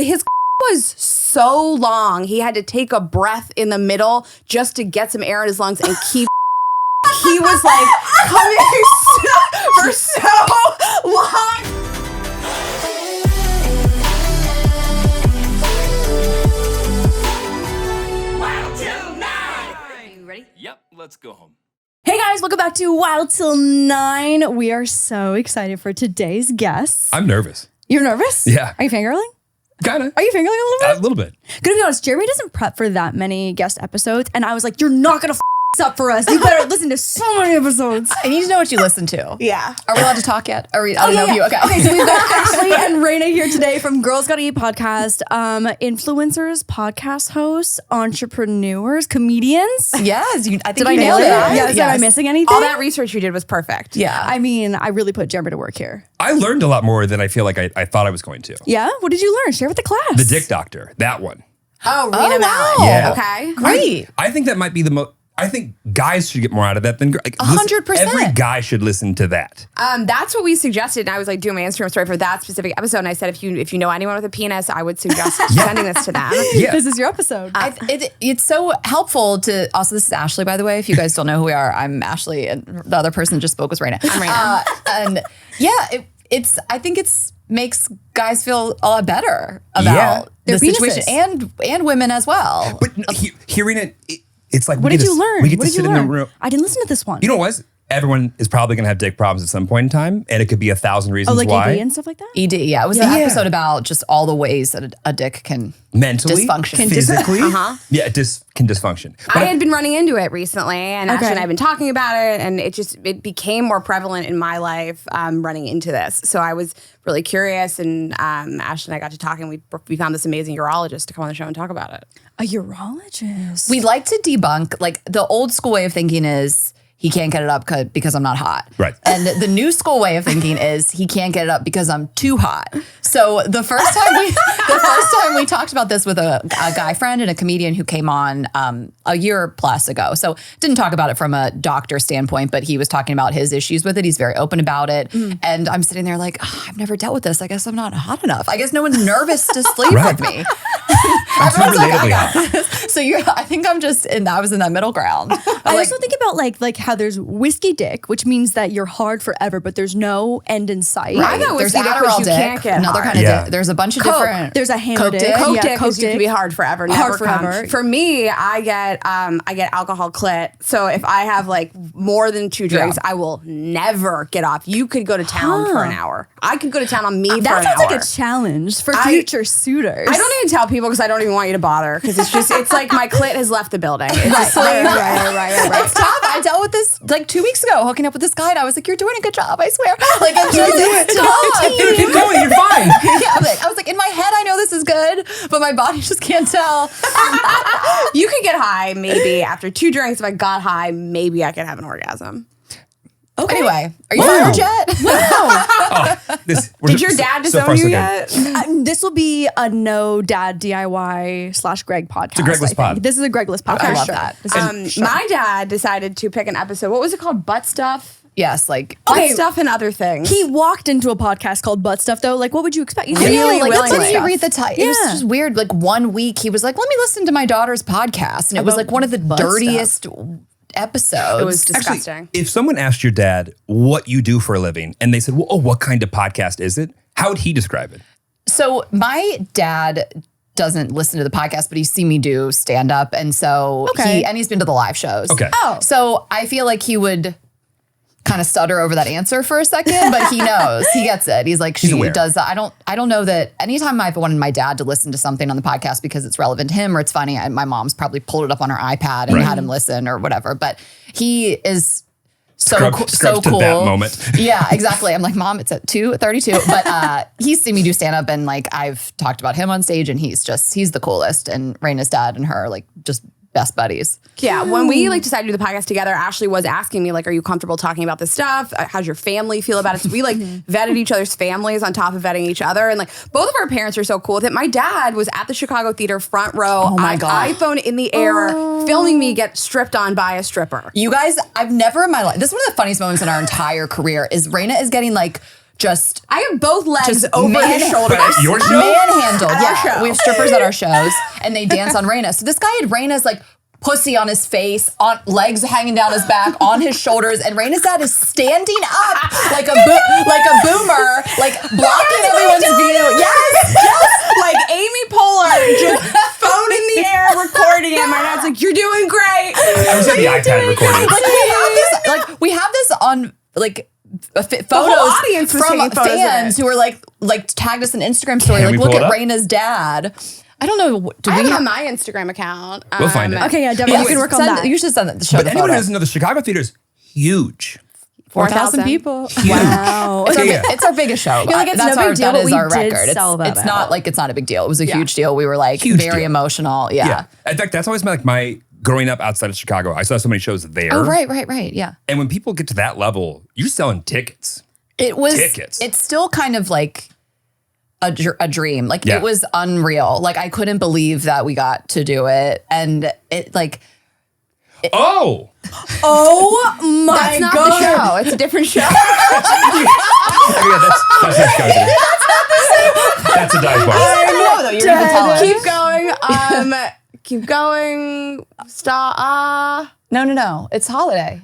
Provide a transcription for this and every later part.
his was so long. He had to take a breath in the middle just to get some air in his lungs and keep. He was like coming for so long. Wild Till 9. Are you ready? Yep, let's go home. Hey guys, welcome back to Wild Till 9. We are so excited for today's guests. I'm nervous. You're nervous? Yeah. Are you fangirling? Kinda. Are you fangirling a little bit? A little bit. Gonna be honest, Jeremy doesn't prep for that many guest episodes, and I was like, you're not gonna this up for us. You better listen to so many episodes. I need to know what you listen to. Yeah. Are we allowed to talk yet? Are we? I don't know if you. Okay. So we've got Ashley and Rayna here today from Girls Gotta Eat podcast, influencers, podcast hosts, entrepreneurs, comedians. Yes. I think Did I you nail nailed it? Yes. Am I missing anything? All that research you did was perfect. Yeah. I mean, I really put Jeremy to work here. I learned a lot more than I feel like I thought I was going to. Yeah? What did you learn? Share with the class. The Dick Doctor, that one. Oh, read him out. Yeah. Okay. Great. I think that might be the most. I think guys should get more out of that than girls. 100%. Every guy should listen to that. That's what we suggested. And I was like doing my Instagram story for that specific episode. And I said, if you know anyone with a penis, I would suggest sending this to them. Yeah. This is your episode. It's so helpful to. Also, this is Ashley, by the way. If you guys don't know who we are, I'm Ashley, and the other person just spoke was Rayna. I'm Rayna. And yeah, I think it's makes guys feel a lot better about Their the situation, penises. and women as well. But hearing it's like What did you learn? We get What to did sit you in the learn? room. I didn't listen to this one. You know what? Everyone is probably going to have dick problems at some point in time, and it could be 1,000 reasons like why. ED and stuff like that? ED, yeah. It was an episode about just all the ways that a dick can Mentally, dysfunction. physically, yeah, can dysfunction. But I had been running into it recently, and Ashley and I have been talking about it, and it became more prevalent in my life running into this. So I was really curious, and Ashley and I got to talking. We found this amazing urologist to come on the show and talk about it. A urologist. We'd like to debunk, like the old school way of thinking is he can't get it up because I'm not hot. Right. And the new school way of thinking is he can't get it up because I'm too hot. So the first time we talked about this with a guy friend and a comedian who came on a year plus ago. So didn't talk about it from a doctor standpoint, but he was talking about his issues with it. He's very open about it. And I'm sitting there like, I've never dealt with this. I guess I'm not hot enough. I guess no one's nervous to sleep with me. I'm too relatably hot. So I think I'm just I was in that middle ground. I also think about like how there's whiskey dick, which means that you're hard forever, but there's no end in sight. I know There's whiskey dick, which Adderall you dick, can't get another hard. kind of Yeah. dick. There's a bunch of Coke. different. There's a hammer Coke dick. dick. Coke Yeah, dick Coke is you can dick. be hard forever, never Hard come. forever. For me, I get alcohol clit. So if I have like more than 2 drinks, I will never get off. You could go to town for an hour. I could go to town on me for That an sounds hour. like a challenge for future suitors. I don't even tell people because I don't even want you to bother because it's like my clit has left the building. It's just Right. It's tough. I dealt with this like 2 weeks ago, hooking up with this guy, and I was like, "You're doing a good job, I swear." Like, it's tough. Dude, keep going. You're fine. Yeah, I was like, in my head, I know this is good, but my body just can't tell. You could get high maybe after 2 drinks. If I got high, maybe I could have an orgasm. Okay. Anyway, are you fired yet? Did your dad disown you yet? This will be a no dad DIY / Greg podcast. It's a Gregless I think. pod. This is a Gregless podcast. I love that. My dad decided to pick an episode. What was it called? Butt stuff? Yes, like Butt stuff and other things. He walked into a podcast called Butt Stuff, though. Like, what would you expect? You think, Really like, willingly. Didn't you read the title? It was Yeah. just weird. Like 1 week, he was like, "Let me listen to my daughter's podcast," and it was About like one of the butt dirtiest episodes. It was disgusting. Actually, if someone asked your dad what you do for a living, and they said, "Well, what kind of podcast is it?" How would he describe it? So my dad doesn't listen to the podcast, but he's seen me do stand up, and so he's been to the live shows. Okay. Oh. So I feel like he would kind of stutter over that answer for a second, but he knows, he gets it. He's like, He's she aware. does that. I don't know that anytime I've wanted my dad to listen to something on the podcast because it's relevant to him or it's funny, my mom's probably pulled it up on her iPad and had him listen or whatever. But he is so Scrubs to cool. that moment. Yeah, exactly. I'm like, Mom, it's at 2:32. But he's seen me do stand up, and like I've talked about him on stage, and he's the coolest. And Raina's dad and her like just best buddies. Yeah, when we like decided to do the podcast together, Ashley was asking me like, "Are you comfortable talking about this stuff? How's your family feel about it?" So we like vetted each other's families on top of vetting each other, and like both of our parents are so cool with it. My dad was at the Chicago Theater front row, Oh my God. iPhone in the air, filming me get stripped on by a stripper. You guys, I've never in my life, this is one of the funniest moments in our entire career is Rayna is getting like just I have both legs Just over man- his shoulders. But your show? manhandled. Our Yeah, show. we have strippers at our shows, and they dance on Rayna. So this guy had Rayna's like pussy on his face, on legs hanging down his back, on his shoulders, and Rayna's dad is standing up like a boomer, like blocking everyone's view. Yes, Like Amy Poehler, just phone in the air, recording it. My dad's like, "You're doing great." I was at the iPad recording. we have this on like photos audience was from taking photos of fans it. who were like tagged us an Instagram story. Can Like, we look pull at it up? Rayna's dad. I don't know. Do I we have it have on my Instagram account. We'll find it. Okay, yeah, definitely. You can work on that. You should send the show But the anyone photo. who doesn't know, the Chicago Theater is huge. 4,000 people. Wow. It's, Yeah. it's our biggest show. like, it's That's no big deal, that but is we our did record. sell that It's not out. like it's not a big deal. It was a huge deal. We were like Huge very deal. emotional. Yeah. In fact, that's always my growing up outside of Chicago. I saw so many shows there. Oh, right. Yeah. And when people get to that level, you're selling tickets. It was. Tickets. It's still kind of like a dream. Like Yeah. it was unreal. Like I couldn't believe that we got to do it, and it like Oh, Oh my That's not god. the show. It's a different show. yeah, that's not Chicago. That's a dive bar. I know though. You're gonna tell us. Keep going. Keep going. Stop. No. It's holiday.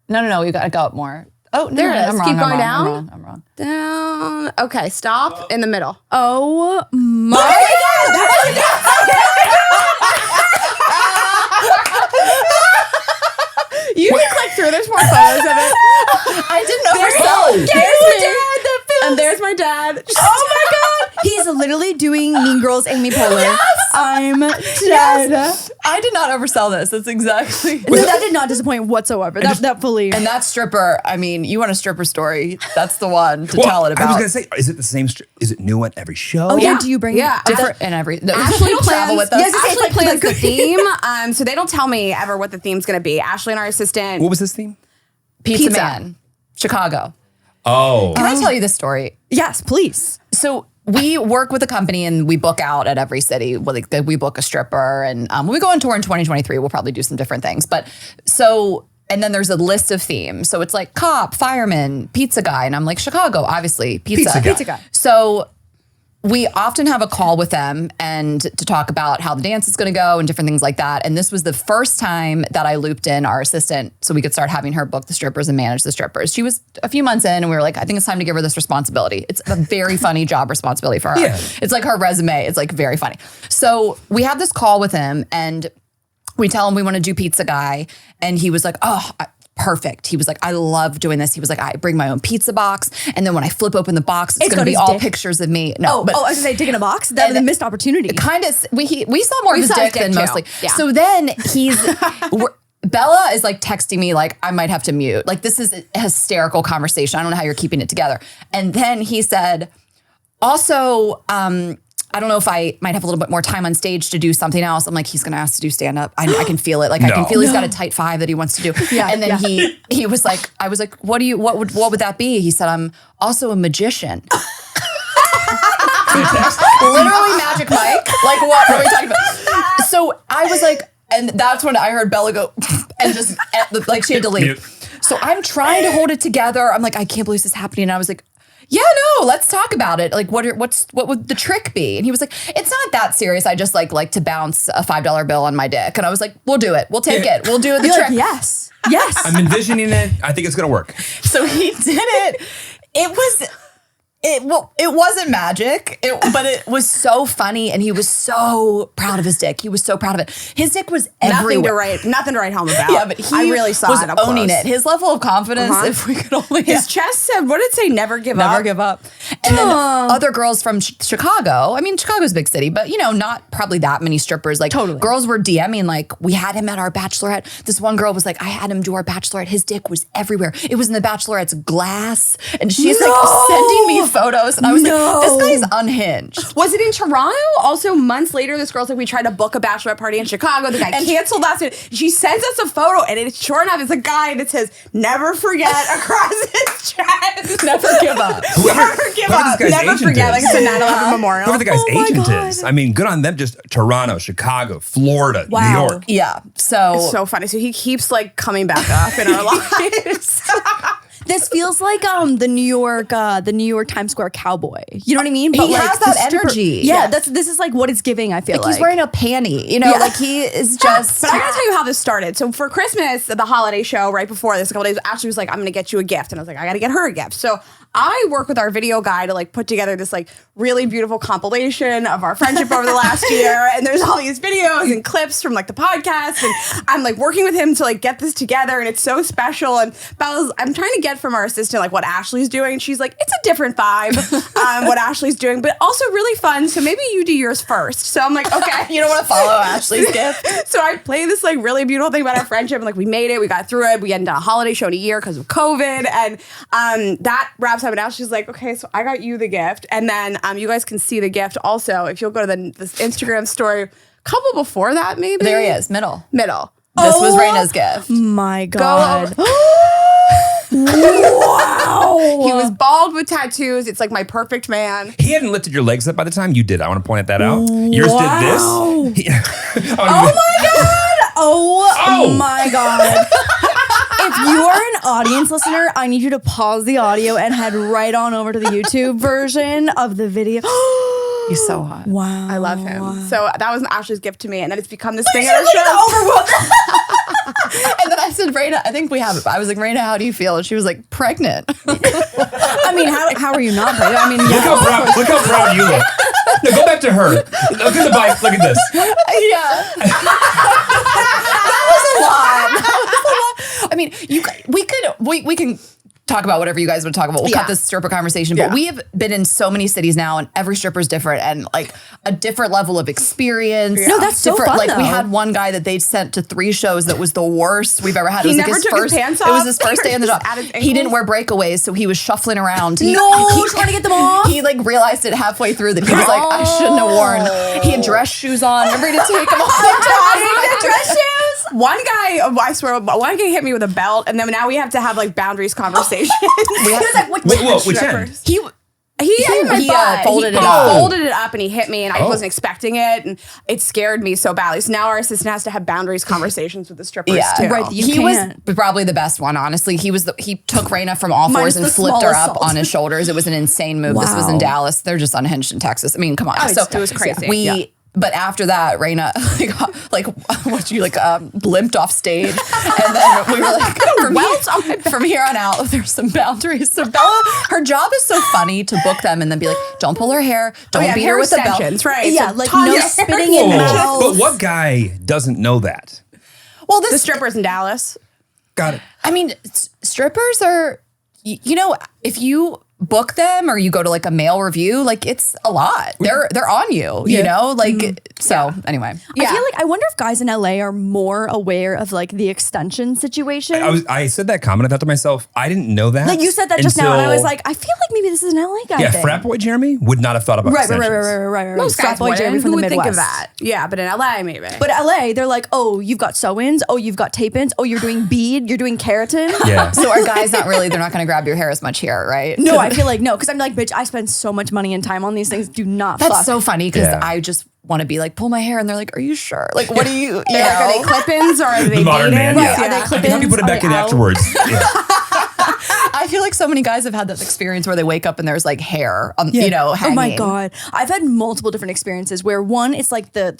No. We gotta go up more. Oh, There it is. I'm wrong, Keep I'm going wrong, down. I'm wrong. Down. Okay. Stop in the middle. Oh my You can click through. There's more photos of it. I didn't oversell it. There's my dad. And there's my dad. Oh my god. He's literally doing Mean Girls Amy Poehler. I'm dead. I did not oversell this. That's exactly. No, that did not disappoint whatsoever. That fully. And that stripper, I mean, you want a stripper story? That's the one to Well, tell it about. I was gonna say, is it the same? Is it new at every show? Oh yeah. Do you bring? Yeah. different in every. Ashley You'll travel plans, with us. Yes, yes, Ashley like plans the the theme. So they don't tell me ever what the theme's going to be. Ashley and our assistant. What was this theme? Pizza Man, Chicago. Oh, Can I tell you this story? Yes, please. So we work with a company and we book out at every city. Well, like, we book a stripper, and when we go on tour in 2023, we'll probably do some different things. But so, and then there's a list of themes. So it's like cop, fireman, pizza guy, and I'm like Chicago, obviously pizza. Pizza guy. So we often have a call with them and to talk about how the dance is going to go and different things like that. And this was the first time that I looped in our assistant so we could start having her book the strippers and manage the strippers. She was a few months in and we were like, I think it's time to give her this responsibility. It's a very funny job responsibility for her. Yeah. It's like her resume. It's like very funny. So we have this call with him and we tell him we want to do pizza guy. And he was like, perfect. He was like, I love doing this. He was like, I bring my own pizza box. And then when I flip open the box, it's going got to be his all dick. pictures of me. No, I was gonna say, dig in a box. That was a missed opportunity. kind of, we saw more of his saw his dick than dick too. mostly. Yeah. So then Bella is like texting me like, I might have to mute. Like this is a hysterical conversation. I don't know how you're keeping it together. And then he said, also, I don't know if I might have a little bit more time on stage to do something else. I'm like, he's going to ask to do stand up. I can feel it. Like I can feel he's got a tight 5 that he wants to do. Yeah, And then he was like, I was like, what would that be? He said, I'm also a magician. Literally Magic Mike. Like what are we talking about? So I was like, and that's when I heard Bella go and just like she had to leave. Mute. So I'm trying to hold it together. I'm like, I can't believe this is happening. And I was like, yeah, no, let's talk about it. Like, what would the trick be? And he was like, it's not that serious. I just like to bounce a $5 bill on my dick. And I was like, we'll do it. We'll take it. We'll do the You're trick. like, yes. Yes. I'm envisioning it. I think it's gonna work. So he did it. It wasn't magic, but it was so funny, and he was so proud of his dick. He was so proud of it. His dick was everywhere. Nothing to write home about. Yeah, but he I really saw was it up owning close. it. His level of confidence, if we could only His chest said, what did it say? Never give up. never give up. And then other girls from Chicago. I mean, Chicago's a big city, but not probably that many strippers. Like girls were DMing like, we had him at our bachelorette. This one girl was like, I had him do our bachelorette. His dick was everywhere. It was in the bachelorette's glass, and she's like sending me photos, and I was like, this guy's unhinged. Was it in Toronto? Also, months later, this girl's like, we tried to book a bachelorette party in Chicago. The guy canceled last minute. She sends us a photo, and it's sure enough, it's a guy that says, never forget across his chest. Never give up. Never give up. this guy's Never agent forget. Like is. it's a 9/11 memorial. Whoever the guy's my agent God. is. I mean, good on them. Just Toronto, Chicago, Florida, New Wow. York. Yeah. So So funny. So he keeps like coming back up in our lives. This feels like the New York Times Square cowboy. You know what I mean? But he has that energy. Yeah, this is like what it's giving. I feel like he's wearing a panty. You know, like he is just. But I gotta tell you how this started. So for Christmas, the holiday show right before this, a couple days, Ashley was like, "I'm gonna get you a gift," and I was like, "I gotta get her a gift." So I work with our video guy to like put together this like really beautiful compilation of our friendship over the last year, and there's all these videos and clips from like the podcast, and I'm like working with him to like get this together, and it's so special. And I'm trying to get from our assistant like what Ashley's doing, and she's like, "It's a different vibe, what Ashley's doing, but also really fun. So maybe you do yours first." So I'm like, "Okay, you don't want to follow Ashley's gift." So I play this like really beautiful thing about our friendship, and like we made it, we got through it, we hadn't done a holiday show in a year because of COVID, and that wraps up. And now she's like, "Okay, so I got you the gift," and then you guys can see the gift also if you'll go to this Instagram story. A couple before that, maybe there he is, middle. This was Rayna's gift. My God. Wow. He was bald with tattoos. It's like my perfect man. He hadn't lifted your legs up by the time you did. I want to point that out. Yours did this. Oh my God. Oh my God. If you are an audience listener, I need you to pause the audio and head right on over to the YouTube version of the video. He's so hot. Wow. I love him. So that was Ashley's gift to me, and then it's become this thing at our show. And then I said, "Rayna, I think we have it." I was like, "Rayna, how do you feel?" And she was like, "Pregnant." I mean, how are you not pregnant? I mean, Look how proud you look. No, go back to her. Look at the bike. Look at this. Yeah. That was a lot. I mean, we can talk about whatever you guys want to talk about. We'll cut this stripper conversation, but we have been in so many cities now, and every stripper is different and like a different level of experience. No, that's so fun. Like though. we had one guy that they'd sent to 3 shows that was the worst we've ever had. He it was never like took his pants off. It was his first day in the job. At his He didn't wear breakaways, so he was shuffling around. He trying to get them off. He like realized it halfway through that he was like, I shouldn't have worn. He had dress shoes on. Remember to take them off. Dress shoes. One guy, I swear, one guy hit me with a belt, and then now we have to have like boundaries conversations. Which end? He folded it up. up. Folded it up and he hit me, and I wasn't expecting it, and it scared me so badly. So now our assistant has to have boundaries conversations with the strippers too. Right. He was probably the best one, honestly. He took Rayna from all fours and flipped her up on his shoulders. It was an insane move. Wow. This was in Dallas. They're just unhinged in Texas. I mean, come on. It was crazy. But after that, Rayna limped off stage, and then we were like, from here on out, there's some boundaries. So Bella, her job is so funny to book them and then be like, don't pull her hair, don't beat her with the belt, right? Yeah, like no spitting in mouth. But what guy doesn't know that? Well, the strippers in Dallas. Got it. I mean, strippers are, if you book them or you go to like a male review, like it's a lot. They're on you, you know? Like so anyway. I wonder if guys in LA are more aware of like the extension situation. I said that comment. I thought to myself, I didn't know that. Like you said that just now, and I was like, I feel like maybe this is an LA guy. Yeah, thing. frat boy Jeremy would not have thought about extensions. Right. Most frat guys boy Jeremy from Who the would Midwest. think of that? Yeah, but in LA maybe. But LA, they're like, oh, you've got sew-ins. Oh, you've got tape-ins. Oh, you're doing bead. You're doing keratin. Yeah. So our guys they're not going to grab your hair as much here, right? No, I feel like no, because I'm like, bitch, I spend so much money and time on these things. Do not. That's fuck. so funny because I just want to be like, pull my hair, and they're like, are you sure? Like, what do you? Are they clip-ins or are they The modern man. dating? Yeah. Are they I think clip-ins? you put it back in afterwards. Yeah. I feel like so many guys have had that experience where they wake up and there's like hair on, hanging. Oh my God. I've had multiple different experiences where one, it's like the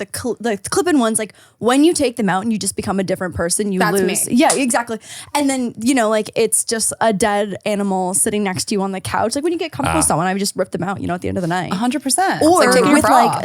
clip-in ones, like when you take them out and you just become a different person, you That's lose. me. Yeah, exactly. And then, like it's just a dead animal sitting next to you on the couch. Like when you get comfortable with someone, I would just rip them out, at the end of the night. 100%. Or it's like taking with your bra like, off.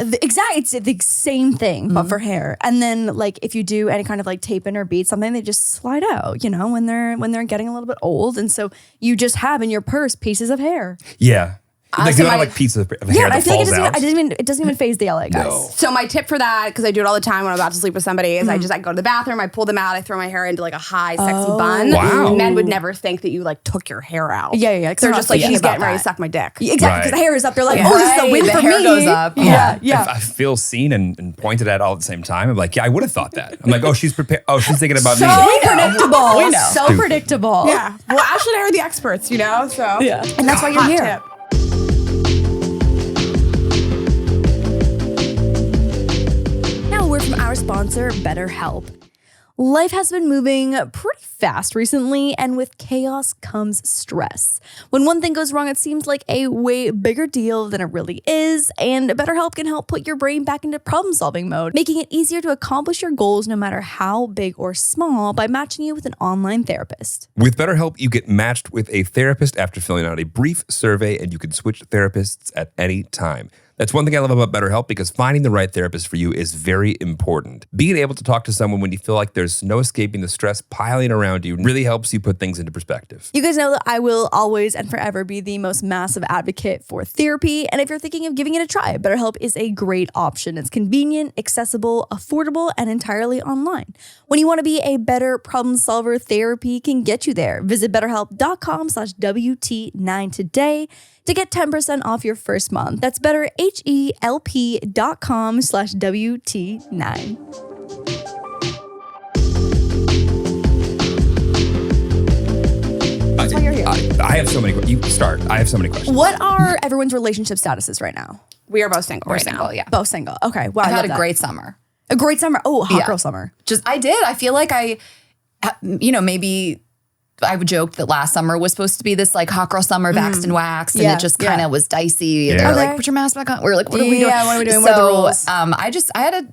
it's the same thing, but for hair. And then like if you do any kind of like tape in or bead something, they just slide out, when they're getting a little bit old. And so you just have in your purse pieces of hair. Yeah. Like you don't have like pieces of hair that I feel like falls out. it doesn't even phase the LA guys. No. So my tip for that, because I do it all the time when I'm about to sleep with somebody, is I go to the bathroom, I pull them out, I throw my hair into like a high, sexy bun. Wow. And men would never think that you like took your hair out. Yeah. They're just like, thinking he's about getting ready to that. suck my dick. Yeah, exactly, because Right. the hair is up. They're like, Yeah. oh, this is a win The for hair me. goes up. Yeah. If I feel seen and pointed at all at the same time, I'm like, yeah, I would have thought that. I'm like, oh, she's prepared. Oh, she's thinking about me. So predictable. We know. So predictable. Yeah. Well, Ashley and I are the experts, So Yeah. And that's why you're hot here. tip. Now a word from our sponsor, BetterHelp. Life has been moving pretty fast recently, and with chaos comes stress. When one thing goes wrong, it seems like a way bigger deal than it really is, and BetterHelp can help put your brain back into problem-solving mode, making it easier to accomplish your goals no matter how big or small by matching you with an online therapist. With BetterHelp, you get matched with a therapist after filling out a brief survey, and you can switch therapists at any time. That's one thing I love about BetterHelp, because finding the right therapist for you is very important. Being able to talk to someone when you feel like there's no escaping the stress piling around you really helps you put things into perspective. You guys know that I will always and forever be the most massive advocate for therapy. And if you're thinking of giving it a try, BetterHelp is a great option. It's convenient, accessible, affordable, and entirely online. When you want to be a better problem solver, therapy can get you there. Visit BetterHelp.com/WT9 today to get 10% off your first month. That's BetterHelp.com/WT9. That's why you're here. I have so many questions. You start. I have so many questions. What are everyone's relationship statuses right now? We are both single We're right single, now. yeah. Both single. Okay. Wow. I I had love a that. great summer. A great summer. Oh, hot Yeah. girl summer. I did. I feel like maybe I joked that last summer was supposed to be this like hot girl summer, vaxxed and waxed, and Yeah, it just kind of was dicey. They were Okay. like, put your mask back on. We were like, what are we doing? Yeah, what are we doing? What are the rules?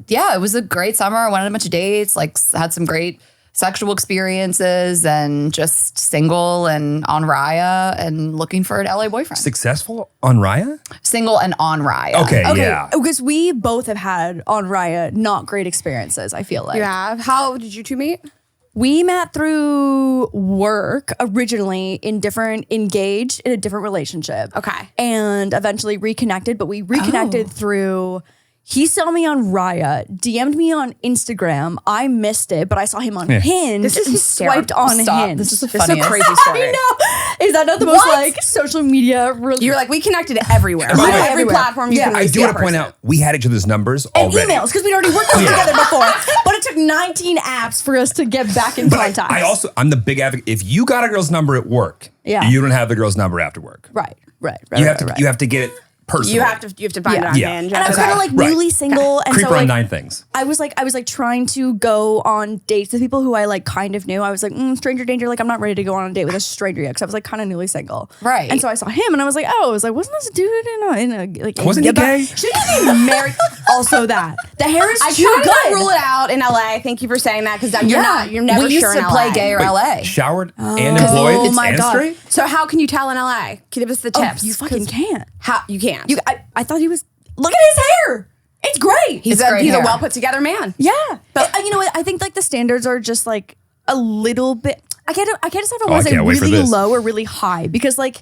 It was a great summer. I went on a bunch of dates, like had some great sexual experiences, and just single and on Raya and looking for an LA boyfriend. Successful on Raya? Single and on Raya. Okay, Okay. yeah. Because we both have had on Raya not great experiences, I feel like. You have? How did you two meet? We met through work originally engaged in a different relationship. Okay. And eventually reconnected, but we reconnected through, he saw me on Raya, DM'd me on Instagram. I missed it, but I saw him on Hinge. This is and hysterical. swiped on Stop. Hinge. This is the This is a funniest. crazy story. I know. Is that not the most What? like social media? You're like, we connected everywhere. by the On way- every Everywhere. platform you Yeah. can I reach do the want to point person. out, we had each other's numbers and already. emails, because we'd already worked together before. But it took 19 apps for us to get back in contact. I'm the big advocate. If you got a girl's number at work, Yeah. you don't have the girl's number after work. Right. You have to get it personally. You have to find it on Yeah. Hinge. And I was Okay. kind of like Right. newly single, and Creep so around like 9 things. I was like trying to go on dates with people who I like kind of knew. I was like, stranger danger. Like I'm not ready to go on a date with a stranger yet, because I was like kind of newly single. Right. And so I saw him, and I was like, wasn't this dude in a like? Wasn't he gay? Should he be married? Also, that the hair is I too tried to good. rule it out in LA. Thank you for saying that, because you're never we used sure to in play LA. gay or LA. Showered and employed my and God. straight? So how can you tell in LA? Give us the Oh, tips. you fucking 'Cause can't. How you can't? I thought he was. Look at his hair. It's great. he's great a hair. well put together man. Yeah, but you know what? I think like the standards are just like a little bit. I can't decide if I want to say can't wait for really this. low or really high, because like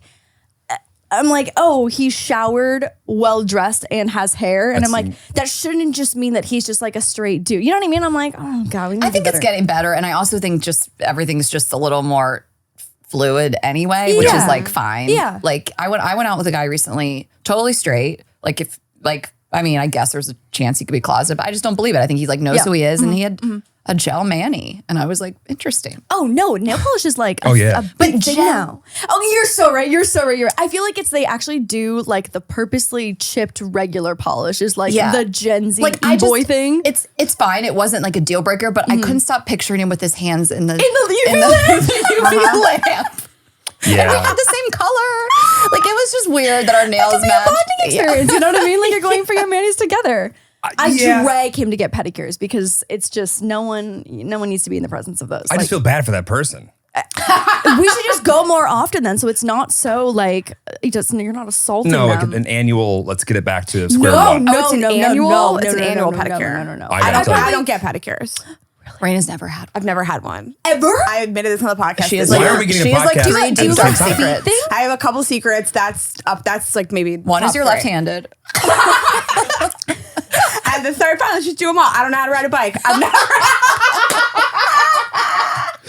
I'm like, oh, he's showered, well dressed, and has hair, and I'm like, that shouldn't just mean that he's just like a straight dude. You know what I mean? I'm like, oh god, we need I to think do it's better. getting better, and I also think just everything's just a little more fluid anyway, which Yeah. is like fine. Yeah. Like I went out with a guy recently, totally straight. I guess there's a chance he could be closeted, but I just don't believe it. I think he like knows Yeah. who he is, and he had a gel mani, and I was like, interesting. Oh no, nail polish is like Oh, yeah. a big thing now. Oh, you're so right. You're so right. I feel like they actually do like the purposely chipped regular polish is like Yeah. the Gen Z I e-boy just- thing. It's fine. It wasn't like a deal breaker, but I couldn't stop picturing him with his hands in the UV lamp. Yeah. We had the same color. Like it was just weird that our nails It could be a matched. bonding experience. You know what I mean? Like you're going for your manis together. I yeah. drag him to get pedicures because it's just no one needs to be in the presence of those. I just feel bad for that person. We should just go more often then, so it's not so like you're not assaulting No, them. like an annual, let's get it back to square No, one. no, it's an no, annual. no, It's no, an no, annual no, no, pedicure. no. I gotta tell you. I don't get pedicures. Raina's never had one. I've never had one. Ever? I admitted this on the podcast. She is Why like, are we getting she a has like podcast three at deep the dark same time? secrets. I have a couple secrets. That's like maybe One is top your three. left-handed. And the third one, let's just do them all. I don't know how to ride a bike. I've never.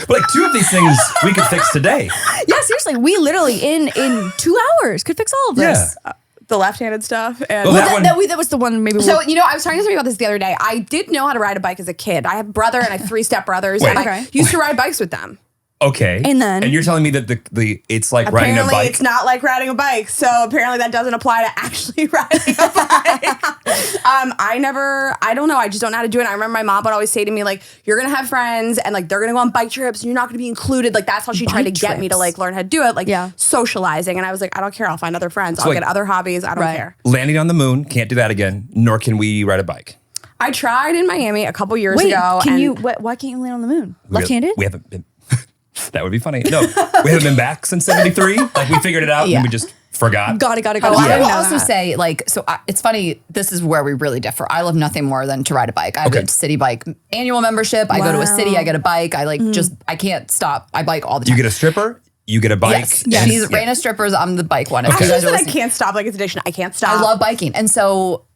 But like 2 of these things we could fix today. Yeah, seriously, we literally in 2 hours could fix all of this. Yeah. The left-handed stuff. And Well, that one- That was the one maybe. so, I was talking to somebody about this the other day. I did know how to ride a bike as a kid. I have a brother and I have 3 step brothers. Wait. And I Okay. used to ride bikes with them. Okay. And you're telling me that the it's like riding a Apparently, bike? it's not like riding a bike. So apparently, that doesn't apply to actually riding a bike. I don't know. I just don't know how to do it. I remember my mom would always say to me, like, you're going to have friends and like they're going to go on bike trips and you're not going to be included. Like, that's how she tried to get me to like learn how to do it. Like, socializing. And I was like, I don't care. I'll find other friends. I'll get other hobbies. I don't care. Landing on the moon, can't do that again, nor can we ride a bike. I tried in Miami a couple years ago. Why can't you land on the moon? Left-handed? We haven't been. That would be funny. No, we haven't been back since 73. Like we figured it out and we just forgot. Got it. Oh, I will also say, like, so it's funny. This is where we really differ. I love nothing more than to ride a bike. I have a city bike annual membership. I go to a city. I get a bike. I like I can't stop. I bike all the time. You get a stripper. You get a bike. Yes. She's Rayna strippers. I'm the bike one. Okay. I can't stop. Like it's addiction. I can't stop. I love biking, and so.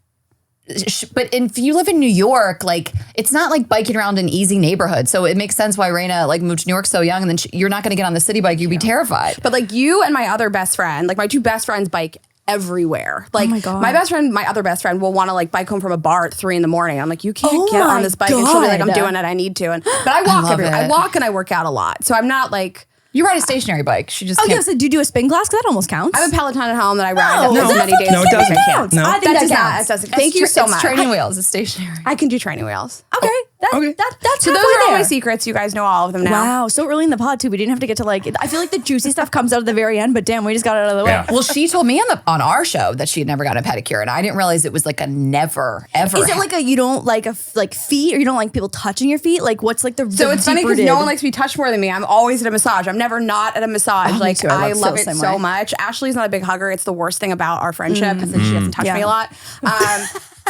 But if you live in New York, like it's not like biking around an easy neighborhood. So it makes sense why Rayna like moved to New York so young, and then you're not going to get on the city bike. You'd be terrified. But like you and my other best friend, like my two best friends bike everywhere. Like my other best friend will want to like bike home from a bar at 3 a.m. I'm like, you can't get on this bike. And she'll be like, I'm doing it. I need to. But I walk everywhere. I walk and I work out a lot. So I'm not like. You ride a stationary bike. She just can't. So do you do a spin class? Because that almost counts. I have a Peloton at home that I ride many days. No, it doesn't. No, I think that counts. That doesn't. Thank you so much. Training wheels. It's stationary. I can do training wheels. Okay. That's so those are all my secrets. You guys know all of them now. Wow, so early in the pod too. We didn't have to get to like. I feel like the juicy stuff comes out at the very end, but damn, we just got it out of the way. Yeah. Well, she told me on our show that she had never gotten a pedicure, and I didn't realize it was like a never ever. Is it like you don't like feet, or you don't like people touching your feet? Like what's like the so it's funny because no one likes to be touched more than me. I'm always at a massage. I'm never not at a massage. Oh, like too. I love it so much. Ashley's not a big hugger. It's the worst thing about our friendship because she doesn't touch me a lot.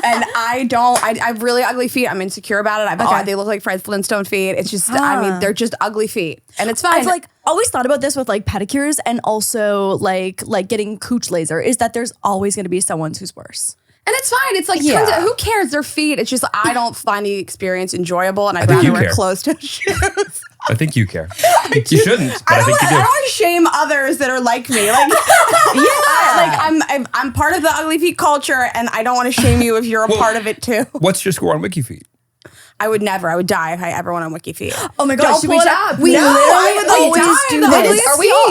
And I have really ugly feet. I'm insecure about it. They look like Fred Flintstone feet. It's just, they're just ugly feet. And it's fine. I've like always thought about this with like pedicures and also like getting cooch laser is that there's always going to be someone who's worse. And it's fine. It's like, who cares? Their feet. It's just, I don't find the experience enjoyable and I'd think rather you wear care. closed-toe shoes. I think you care. You shouldn't, but I think you do. I don't want to shame others that are like me. Like, I'm part of the ugly feet culture, and I don't want to shame you if you're a part of it too. What's your score on WikiFeet? I would never. I would die if I ever went on WikiFeet. Oh my gosh, don't pull it up. We I would always do this.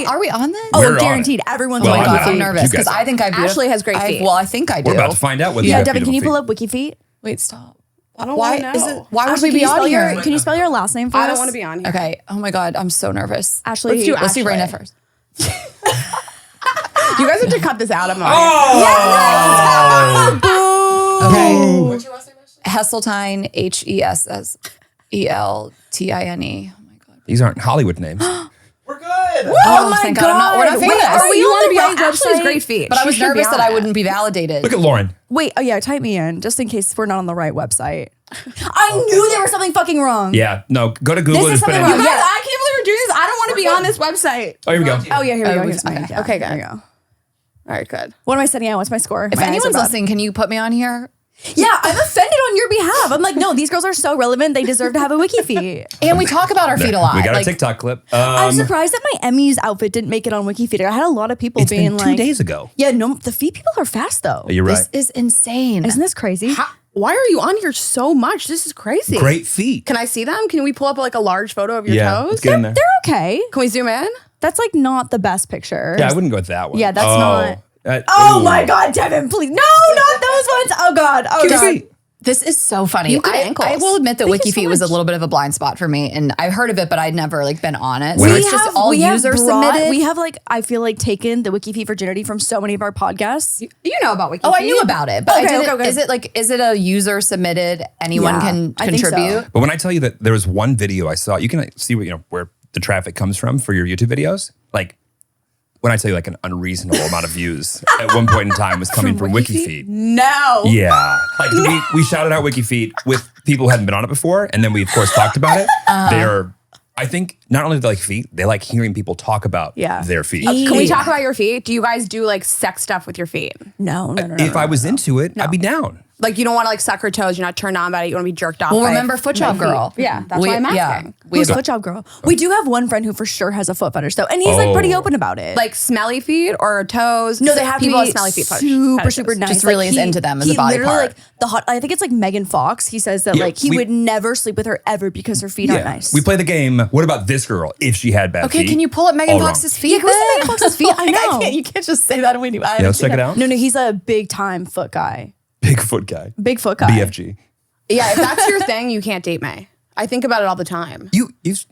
Are we on this? Oh, We're on guaranteed. it. Everyone's Well, like, Oh my God, I'm I'm not. nervous You because guys I think I have Ashley has great feet. Well, I think I do. We're about to find out whether you yeah, have Devin, can you beautiful pull feet. up WikiFeet? Wait, stop. I don't want to know. Why would Ashley, we be on here? Can you spell your last name for us? I don't want to be on here. Okay. Oh my God, I'm so nervous. Ashley, Let's do Rayna first. You guys have to cut this out. I'm like, Okay. What's your last name? Hesseltine, Hesseltine. Oh my God. These aren't Hollywood names. We're good. Oh my thank God. We're not famous. you want to be on right Ashley's website? great feet. But I She was should be nervous on that I it. wouldn't be validated. Look at Lauren. Wait, type me in just in case we're not on the right website. I knew there was something fucking wrong. Yeah, no, go to Google This is and put in. something wrong. You guys, Yeah. I can't believe we're doing this. I don't want to be on this website. Oh, here we go. Oh yeah, here we go. Here's okay. mine. Okay, good. There you go. All right, good. What am I setting out? What's my score? If anyone's listening, can you put me on here? Yeah, I'm offended on your behalf. I'm like, no, these girls are so relevant. They deserve to have a wiki feed. And we talk about our feet a lot. We got like, a TikTok clip. I'm surprised that my Emmys outfit didn't make it on WikiFeed. I had a lot of people It's being been 2 like, days ago. yeah, no, the feet people are fast though. You're right. This is insane. Isn't this crazy? Why are you on here so much? This is crazy. Great feet. Can I see them? Can we pull up like a large photo of your Yeah, toes? let's get in there. They're okay. Can we zoom in? That's like not the best picture. Yeah, I wouldn't go with that one. Yeah, that's not- Oh ooh. my God, Devin, please. No, not those ones. Oh God. Oh God. This is so funny. Good ankles. I will admit that Thank you so WikiFeet was a much. little bit of a blind spot for me, and I've heard of it, but I'd never like been on it. We So it's just all user submitted. We have like, I feel like taken the WikiFeet virginity from so many of our podcasts. You know about WikiFeet. Oh, I knew about it, but Okay, I didn't. okay. Is it a user submitted? Anyone Yeah, can I think so. contribute. But when I tell you that there was one video I saw, you can see what where the traffic comes from for your YouTube videos. Like when I tell you like an unreasonable amount of views at one point in time was coming from WikiFeet. No. Yeah. Like we shouted out WikiFeet with people who hadn't been on it before. And then we of course talked about it. They're, I think not only do they like feet, they like hearing people talk about their feet. Can we talk about your feet? Do you guys do like sex stuff with your feet? No. If I was into it, I'd be down. Like you don't want to like suck her toes. You're not turned on by it. You want to be jerked off. Well, by remember Foot Job Girl? Yeah, that's why I'm asking. Who's Foot Job Girl? We do have one friend who for sure has a foot fetish though, and he's like pretty open about it. Like smelly feet or toes? No, they have people to be with smelly feet. super nice. Just really is into them as a body literally, part. Like the hot. I think it's like Megan Fox. He says that like he would never sleep with her ever because her feet aren't nice. We play the game. What about this girl if she had bad feet? Okay, can you pull up Megan All wrong. Fox's feet? Yeah, can we see Megan Fox's feet? I know. You can't just say that when you. Yeah, let's check it out. No, he's a big time foot guy. Big foot guy. Big foot guy. BFG. Yeah, if that's your thing, you can't date me. I think about it all the time. You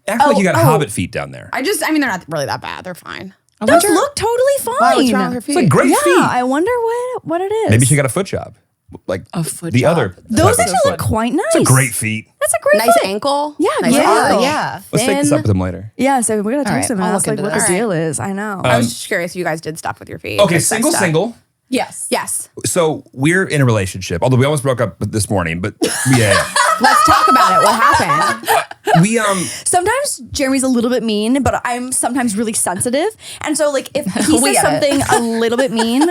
act like you got hobbit feet down there. I mean, they're not really that bad. They're fine. Those look totally fine. Wow, what's wrong with her feet? It's like great Yeah, feet. I wonder what it is. Maybe she got a foot job. Like A foot the job. other. Those type of actually foot. look quite nice. It's a great feet. That's a great Nice foot. ankle. Yeah, nice yeah. ankle. Yeah. Let's take this up with them later. Yeah, so we're gonna text right, him and I'll ask look like into what the this. deal is. I know. I was just curious if you guys did stuff with your feet. Okay, Like sex stuff. single. Yes. Yes. So we're in a relationship, although we almost broke up this morning, but yeah. Let's talk about it. What happened? We Sometimes Jeremy's a little bit mean, but I'm sometimes really sensitive. And so like if he We says get it. something a little bit mean,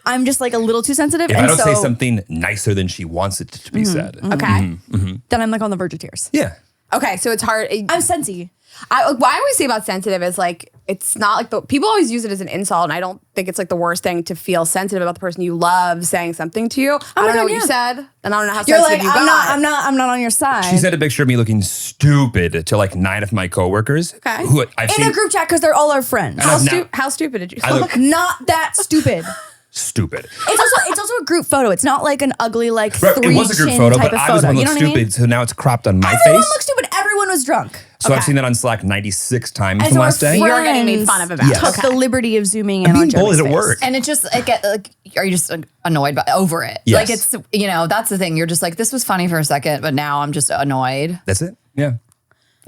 I'm just like a little too sensitive. if and I don't so say something nicer than she wants it to be said. Okay. then I'm like on the verge of tears. Yeah. Okay. So it's hard. I'm sensy. What I always say about sensitive is like, it's not like people always use it as an insult. And I don't think it's like the worst thing to feel sensitive about the person you love saying something to you. I don't know what you said. And I don't know how You're sensitive like, you got. I'm not on your side. She sent a picture of me looking stupid to like 9 of my coworkers. Okay. Who I've in seen a group chat because they're all our friends. I've now- How stupid did you I look? look Not that stupid. stupid. It's also a group photo. It's not like an ugly like Right, three it was a group chin photo, type but of I was the photo. one You that know looked what I mean? stupid, so now it's cropped on my Everyone face. looks stupid. Everyone was drunk. So I've seen that on Slack 96 times And from so our last day. You're getting made fun of about it. Took Okay. the liberty of zooming in I'm on being Jeremy's bullied at face. work. And it just like, are you just annoyed by over it? Yes. Like it's that's the thing. You're just like, this was funny for a second, but now I'm just annoyed. That's it? Yeah.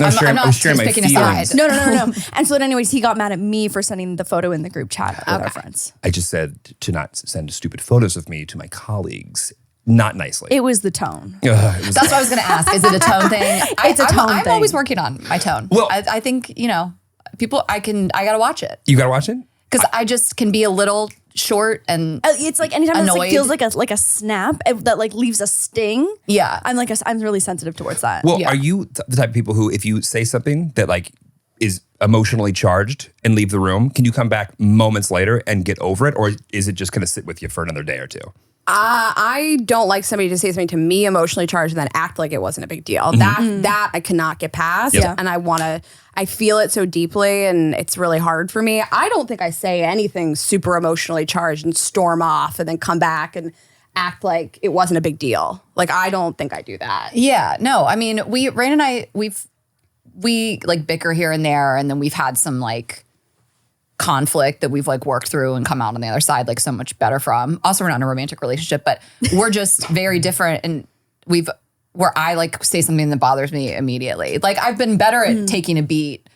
No, I'm not sharing my picking a feelings. side. No. And so then anyways, he got mad at me for sending the photo in the group chat with our friends. I just said to not send stupid photos of me to my colleagues, not nicely. It was the tone. It was- That's what I was going to ask. Is it a tone thing? It's a tone I'm thing. always working on my tone. Well- I think, people, I got to watch it you got to watch it? because I just can be a little short and It's like anytime it like, Annoyed. feels like a snap that like leaves a sting. Yeah. I'm really sensitive towards that. Well, Yeah. are you the type of people who, if you say something that like is emotionally charged and leave the room, can you come back moments later and get over it? Or is it just going to sit with you for another day or two? I don't like somebody to say something to me emotionally charged and then act like it wasn't a big deal. That I cannot get past. Yeah. And I feel it so deeply and it's really hard for me. I don't think I say anything super emotionally charged and storm off and then come back and act like it wasn't a big deal. Like, I don't think I do that. yeah, no, I mean, Rain and I, we like bicker here and there, and then we've had some like conflict that we've like worked through and come out on the other side like so much better from. Also, we're not in a romantic relationship, but we're just very different, and where I like say something that bothers me immediately. Like I've been better at taking a beat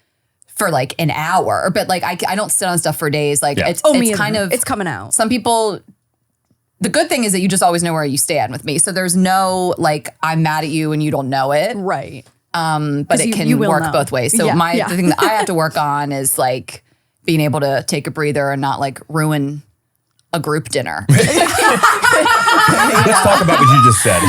for like an hour, but like I don't sit on stuff for days. Like Yeah. it's me kind either. of It's coming out. Some people. The good thing is that you just always know where you stand with me. So there's no like I'm mad at you and you don't know it. Right. But it you can will work know. both ways. So Yeah. the thing that I have to work on is like being able to take a breather and not like ruin a group dinner. Let's talk about what you just said.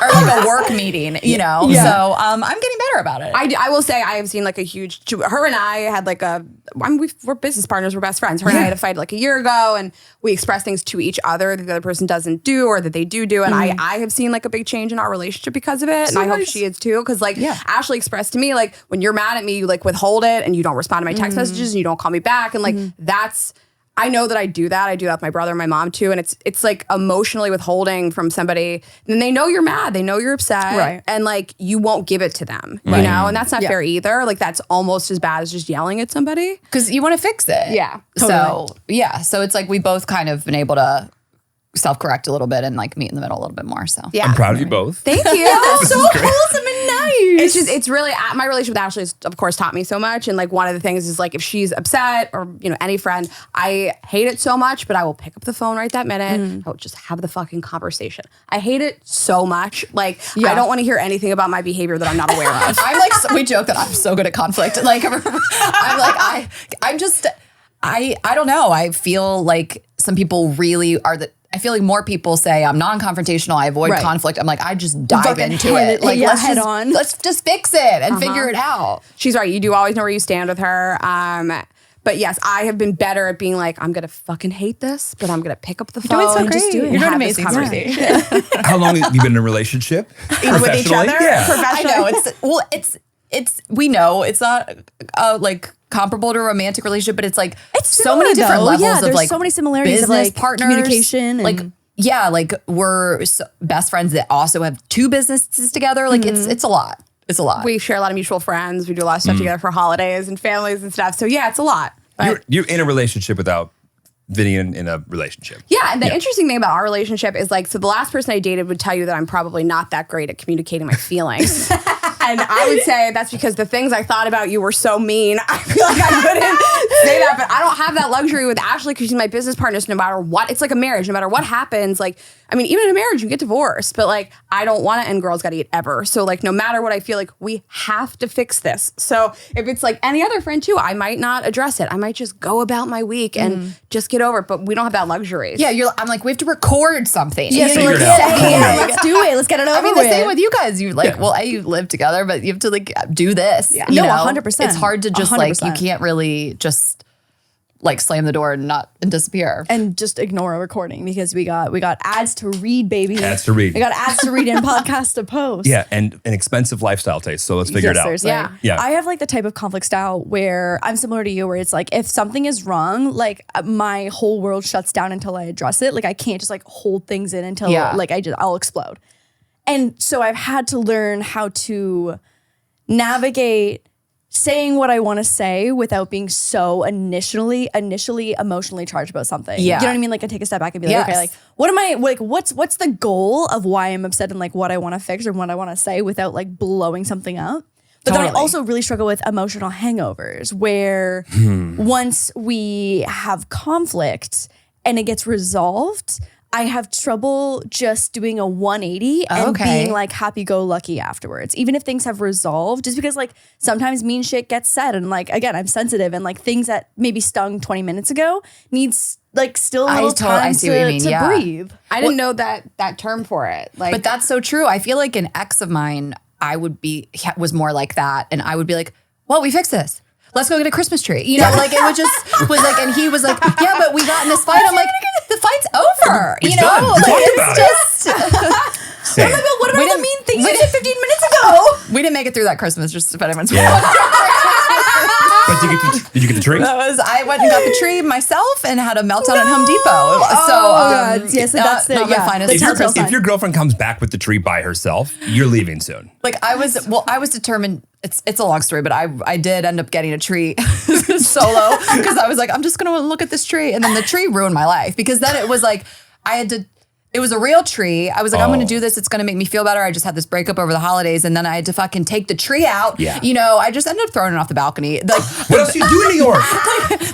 Or like a work meeting, Yeah. So I'm getting better about it. I will say I have seen like a huge. Her and I had like we're business partners. We're best friends. Her and I had a fight like a year ago, and we expressed things to each other that the other person doesn't do or that they do. And I have seen like a big change in our relationship because of it, and I hope she is too. Because like Ashley expressed to me like when you're mad at me, you like withhold it and you don't respond to my text messages and you don't call me back, and like that's. I know that I do that. I do that with my brother and my mom too. And it's like emotionally withholding from somebody. And they know you're mad. They know you're upset. Right. And like you won't give it to them. You know? And that's not fair either. Like that's almost as bad as just yelling at somebody. Because you want to fix it. Yeah, So so it's like we both kind of been able to self-correct a little bit and like meet in the middle a little bit more. So Yeah. I'm proud of you both. Thank you. That's So wholesome and nice. it's really my relationship with Ashley has of course taught me so much. And like one of the things is like if she's upset or any friend, I hate it so much, but I will pick up the phone right that minute. I will just have the fucking conversation. I hate it so much. Like I don't want to hear anything about my behavior that I'm not aware of. I'm like, we joke that I'm so good at conflict. Like, I'm like, I don't know. I feel like some people really are I feel like more people say I'm non-confrontational. I avoid conflict. I'm like, I just dive into it. Like, let's just fix it and figure it out. She's right. You do always know where you stand with her. But yes, I have been better at being like, I'm going to fucking hate this, but I'm going to pick up the phone. Doing so and just great. do it. You're doing amazing conversation. How long have you been in a relationship? With each other? Yeah. I know. It's we know it's not like comparable to a romantic relationship, but it's like it's so many different levels of like so many similarities business of like partners, communication, like like we're best friends that also have 2 businesses together. Like it's a lot. It's a lot. We share a lot of mutual friends. We do a lot of stuff together for holidays and families and stuff. So yeah, it's a lot. But You're in a relationship without being in a relationship. yeah, and the interesting thing about our relationship is like, so the last person I dated would tell you that I'm probably not that great at communicating my feelings. And I would say that's because the things I thought about you were so mean. I feel like I couldn't say that, but I don't have that luxury with Ashley because she's my business partner. So no matter what, it's like a marriage. No matter what happens, like, I mean, even in a marriage, you get divorced, but like, I don't want to end Girls Gotta Eat ever. So like, no matter what, I feel like we have to fix this. So if it's like any other friend too, I might not address it. I might just go about my week and just get over it. But we don't have that luxury. Yeah, I'm like, we have to record something. yeah, so figure like, it out. let's do it. Let's get it over I mean, with. the same with you guys. You like, well, you live together, but you have to like do this. Yeah. No, 100%. It's hard to just like, you 100%. can't really just like slam the door and disappear. And just ignore a recording because we got ads to read, baby. Ads to read. We got ads to read and podcasts to post. Yeah, and an expensive lifestyle taste. So let's figure it out. Seriously. Yeah. I have like the type of conflict style where I'm similar to you, where it's like if something is wrong, like my whole world shuts down until I address it. Like I can't just like hold things in until like I'll explode. And so I've had to learn how to navigate saying what I want to say without being so initially emotionally charged about something. Yeah. You know what I mean? Like I take a step back and be like, okay, like what am I like what's the goal of why I'm upset and like what I want to fix or what I want to say without like blowing something up? But then I also really struggle with emotional hangovers where once we have conflict and it gets resolved, I have trouble just doing a 180 and being like happy-go-lucky afterwards. Even if things have resolved, just because like sometimes mean shit gets said and like, again, I'm sensitive and like things that maybe stung 20 minutes ago needs like still a little time to breathe. I didn't know that term for it. Like, But that's so true. I feel like an ex of mine, was more like that. And I would be like, well, we fixed this. Let's go get a Christmas tree. You know, like it was like, and he was like, yeah, but we got in this fight. I'm like, the fight's over. It's you know, done. We like talked it's about just. Same. What We about the didn't- mean things we you said didn't- 15 minutes ago? We didn't make it through that Christmas, just if anyone's But did you get the tree? I went and got the tree myself and had a meltdown at Home Depot. Oh, So, God. Yes, so that's not my finest. If your girlfriend comes back with the tree by herself, you're leaving soon. Like I was determined. It's a long story, but I did end up getting a tree solo because I was like, I'm just gonna look at this tree, and then the tree ruined my life because then it was like it was a real tree. I was like, I'm going to do this. It's going to make me feel better. I just had this breakup over the holidays, and then I had to fucking take the tree out. Yeah. You know, I just ended up throwing it off the balcony. Like, What else do you do in New York?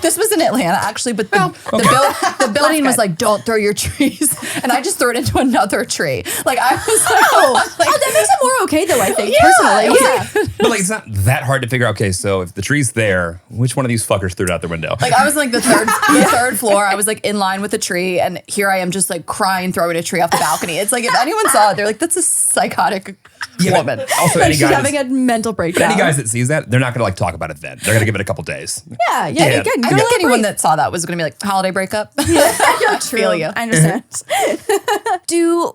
this was in Atlanta, actually, but the building was like, don't throw your trees. And I just threw it into another tree. Like, I was like, That makes it more okay though, I think, personally. yeah. But like, it's not that hard to figure out. Okay, so if the tree's there, which one of these fuckers threw it out the window? Like I was like the third floor. I was like in line with the tree, and here I am just like crying, throwing a tree off the balcony. It's like if anyone saw it, they're like, "That's a psychotic woman." Also, Like any she's guys, having a mental breakdown. any guys that sees that, they're not gonna like talk about it then. They're gonna give it a couple days. Yeah. I Again, think anyone that saw that was going to be like, holiday breakup. I feel you. I understand. Do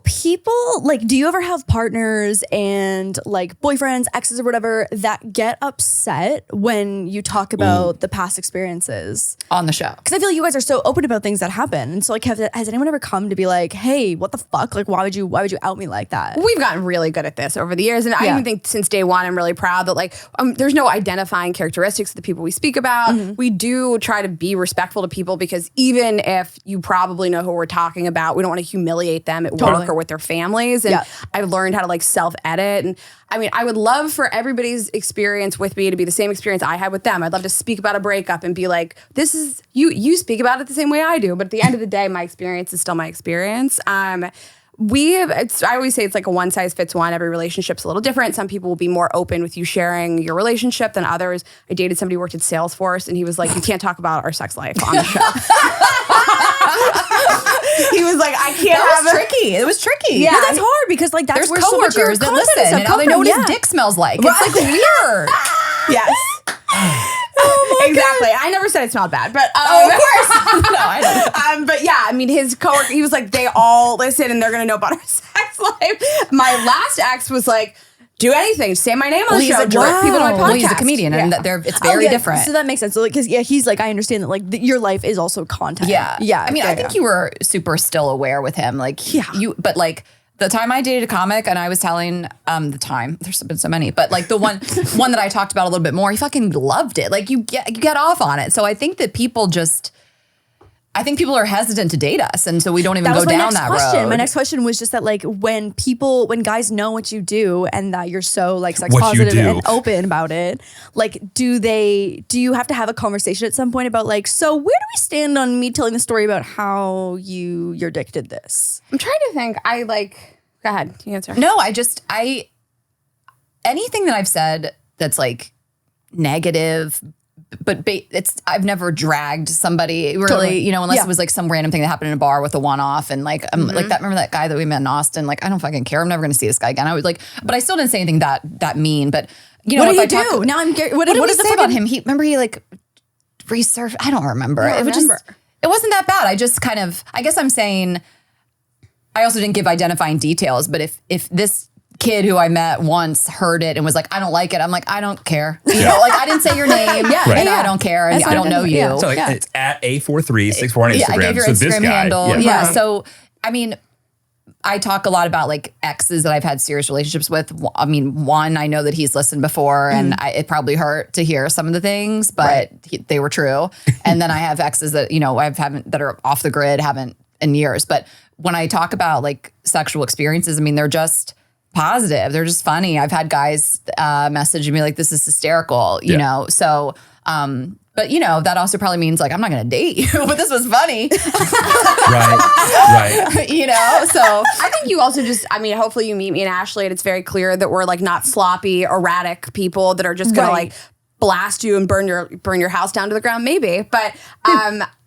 you ever have partners and like boyfriends, exes or whatever that get upset when you talk about the past experiences? On the show. Because I feel like you guys are so open about things that happen. And so like, has anyone ever come to be like, hey, what the fuck? Like, why would you out me like that? we've gotten really good at this over the years. And I even think since day one, I'm really proud that like, there's no identifying characteristics of the people we speak about. We do try to be respectful to people because even if you probably know who we're talking about, we don't want to humiliate them at work or with their families. And I've learned how to like self-edit. And I mean, I would love for everybody's experience with me to be the same experience I had with them. I'd love to speak about a breakup and be like, this is, you speak about it the same way I do. But at the end of the day, my experience is still my experience. I always say it's like a one size fits one. Every relationship's a little different. Some people will be more open with you sharing your relationship than others. I dated somebody who worked at Salesforce and he was like, you can't talk about our sex life on the show. He was like, I can't That have was tricky. It was tricky. Yeah. No, that's hard because like that's There's where so much of your coworkers that content listen is and now they know what yeah. his dick smells like. It's like weird. Yes. Exactly. I never said it smelled bad, but Oh, of course. No, I know. but yeah, I mean, his coworker, he was like, they all listen and they're gonna know about our sex life. My last ex was like, do anything, say my name on the he's show, a- direct people to my podcast. Well, he's a comedian, and it's very different. So that makes sense. So, because he's like, I understand that like your life is also content. Yeah. Yeah. I mean, I think you were super still aware with him. Like, but like the time I dated a comic and I was telling the time, there's been so many, but like the one that I talked about a little bit more, he fucking loved it. Like you get off on it. So I think that people are hesitant to date us. And so we don't even go down that road. My next question was just that like when guys know what you do and that you're so like sex What you positive do. and open about it, like do you have to have a conversation at some point about like, so where do we stand on me telling the story about how your dick did this? I'm trying to think. Go ahead, you answer. No, anything that I've said that's like negative, but I've never dragged somebody really, Totally. Unless it was like some random thing that happened in a bar with a one-off and like, like that, remember that guy that we met in Austin? Like, I don't fucking care. I'm never going to see this guy again. I was like, but I still didn't say anything that mean, but What if do I you do? Now I'm what did we say about him? He like resurfaced. I don't remember. It wasn't that bad. I just kind of, I guess I'm saying, I also didn't give identifying details, but if this kid who I met once heard it and was like, I don't like it, I'm like, I don't care. Like I didn't say your name and I don't care and I don't know you. So like, it's at A4364 on Instagram. Yeah, I gave your so Instagram this guy, handle. Yeah. So, I mean, I talk a lot about like exes that I've had serious relationships with. I mean, one, I know that he's listened before and it probably hurt to hear some of the things, but they were true. And then I have exes that, that are off the grid, haven't in years. But when I talk about like sexual experiences, I mean, they're just positive. They're just funny. I've had guys message me like, this is hysterical, you know? So, but that also probably means like, I'm not going to date you, but this was funny. Right. So I think you also hopefully you meet me and Ashley and it's very clear that we're like not sloppy, erratic people that are just going to like blast you and burn your house down to the ground, maybe. But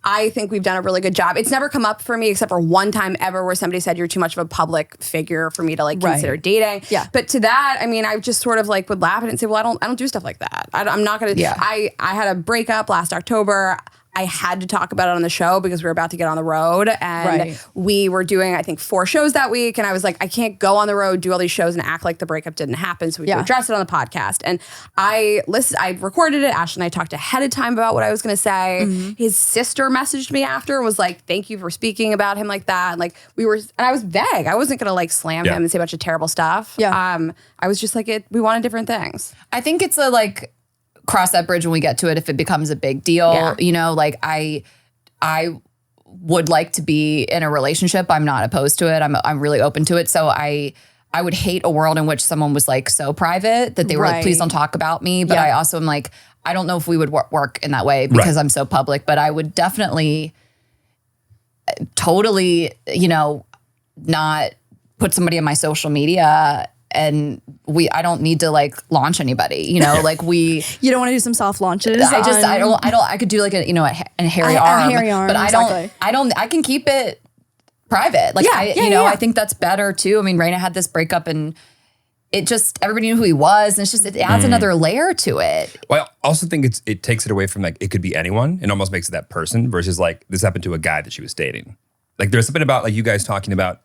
I think we've done a really good job. It's never come up for me except for one time ever where somebody said you're too much of a public figure for me to like consider dating. Yeah. But to that, I mean, I just sort of like would laugh at it and say, well, I don't do stuff like that. I'm not going to. Yeah. I had a breakup last October. I had to talk about it on the show because we were about to get on the road and we were doing, I think, 4 shows that week. And I was like, I can't go on the road, do all these shows and act like the breakup didn't happen. So we addressed it on the podcast. And I recorded it. Ashley and I talked ahead of time about what I was going to say. Mm-hmm. His sister messaged me after and was like, thank you for speaking about him like that. And like and I was vague. I wasn't going to like slam him and say a bunch of terrible stuff. Yeah. I was just like, we wanted different things. I think it's a like, cross that bridge when we get to it if it becomes a big deal. Like I would like to be in a relationship. I'm not opposed to it. I'm really open to it. So I would hate a world in which someone was like so private that they were like, please don't talk about me. But I also am like, I don't know if we would work in that way because I'm so public, but I would definitely totally, not put somebody on my social media and I don't need to like launch anybody, you don't want to do some soft launches. I could do like a hairy arm, but I can keep it private. Like I think that's better too. I mean, Rayna had this breakup and it just, everybody knew who he was. And it adds another layer to it. Well, I also think it takes it away from like, it could be anyone and almost makes it that person versus like this happened to a guy that she was dating. Like there's something about like you guys talking about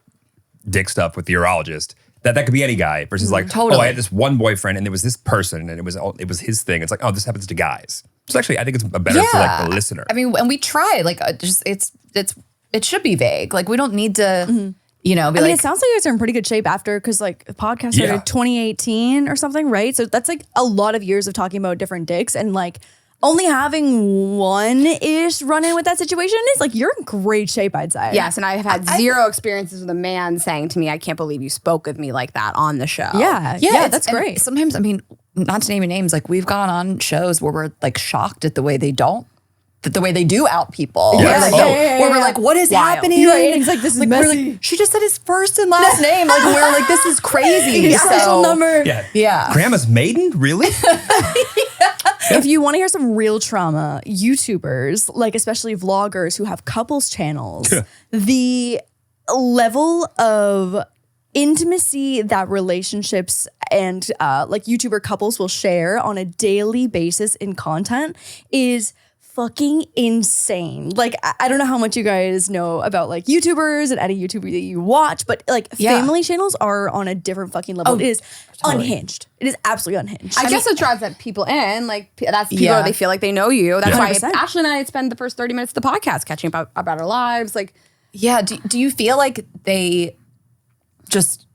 dick stuff with the urologist. That could be any guy versus like, oh, I had this one boyfriend and there was this person and it was his thing. It's like, oh, this happens to guys. So actually, I think it's better for like the listener. I mean, and we try like it should be vague. Like we don't need to, be like. It sounds like you guys are in pretty good shape after because like the podcast started 2018 or something, right? So that's like a lot of years of talking about different dicks and like. Only having one-ish run-in with that situation is like, you're in great shape, I'd say. Yes, and I have had zero experiences with a man saying to me, I can't believe you spoke of me like that on the show. Yeah, that's great. Sometimes, I mean, not to name any names, like we've gone on shows where we're like shocked at the way they do out people. Yeah. Where we're like, what is happening? Right. It's like, this is messy. Like, she just said his first and last name. Like, we're like, this is crazy. Special number. Yeah. Grandma's maiden? Really? If you want to hear some real trauma, YouTubers, like especially vloggers who have couples channels, the level of intimacy that relationships and like YouTuber couples will share on a daily basis in content is fucking insane. Like, I don't know how much you guys know about like YouTubers and any YouTuber that you watch, but like family channels are on a different fucking level. It is unhinged. It is absolutely unhinged. I guess it drives that people in. Like, that's people, they feel like they know you. That's why 100%. Ashley and I spend the first 30 minutes of the podcast catching up about our lives. Like, Yeah. Do you feel like they just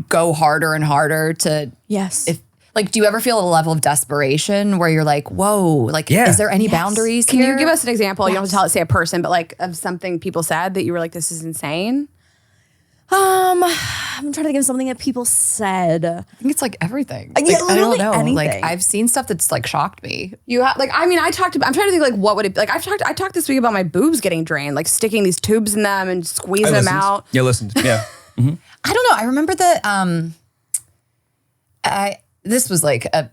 go harder and harder to Yes. Like, do you ever feel a level of desperation where you're like, whoa, like, is there any boundaries can here? you give us an example? You don't have to say a person, but like of something people said that you were like, this is insane? I'm trying to think of something that people said. I think it's like everything. Yeah, Like, I don't literally know. anything. Like, I've seen stuff that's like shocked me. You have like, I mean, I'm trying to think like, what would it be? Like, I talked this week about my boobs getting drained, like sticking these tubes in them and squeezing them out. Yeah, listened. Yeah. I don't know. I remember that this was like a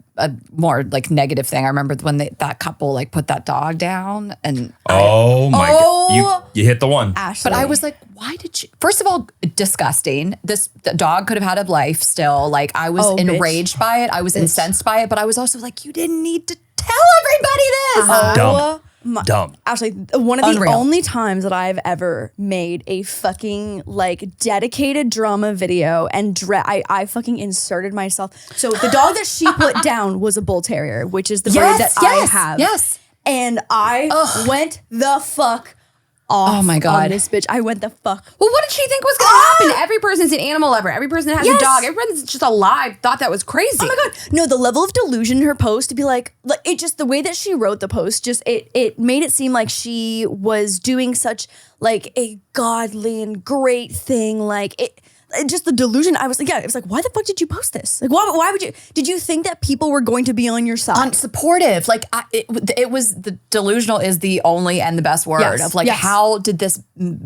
more like negative thing. I remember when that couple like put that dog down and Oh my God. You hit the one. Ashley. but I was like, why did you? First of all, disgusting. The dog could have had a life still. Like I was enraged by it. I was incensed by it, but I was also like, you didn't need to tell everybody this. Dumb. Actually, one of the Unreal. only times that I've ever made a fucking like dedicated drama video and I fucking inserted myself. So the dog that she put down was a bull terrier, which is the breed that I have. Yes. And I went the fuck off. Oh my God. on this bitch. I went the fuck. Well, what did she think was going to happen? Every person's an animal lover. Every person that has a dog, every person's just alive, thought that was crazy. Oh my God. No, the level of delusion in her post to be like it just, the way that she wrote the post, just it made it seem like she was doing such like a godly and great thing. Like it just the delusion. I was like, it was like, why the fuck did you post this? Like, why would you, did you think that people were going to be on your side? Supportive. Like it was the delusional is the only and the best word of like, how did this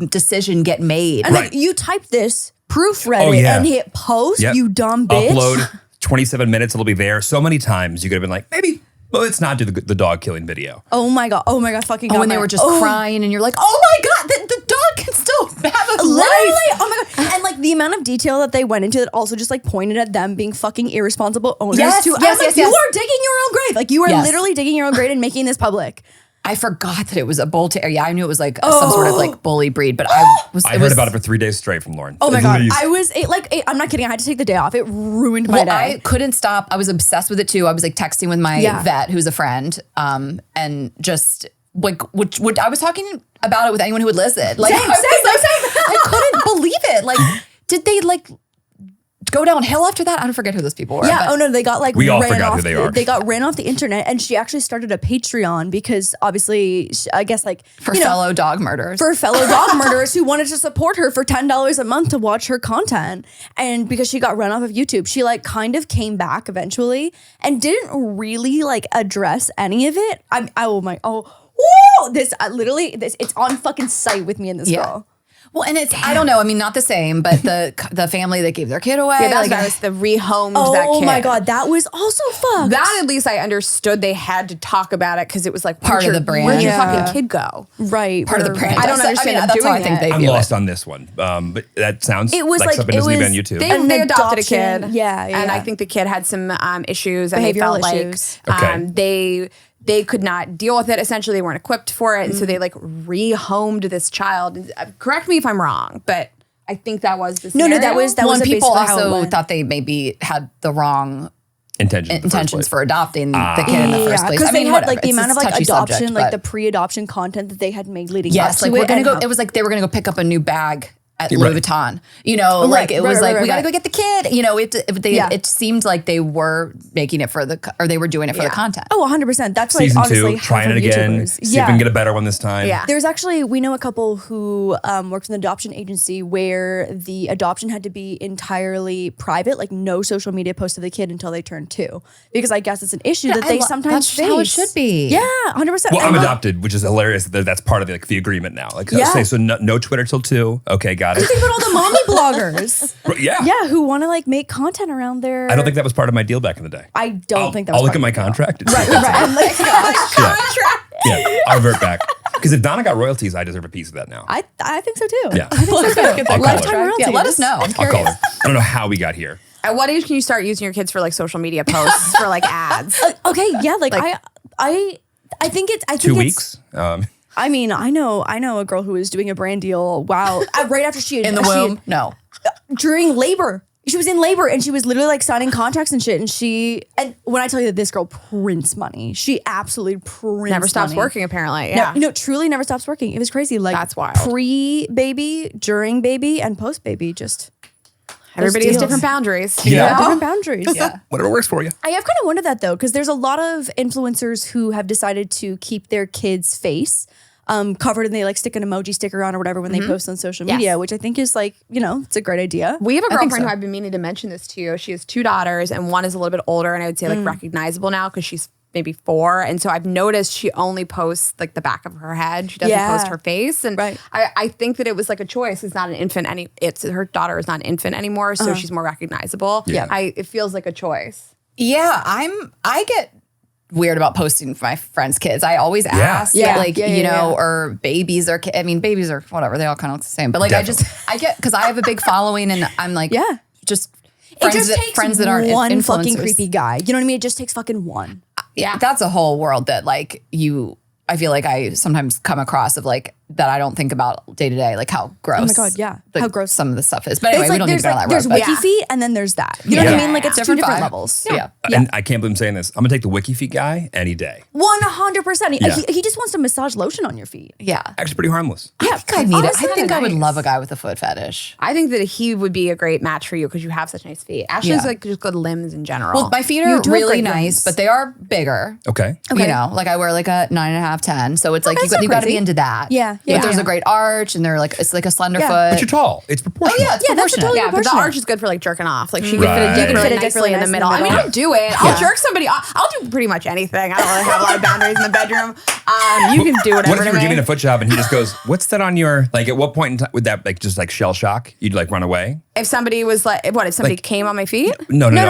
decision get made? And like, you typed this, proofread it, and hit post, you dumb bitch. Upload 27 minutes, it'll be there. So many times you could have been like, maybe, well, let's not do the dog killing video. Oh my God, fucking God. when they were just crying and you're like, oh my God, the dog can still have a Literally, life. oh my God. And like the amount of detail that they went into that also just like pointed at them being fucking irresponsible owners too. I was like, you are digging your own grave. Like you are literally digging your own grave and making this public. I forgot that it was a bull terrier. Yeah, I knew it was like some sort of like bully breed, but I heard about it for 3 days straight from Lauren. Oh my God. I was I'm not kidding. I had to take the day off. It ruined my day. I couldn't stop. I was obsessed with it too. I was like texting with my vet, who's a friend, and just like, would I was talking about it with anyone who would listen. Like, I couldn't believe it. Like, did they like go downhill after that? I don't forget who those people were. Yeah. Oh no, they got like we all ran forgot off. who they are. They got ran off the internet, and she actually started a Patreon because obviously, I guess like for fellow dog murderers. For fellow dog murderers who wanted to support her for $10 a month to watch her content, and because she got run off of YouTube, she like kind of came back eventually and didn't really like address any of it. This it's on fucking site with me and this girl. Well, and it's, I don't know. I mean, not the same, but the family that gave their kid away. Yeah, that's nice. The rehomed that kid. Oh my God, that was also fucked. That at least I understood they had to talk about it because it was like part of the brand. Where'd your fucking kid go? Right. Part of the brand. I don't understand them that's doing how I think that. they I'm view lost it. on this one. But that sounds It was like something it doesn't need to was- be on YouTube. They adopted a adoption. kid. Yeah. And I think the kid had some issues and they Behavioral felt issues. like they could not deal with it. Essentially, they weren't equipped for it. And so they like rehomed this child. Correct me if I'm wrong, but I think that was the scenario. No, that was When people basically how it also went. thought they maybe had the wrong intentions for adopting the kid in the first place. because I mean, they had whatever. like the It's amount a of like touchy adoption, subject, like but- the pre-adoption content that they had made leading Yes, up like to we're it. gonna and go. how- It was like they were gonna go pick up a new bag at Louis Vuitton. You know, like it was like we gotta go get the kid. You know, it seemed like they were making it for they were doing it for the content. Oh, 100%. That's like Season honestly 2, trying it again. See if we can get a better one this time. Yeah. There's actually, we know a couple who worked in the adoption agency where the adoption had to be entirely private, like no social media post of the kid until they turned 2. Because I guess it's an issue that they sometimes that's face. how it should be. Yeah, 100%. Well, And I'm like- adopted, which is hilarious. That's part of the agreement now. Like, Yeah. say, so no Twitter till 2. Okay, got got it. Think about all the mommy bloggers. Yeah. Yeah, who want to like make content around their. I don't think that was part of my deal back in the day. I don't think that was I'll look at part my of the deal. contract. Right. I'm like, Yeah, I'll revert back. Because if Donna got royalties, I deserve a piece of that now. I think so too. Yeah. I think so too. I'll call Lifetime her. royalties. Yeah, let us know. I'm I'll call curious. her. I don't know how we got here. At what age can you start using your kids for like social media posts for like ads? Okay, yeah, like I think it's 2 weeks. I mean, I know a girl who was doing a brand deal while right after she had In the womb? No. during labor. She was in labor and she was literally like signing contracts and shit. And when I tell you that this girl prints money, she absolutely prints Never stops money. working apparently. Yeah. No, truly never stops working. It was crazy. Like That's wild. Pre-baby, during baby, and post-baby. Just Everybody has deals. different boundaries. Yeah. different boundaries. Yeah. Whatever works for you. I have kind of wondered that though, because there's a lot of influencers who have decided to keep their kid's face covered and they like stick an emoji sticker on or whatever when they post on social media, which I think is like, it's a great idea. We have a I think girlfriend so. who I've been meaning to mention this to you. She has 2 daughters and one is a little bit older and I would say like recognizable now because she's maybe 4. And so I've noticed she only posts like the back of her head. She doesn't post her face. And Right. I think that it was like a choice. It's not an infant her daughter is not an infant anymore. So she's more recognizable. Yeah. It feels like a choice. Yeah, I get weird about posting for my friends' kids. I always ask, Yeah. or babies or I mean, babies or whatever. They all kind of look the same. But like, Definitely. I get because I have a big following, and I'm like, just It just takes friends that aren't one influencers. fucking creepy guy. You know what I mean? It just takes fucking one. Yeah. That's a whole world that like I feel like I sometimes come across of like that I don't think about day to day, like how gross. Oh my God, yeah. like, How gross. some of the stuff is. But anyway, we don't need to go down that there's road. but- wiki feet and then there's that. You know what I mean? Like it's Different two different vibe. levels. Yeah. And I can't believe I'm saying this. I'm going to take the wiki feet guy any day. 100%. Yeah. He just wants to massage lotion on your feet. Yeah. Actually, pretty harmless. I think I need it. I honestly, think I would nice. love a guy with a foot fetish. I think that he would be a great match for you because you have such nice feet. Ashley's Yeah. like just good limbs in general. Well, my feet You are do have really great nice, limbs. but they are bigger. Okay. You know, like I wear like a 9.5, 10. So it's like that's you not got to be crazy. into that. Yeah, But yeah. there's a great arch and they're like, it's like a slender Yeah. foot. But you're tall. It's proportional. yeah, it's Yeah, that's proportionate. totally yeah, but the proportionate. arch is good for like jerking off. Like she could fit Right. a dick You really could fit a dick nicely in the really middle. nice I in mean, the I'll do it. I'll jerk somebody. I'll do pretty much anything. I don't really have a lot of boundaries in the bedroom. You can do whatever What if to you were me. giving a foot job and he just goes, "What's that on your?" Like, at what point in time would that like just like shell shock? You'd like run away? If somebody was like, if somebody Like- came on my feet? No. No.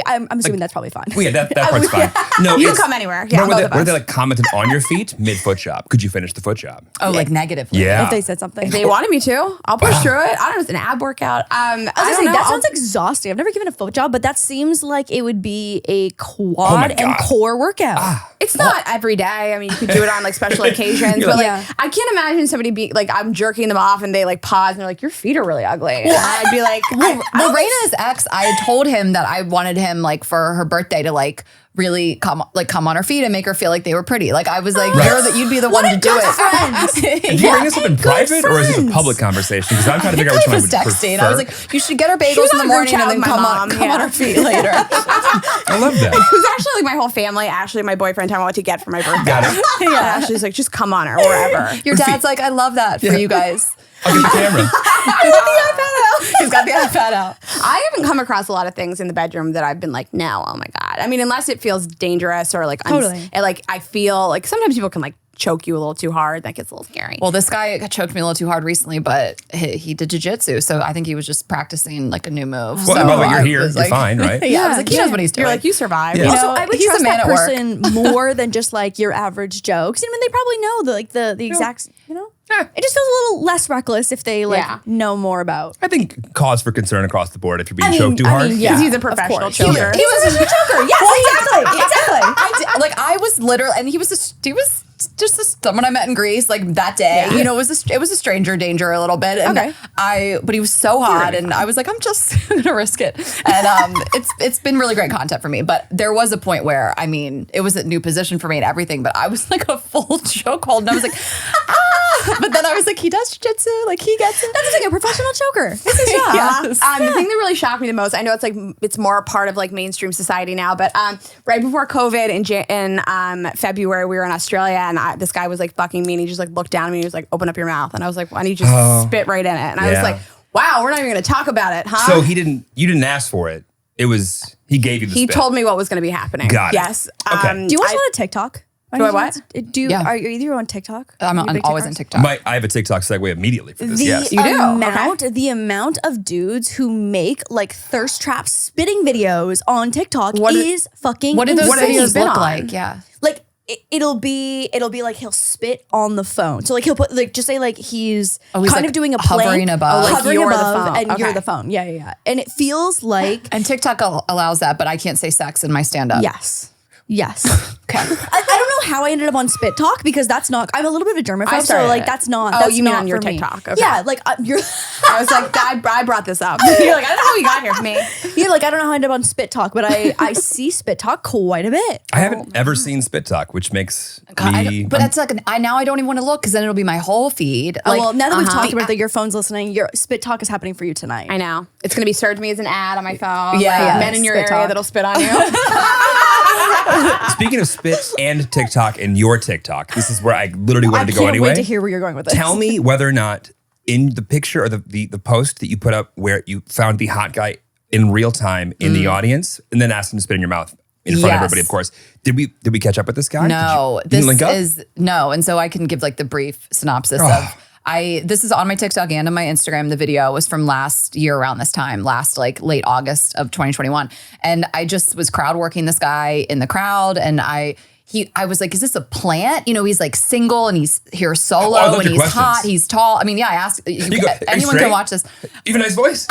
I'm assuming that's probably fine. Well, yeah, that part's fine. No, You can it's- come anywhere. Yeah, What both of were us. they like commented on your feet mid foot job? Could you finish the foot job? Oh, like negatively. Yeah. If they said something. If they wanted me to, I'll push through it. I don't know. It's an ab workout. I I was don't gonna say, know. that sounds exhausting. I've never given a foot job, but that seems like it would be a quad and God. core workout. It's not every day. I mean, you could do it on like special occasions, You're but like- like, I can't imagine somebody being like, I'm jerking them off and they like pause and they're like, your feet are really ugly. And I'd be like, Well, Raina's ex, I had told him that I wanted him like for her birthday to like really come on her feet and make her feel like they were pretty. Like I was like, you'd be the one to do it. Did you bring this up in private or is this a public conversation? Because I'm trying to figure out which I one was I would texting. prefer. I was like, you should get her was bagels in on the a group morning chat and then with my come mom, on yeah. her feet later. I love that. it was actually like my whole family. Ashley, my boyfriend, telling me what to get for my birthday. Got it. Yeah. Ashley's like, just come on her wherever. Your dad's like, I love that for you guys. I'll get the camera. He's got the iPad out. I haven't come across a lot of things in the bedroom that I've been like, no, oh my God. I mean, unless it feels dangerous or like, Totally. and like I feel like sometimes people can like choke you a little too hard. That gets a little scary. Well, this guy choked me a little too hard recently, but he did jujitsu, so I think he was just practicing like a new move. Well, so by the way, you're I here. was You're like- fine, right? Yeah, I was like, he knows what he's doing. You're like, you survived. Yeah. You Also, know? I would he's a trust man that at work. person more than just like your average jokes. You know, I mean, they probably know the exact, you know? It just feels a little less reckless if they like Yeah. know more about. I think cause for concern across the board if you're being choked too hard. yeah, Because he's a of professional course. choker. He was a choker. Yes, exactly. Like I was literally, and he was just someone I met in Greece like that day. Yeah. You know, it was a stranger danger a little bit. And Okay. but he was so hot, and I was like, I'm just gonna risk it. And it's been really great content for me. But there was a point where, I mean, it was a new position for me and everything, but I was like a full chokehold, and I was like, ah. But then I was like, he does jiu-jitsu, like he gets it. That's like a professional choker. This is Yeah. Yes. The thing that really shocked me the most, I know it's like it's more a part of like mainstream society now, but right before COVID in February, we were in Australia and this guy was like fucking me and he just like looked down at me and he was like, open up your mouth. And I was like, why don't you just spit right in it? And I was Yeah. like, wow, we're not even going to talk about it, huh? So you didn't ask for it. It was, he gave you the He spit. told me what was going to be happening. Got it. Yes. Okay. Do you watch a lot of TikTok? Do I what? Are you either on TikTok? I'm always on TikTok. I have a TikTok segue immediately for this. The Yes. amount of dudes who make like thirst trap spitting videos on TikTok is fucking What do those insane. videos look like? Yeah. Like it'll be like he'll spit on the phone. So like he'll put like just say like he's kind of doing a plank, hovering above. Like hovering you're the above, phone. and you're Okay. the phone. Yeah. And it feels like And TikTok allows that, but I can't say sex in my stand-up. yes. Okay. I don't know how I ended up on Spit Talk because that's not. I'm a little bit of a germaphobe, so started like it. that's not. Oh, that's you mean not on your for me. TikTok. Okay. Yeah, like you're. I was like, I brought this up. You're like, I don't know how you got here for me. Yeah, like I don't know how I ended up on Spit Talk, but I see Spit Talk quite a bit. I haven't ever seen Spit Talk, which makes me. But that's like now I don't even want to look because then it'll be my whole feed. Oh, Like, well, now that we've talked about that, your phone's listening. Your Spit Talk is happening for you tonight. I know. It's going to be served me as an ad on my phone. Yeah. Like, men in your Spit area talk. that'll spit on you. Speaking of spit and TikTok and your TikTok, this is where I literally wanted to go can't anyway. wait to hear where you're going with this. Tell me whether or not in the picture or the post that you put up where you found the hot guy in real time in the audience and then asked him to spit in your mouth in front of everybody, of course. Did we catch up with this guy? No, Did you link up? And so I can give like the brief synopsis of this is on my TikTok and on my Instagram. The video was from last year around this time, like late August of 2021. And I just was crowd working this guy in the crowd. And I was like, is this a plant? You know, he's like single and he's here solo and he's hot, he's tall. I mean, yeah, I asked, anyone can watch this. You have a nice voice?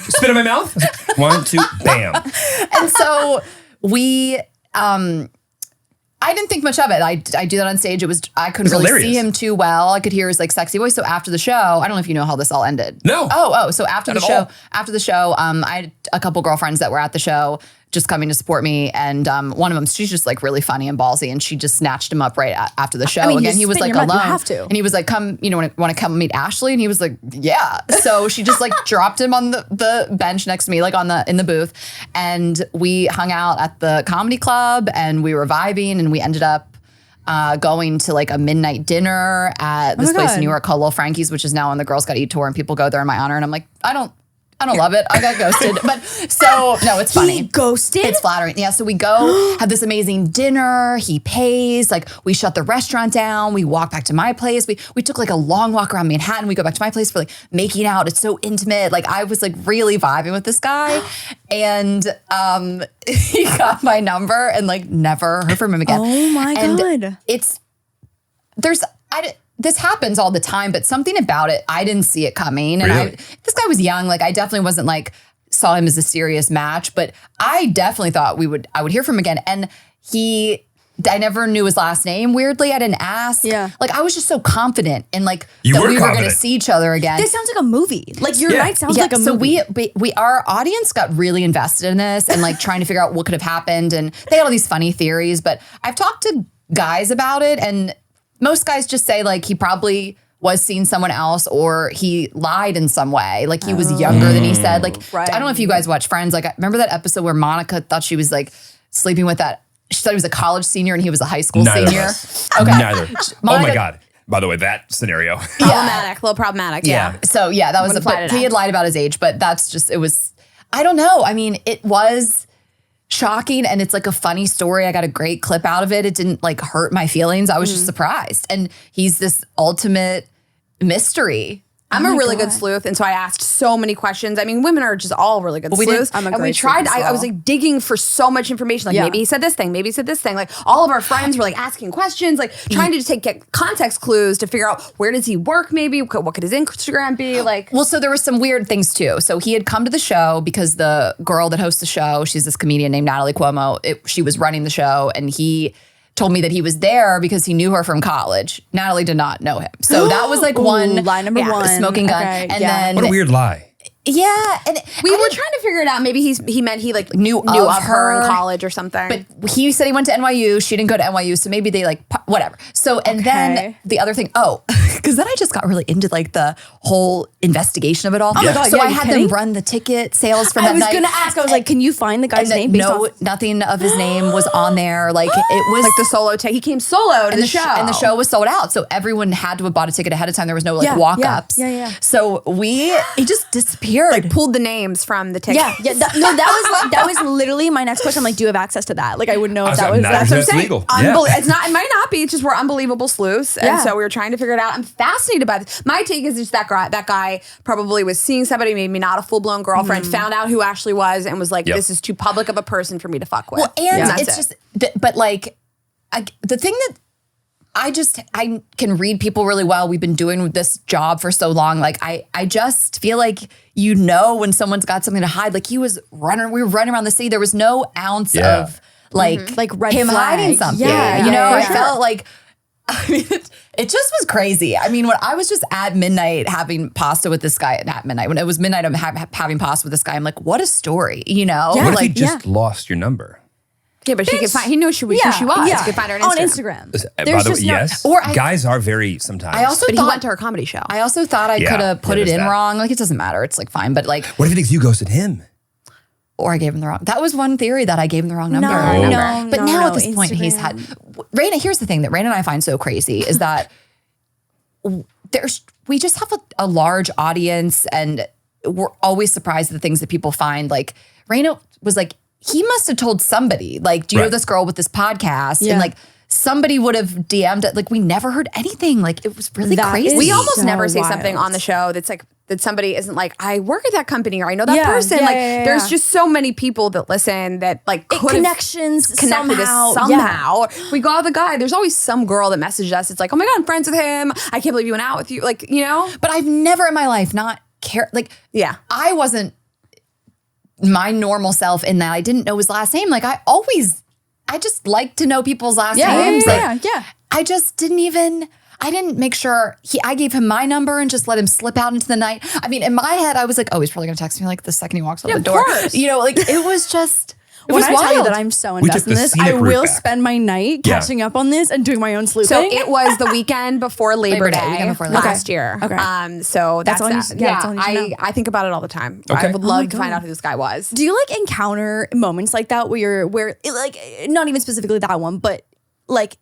Spit in my mouth? 1, 2, bam. And so I didn't think much of it. I do that on stage. I couldn't really hilarious. see him too well. I could hear his like sexy voice. So after the show, I don't know if you know how this all ended. No. So after Not the at show, all. I had a couple girlfriends that were at the show just coming to support me. And one of them, she's just like really funny and ballsy. And she just snatched him up right after the show. I mean, Again, you he was spit in like your mouth, alone. you have to. And he was like, come, want to come meet Ashley? And he was like, yeah. So she just like dropped him on the bench next to me, like in the booth. And we hung out at the comedy club and we were vibing and we ended up going to like a midnight dinner at this place in New York called Little Frankie's, which is now on the Girls Gotta Eat tour, and people go there in my honor. And I'm like, I don't love it. I got ghosted. But so no, it's funny. He ghosted? It's flattering. Yeah. So we go have this amazing dinner. He pays. Like we shut the restaurant down. We walk back to my place. We took like a long walk around Manhattan. We go back to my place for like making out. It's so intimate. Like I was like really vibing with this guy. And he got my number and like never heard from him again. Oh my And God. this happens all the time, but something about it, I didn't see it coming. And Really? this guy was young. Like I definitely wasn't like, saw him as a serious match, but I definitely thought I would hear from him again. And I never knew his last name. Weirdly, I didn't ask. Yeah. Like I was just so confident and like You that were we were going to confident. see each other again. This sounds like a movie. Like your Yeah. night sounds like a movie. So we our audience got really invested in this and like trying to figure out what could have happened. And they had all these funny theories, but I've talked to guys about it and most guys just say like he probably was seeing someone else or he lied in some way. Like he was younger than he said. Like, Right. I don't know if you guys watch Friends. Like I remember that episode where Monica thought she was like sleeping with she thought he was a college senior and he was a high school Neither senior. of us. Okay. Neither. Oh my Monica- God. By the way, that scenario. Problematic, a little problematic. Yeah. So yeah, that was Wouldn't apply to he that. had lied about his age, but that's just, it was, I don't know. I mean, it was shocking and it's like a funny story. I got a great clip out of it. It didn't like hurt my feelings. I was just surprised. And he's this ultimate mystery. I'm a really good sleuth, and so I asked so many questions. I mean, women are just all really good sleuths. I'm a and we great tried. sleuth as I was well. like digging for so much information. Like Yeah. maybe he said this thing, maybe he said this thing. Like all of our friends were like asking questions, like trying to just get context clues to figure out where does he work. Maybe what could his Instagram be like? Well, so there were some weird things too. So he had come to the show because the girl that hosts the show, she's this comedian named Natalie Cuomo. She was running the show and he told me that he was there because he knew her from college. Natalie did not know him. So that was like one lie number one. smoking gun. Okay, And yeah. then What a weird lie. yeah, and We were trying to figure it out. Maybe he meant he like knew of her in college or something. But he said he went to NYU. She didn't go to NYU, so maybe they like whatever. So and Okay. then the other thing. because then I just got really into like the whole investigation of it all. Oh my God, so yeah, I you had kidding? them run the ticket sales for that night. I was going to ask, I was like, can you find the guy's name? No, nothing of his name was on there. Like it was Like the solo ticket. He came solo to the show. And the show was sold out. So everyone had to have bought a ticket ahead of time. There was no like walk-ups. Yeah. So it just disappeared. Like pulled the names from the ticket. Yeah. That was literally my next question. I'm like, do you have access to that? Like, I wouldn't know if that was that's That's what I'm saying. legal. Yeah. It's not. It might not be. It's just we're unbelievable sleuths, and so we were trying to figure it out. I'm fascinated by this. My take is just that guy probably was seeing somebody, maybe not a full blown girlfriend, found out who Ashley was, and was like, "This is too public of a person for me to fuck with." Well, and it's just, but like, the thing that I can read people really well. We've been doing this job for so long. Like I just feel like when someone's got something to hide. Like we were running around the city. There was no ounce of like red him flag. hiding something. Yeah, I sure. felt like. I mean, it just was crazy. I mean, when I was just at midnight having pasta with this guy at midnight, when it was midnight, I'm having pasta with this guy. I'm like, what a story, Yeah. What if like he just lost your number? Yeah, but she could find. He knew who she was. Yeah. He could find her on Instagram. By the way, yes. Guys are very sometimes. I also But thought he went to her comedy show. I also thought I could have put it in that. wrong. Like it doesn't matter. It's like fine, but like, What if he thinks you ghosted him? or I gave him the wrong. That was one theory that I gave him the wrong number. No, But no, now no, at this point, he's had Rayna. Here's the thing that Rayna and I find so crazy is that we just have a large audience, and we're always surprised at the things that people find. Like Rayna was like, he must have told somebody. Like, do you know this girl with this podcast? Yeah. And like somebody would have DM'd it. Like we never heard anything. Like it was really crazy. We almost So never say wild. something on the show that's like that somebody isn't like, I work at that company or I know that person. Yeah, like yeah. there's just so many people that listen that like could connections connected somehow. us somehow. We go out with the guy. There's always some girl that messages us. It's like, oh my God, I'm friends with him. I can't believe you went out with you. Like, But I've never in my life not cared. Like, I wasn't my normal self in that I didn't know his last name. Like I just like to know people's last names. I just I didn't make sure I gave him my number and just let him slip out into the night. I mean, in my head, I was like, oh, he's probably gonna text me like the second he walks out the door. Of course. Like it was just When I tell you wild. that I'm so took invested in the this, scenic I route will back. spend my night catching up on this and doing my own sleuthing. So it was the weekend before Labor Day weekend before Labor Day. last year. Okay. So that's all you- that. yeah, that's all you need to know. I think about it all the time. Okay. I would love to find out who this guy was. Do you like encounter moments like that where it, like, not even specifically that one, but like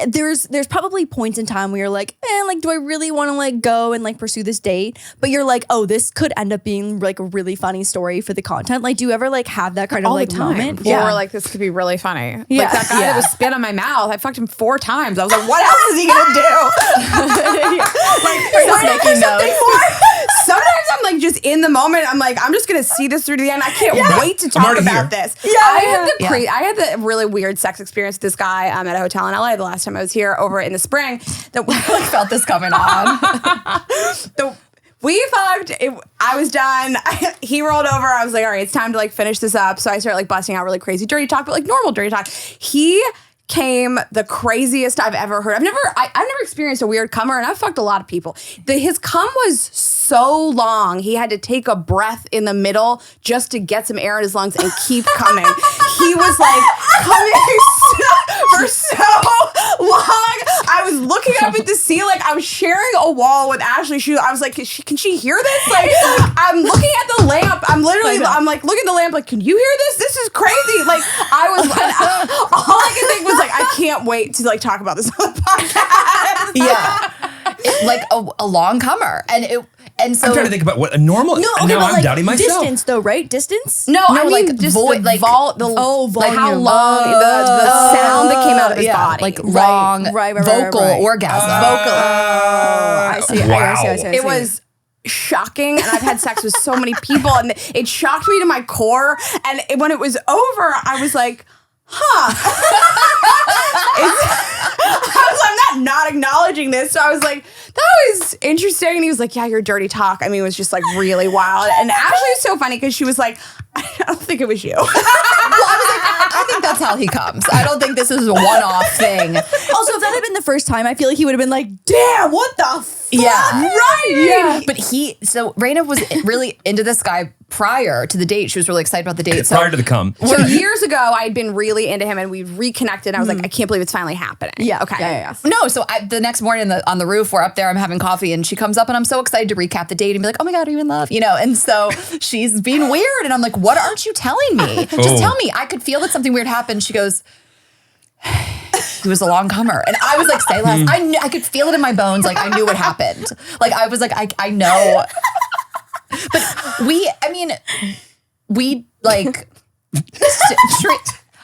there's probably points in time where you're like, like, do I really want to like go and like pursue this date? But you're like, oh, this could end up being like a really funny story for the content. Like, do you ever like have that kind of all like the time. moment? Yeah. We're like, this could be really funny. Yeah. Like that guy Yeah. that was spit on my mouth. I fucked him 4 times. I was like, what else is he gonna do? Like, making notes. Sometimes I'm like just in the moment. I'm like, I'm just gonna see this through to the end. I can't wait to talk already about here. this. I had the really weird sex experience with this guy at a hotel in LA the last time I was here over in the spring. That we felt this coming on. We fucked. I was done. He rolled over. I was like, all right, it's time to like finish this up. So I started like busting out really crazy dirty talk, but like normal dirty talk. He came the craziest I've ever heard. I've never experienced a weird comer, and I've fucked a lot of people. His cum was so long, he had to take a breath in the middle just to get some air in his lungs and keep coming. He was like coming for so long. I was looking up at the ceiling. I was sharing a wall with Ashley. I was like, can she hear this? Like, I'm looking at the lamp. I'm like looking at the lamp. Like, can you hear this? This is crazy. Like, all I could think was like, I can't wait to like talk about this on the podcast. Yeah, like a long comer, and so I'm trying to think about what a normal. No, okay, now but I'm like doubting myself. distance though, right? Distance? No, I mean like just void, the like like how volume. long the sound that came out of his body. like long vocal orgasm. I see. Wow. I see. It was shocking, and I've had sex with so many people, and it shocked me to my core. And when it was over, I was like, I'm not acknowledging this. So I was like, that was interesting. And he was like, yeah, your dirty talk. I mean, it was just like really wild. And Ashley was so funny because she was like, I don't think it was you. Well, I was like, I think that's how he comes. I don't think this is a one-off thing. Also, if that had been the first time, I feel like he would have been like, damn, what the Yeah. Right. Yeah. But so Rayna was really into this guy prior to the date. She was really excited about the date. So Prior to the cum. So years ago, I'd been really into him and we reconnected. I was like, I can't believe it's finally happening. Yeah. Okay. Yeah. no, so the next morning on the roof, we're up there, I'm having coffee, and she comes up, and I'm so excited to recap the date and be like, oh my God, are you in love? You know, and so she's being weird, and I'm like, what aren't you telling me? Just tell me. I could feel that something weird happened. She goes, he was a long comer. And I was like, say less. I could feel it in my bones. Like, I knew what happened. Like, I was like, I know. But we like,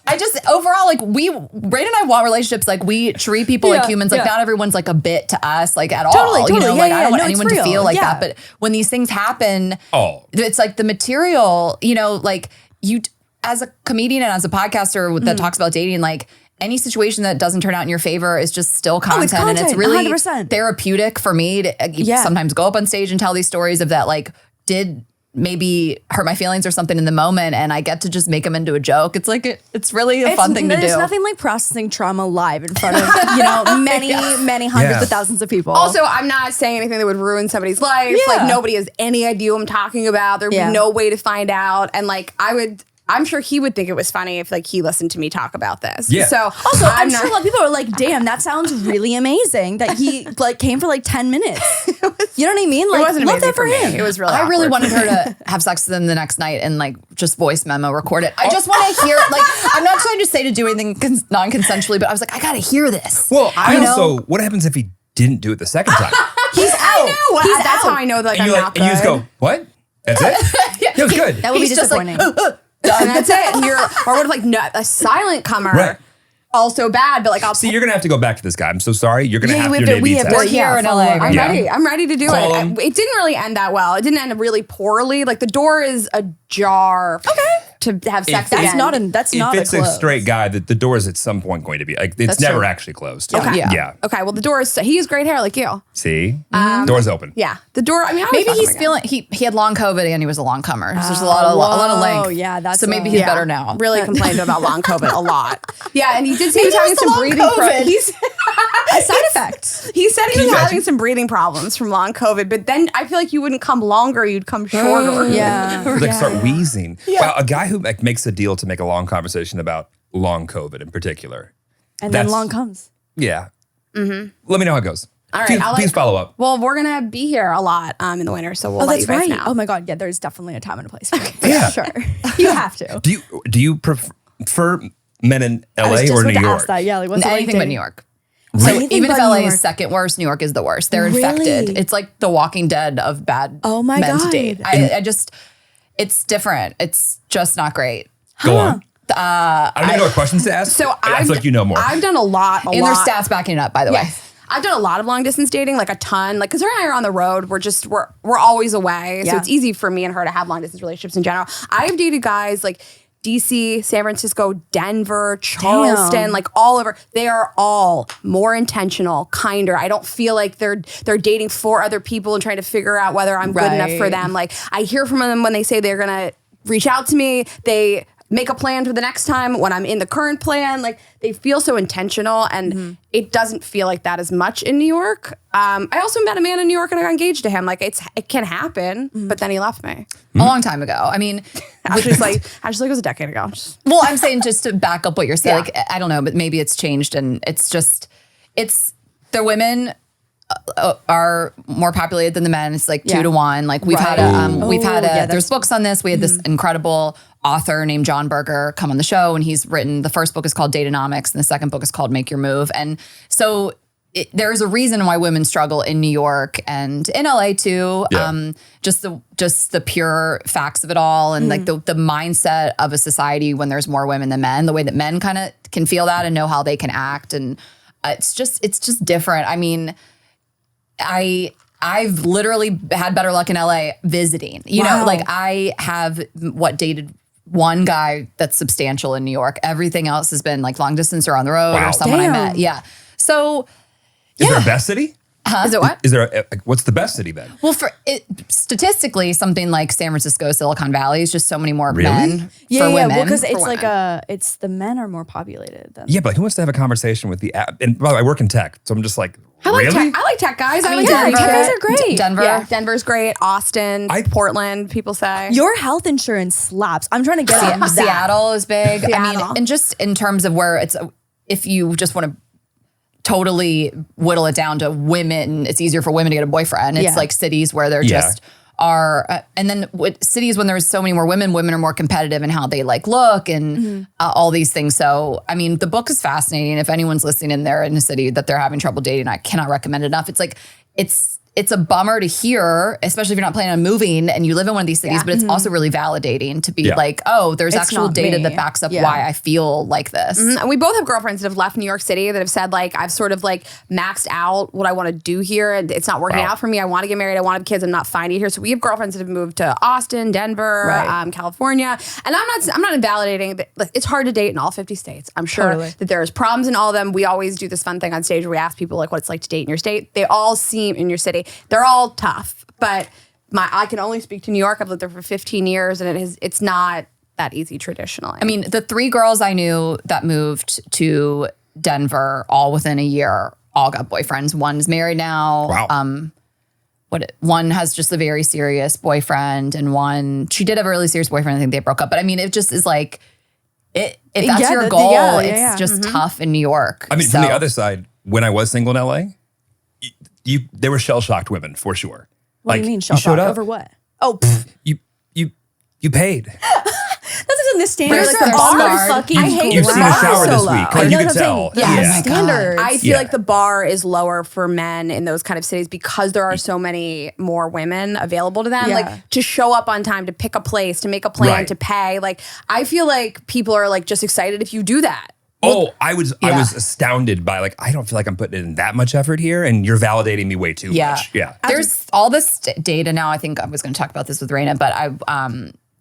I just, overall, like, Rayna and I want relationships. Like, we treat people like humans. Like, not everyone's like a bit to us, like, at all. Totally. You know, Yeah, like, I don't want no, it's anyone to real. feel like Yeah. that. But when these things happen, it's like the material, you know, like, you, as a comedian and as a podcaster that talks about dating, like, any situation that doesn't turn out in your favor is just still content. And it's really 100%. therapeutic for me to sometimes go up on stage and tell these stories of that, like, did maybe hurt my feelings or something in the moment, and I get to just make them into a joke. It's like, it's really a fun thing to do. There's nothing like processing trauma live in front of, many hundreds of thousands of people. Also, I'm not saying anything that would ruin somebody's life. Yeah. Like, nobody has any idea what I'm talking about. There'd be no way to find out. And like, I'm sure he would think it was funny if like he listened to me talk about this. Yeah. So Also, I'm sure a lot of people are like, damn, that sounds really amazing that he like came for like 10 minutes. You know what I mean? Like, it wasn't love amazing that for me. him. It was really I really awkward. wanted her to have sex with him the next night and like just voice memo record it. I just want to hear, like, I'm not trying to say to do anything non-consensually, but I was like, I got to hear this. Well, what happens if he didn't do it the second time? He's out. That's how I know that like, and I'm you're not like, and you just good. go, what? That's it? Yeah, it was good. That would be He's just like, disappointing. And that's it. And or what if like a silent comer, Right. also bad, but like I'll See, you're going to have to go back to this guy. I'm so sorry. You're going to have we your have to- name we needs have to- to- We're here in follow LA. up. I'm Yeah. ready. I'm ready to do Call it. him. It didn't really end that well. It didn't end really poorly. Like the door is ajar. Okay. To have sex If- again. That's if not it's a a close. straight guy, the door is at some point going to be like, it's That's never true. actually closed. Okay. Yeah. Okay. Well, the door is. He has great hair like you. See? Door's open. Yeah. The door. I mean, I would Maybe fuck him he's again. feeling, he had long COVID and he was a long comer. So there's a lot of length. Oh, yeah, that's so maybe a- he's Yeah. better now. Really complained about long COVID a lot. Yeah, and he did say he was Maybe having it was the some long breathing COVID. problems. A side effect. He said he Can was you having imagine? some breathing problems from long COVID, but then I feel like you wouldn't come longer, you'd come shorter. Yeah. Like start wheezing. Wow, a guy who like makes a deal to make a long conversation about long COVID in particular. And then That's- long comes. Yeah. Let me know how it goes. All right, Please follow up. Well, we're gonna be here a lot in the winter, so we'll Oh, let that's you guys right. know. Oh my God. Yeah, there's definitely a time and a place for it. Yeah. Sure. You have to. Do you prefer men in I was LA just or about New to York? ask that. Yeah, like what's it like Anything but dating? New York. Anything Even if but LA New is York. second worst, New York is the worst. They're Really? infected. It's like the Walking Dead of bad Oh my men to God. date. I just, it's different. It's just not great. Go on. I don't even know what questions to ask. So I feel like you know more. I've done a lot. And there's stats backing it up, by the way. Yes. I've done a lot of long distance dating, like a ton. Like, because her and I are on the road. We're always away. So Yeah. it's easy for me and her to have long distance relationships in general. I have dated guys like DC, San Francisco, Denver, Charleston, Damn. like all over. They are all more intentional, kinder. I don't feel like they're dating 4 other people and trying to figure out whether I'm good enough for Right. them. Like, I hear from them when they say they're going to reach out to me. They make a plan for the next time when I'm in the current plan. Like, they feel so intentional, and it doesn't feel like that as much in New York. I also met a man in New York and I got engaged to him. Like, it can happen, but then he left me. A long time ago. I mean, Actually, it was a decade ago. Just- well, I'm saying just to back up what you're saying, Yeah. like, I don't know, but maybe it's changed, and the women are more populated than the men. It's like 2 to 1. Like we've had there's books on this. We had this incredible author named John Berger come on the show, and he's written, the first book is called Datanomics and the second book is called Make Your Move. And so there's a reason why women struggle in New York and in LA too. Yeah. Just the pure facts of it all, and like the mindset of a society when there's more women than men, the way that men kind of can feel that and know how they can act, and it's just different. I mean, I've literally had better luck in LA visiting. You know, like I have dated one guy that's substantial in New York. Everything else has been like long distance or on the road Wow. or someone I Damn. met. Yeah. So Is there a best city? Is it what? Is there what's the best city then? Well, statistically, something like San Francisco, Silicon Valley is just so many more Really? men for women. Well, because it's For like women. it's the men are more populated than. Yeah, but like, who wants to have a conversation with the app? And by the way, I work in tech, so I'm just like, I like really? tech. I like tech guys. I mean, like Denver- tech guys are great. Denver. Yeah, Denver's great. Austin, I- Portland, people say. Your health insurance slaps. I'm trying to get on that. Seattle is big. I Seattle. mean, and just in terms of where it's, if you just want to totally whittle it down to women, it's easier for women to get a boyfriend. It's Yeah. like cities where there Yeah. just are, and then cities when there's so many more women are more competitive in how they like look and all these things. So, I mean, the book is fascinating. If anyone's listening in there in a city that they're having trouble dating, I cannot recommend it enough. It's like, it's a bummer to hear, especially if you're not planning on moving and you live in one of these cities, but it's also really validating to be like, oh, there's It's actual not data me. that backs up Yeah. why I feel like this. And we both have girlfriends that have left New York City that have said like, I've sort of like maxed out what I want to do here and it's not working out for me. I want to get married. I want to have kids. I'm not finding it here. So we have girlfriends that have moved to Austin, Denver, Right. California. And I'm not invalidating that. Like, it's hard to date in all 50 states. I'm sure Totally. that there's problems in all of them. We always do this fun thing on stage where we ask people like what it's like to date in your state. They all seem in your city. They're all tough, but I can only speak to New York. I've lived there for 15 years and it's not that easy traditionally. I mean, the 3 girls I knew that moved to Denver all within a year all got boyfriends. One's married now. Wow. One has just a very serious boyfriend, and one she did have a really serious boyfriend. I think they broke up. But I mean, it just is like, if that's Yeah, your goal, yeah, it's yeah. just tough in New York. I mean, from the other side, when I was single in LA, there were shell-shocked women for sure. What do you mean? Shell showed shock? up. Over what? Oh, pfft. You paid. That's in the standard. Like Like the all bar. the fucking. I hate You've the seen a bar shower so this low. week. I Like, know you what could I'm tell. saying. Yeah, Oh my God. standards. I feel Yeah. like the bar is lower for men in those kind of cities because there are so many more women available to them. Yeah. Like to show up on time, to pick a place, to make a plan, Right. to pay. Like I feel like people are like just excited if you do that. I was astounded by like, I don't feel like I'm putting in that much effort here and you're validating me way too much. Yeah. There's all this data now. I think I was going to talk about this with Rayna, but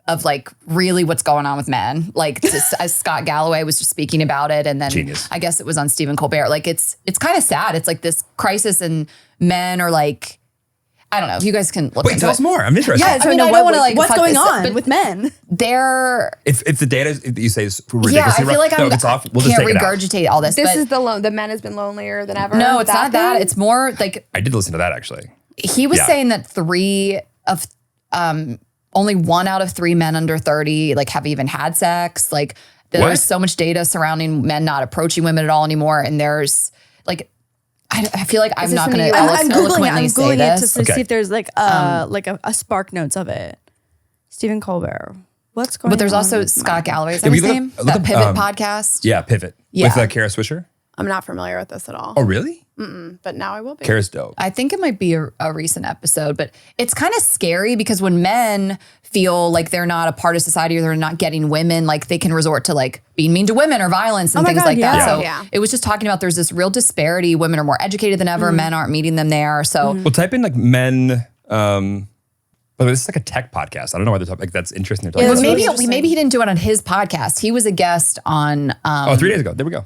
of like really what's going on with men. Like as Scott Galloway was just speaking about it, and then Genius. I guess it was on Stephen Colbert. Like it's kind of sad. It's like this crisis, and men are like, I don't know. You guys can look Wait, into tell it. us more. I'm interested. Yeah, so I mean, no, I don't wanna, like, what's fuck going this up, on but- with men? They're If the data that you say is yeah. ridiculously I feel like no, I'm. it's off. We'll just can't take it out. regurgitate all this. This but is the men has been lonelier than ever. no, it's not that. thing? It's more like I did listen to that actually. he was Yeah. saying that 3 of only 1 out of 3 men under 30 like have even had sex. Like What? there's so much data surrounding men not approaching women at all anymore, and there's like I feel like I'm this not in going the to US? I'm Googling it. eloquently I'm say Googling it to this. Okay. see if there's like a spark notes of it. Stephen Colbert. What's going on? But there's also with Scott Galloway. Is Yeah, that his we look name? up- That look Pivot up, podcast. Yeah, Pivot. Yeah. With Kara Swisher. I'm not familiar with this at all. Oh, really? But now I will be. Kara's dope. I think it might be a recent episode, but it's kind of scary because when men feel like they're not a part of society or they're not getting women, like they can resort to like being mean to women or violence and Oh my things God, like that. yeah. So Yeah. it was just talking about there's this real disparity. Women are more educated than ever. Men aren't meeting them there. So Well, type in like men. But this is like a tech podcast. I don't know why they're talking. Like that's interesting. They're talking well, about really maybe interesting. maybe he didn't do it on his podcast. He was a guest on. 3 days ago. There we go.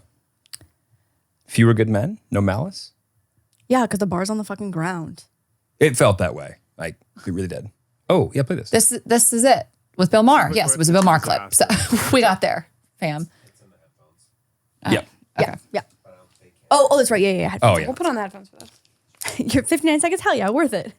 Fewer good men, no malice. Yeah, because the bar's on the fucking ground. It felt that way. Like it really did. Oh yeah, play this. This is it with Bill Maher. Yes, it was a Bill Maher clip. So we got there, fam. Yeah. Okay. Yeah. Oh, that's right. Yeah. Oh yeah. We'll put on the headphones for this. You're 59 seconds. Hell yeah, worth it.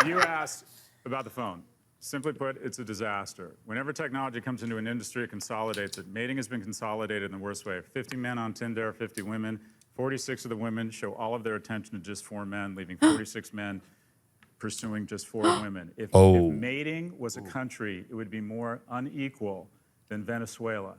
You asked about the phone. Simply put, it's a disaster. Whenever technology comes into an industry, it consolidates it. Mating has been consolidated in the worst way. 50 men on Tinder, 50 women. 46 of the women show all of their attention to just 4 men, leaving 46 men pursuing just 4 women. If mating was a country, it would be more unequal than Venezuela.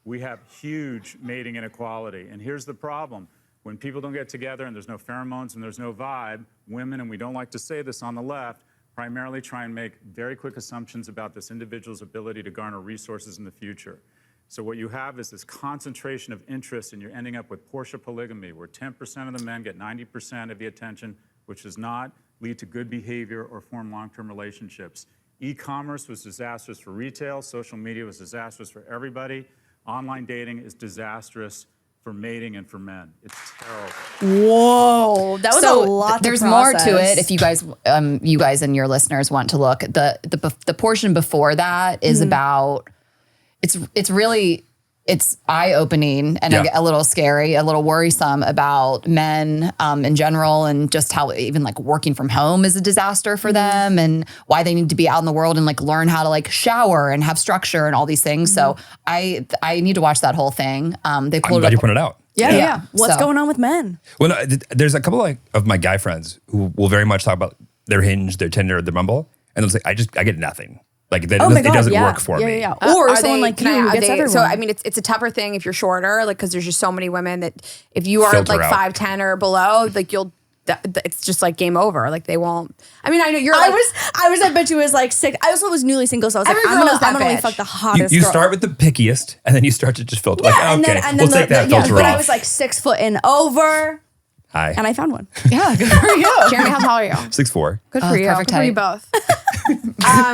We have huge mating inequality. And here's the problem. When people don't get together and there's no pheromones and there's no vibe, women, and we don't like to say this on the left, primarily try and make very quick assumptions about this individual's ability to garner resources in the future. So what you have is this concentration of interest, and you're ending up with Porsche polygamy, where 10% of the men get 90% of the attention, which does not lead to good behavior or form long-term relationships. E-commerce was disastrous for retail. Social media was disastrous for everybody. Online dating is disastrous for mating and for men. It's terrible. Whoa, that was a lot. There's to more to process. it. If you guys and your listeners want to look, the portion before that is about. It's eye-opening and a little scary, a little worrisome about men in general, and just how even like working from home is a disaster for them, and why they need to be out in the world and like learn how to like shower and have structure and all these things. So I need to watch that whole thing. They I'm pulled glad it you up. pointed it out. Yeah. What's So- going on with men? Well, no, there's a couple of my guy friends who will very much talk about their Hinge, their Tinder, their Bumble, and they'll say, I get nothing. Like it doesn't work for me. Yeah. Or Are someone they- like can you I- who are gets they- everyone. So I mean, it's a tougher thing if you're shorter, like because there's just so many women that if you are Filter like out. 5'10" or below, like it's just like game over. Like they won't. I mean, I know you're. I Like, I bet you was like 6. I also was newly single, so I was like, Every I'm girl gonna, is that I'm gonna only bitch. fuck the hottest You girl. start with the pickiest, and then you start to just filter. yeah, like, and okay, then we'll take that filter but off. I was like 6 foot and over, Hi. and I found one. Yeah, good for you. Jeremy, how tall are you? 6'4". Good for you. perfect Good for you height. both.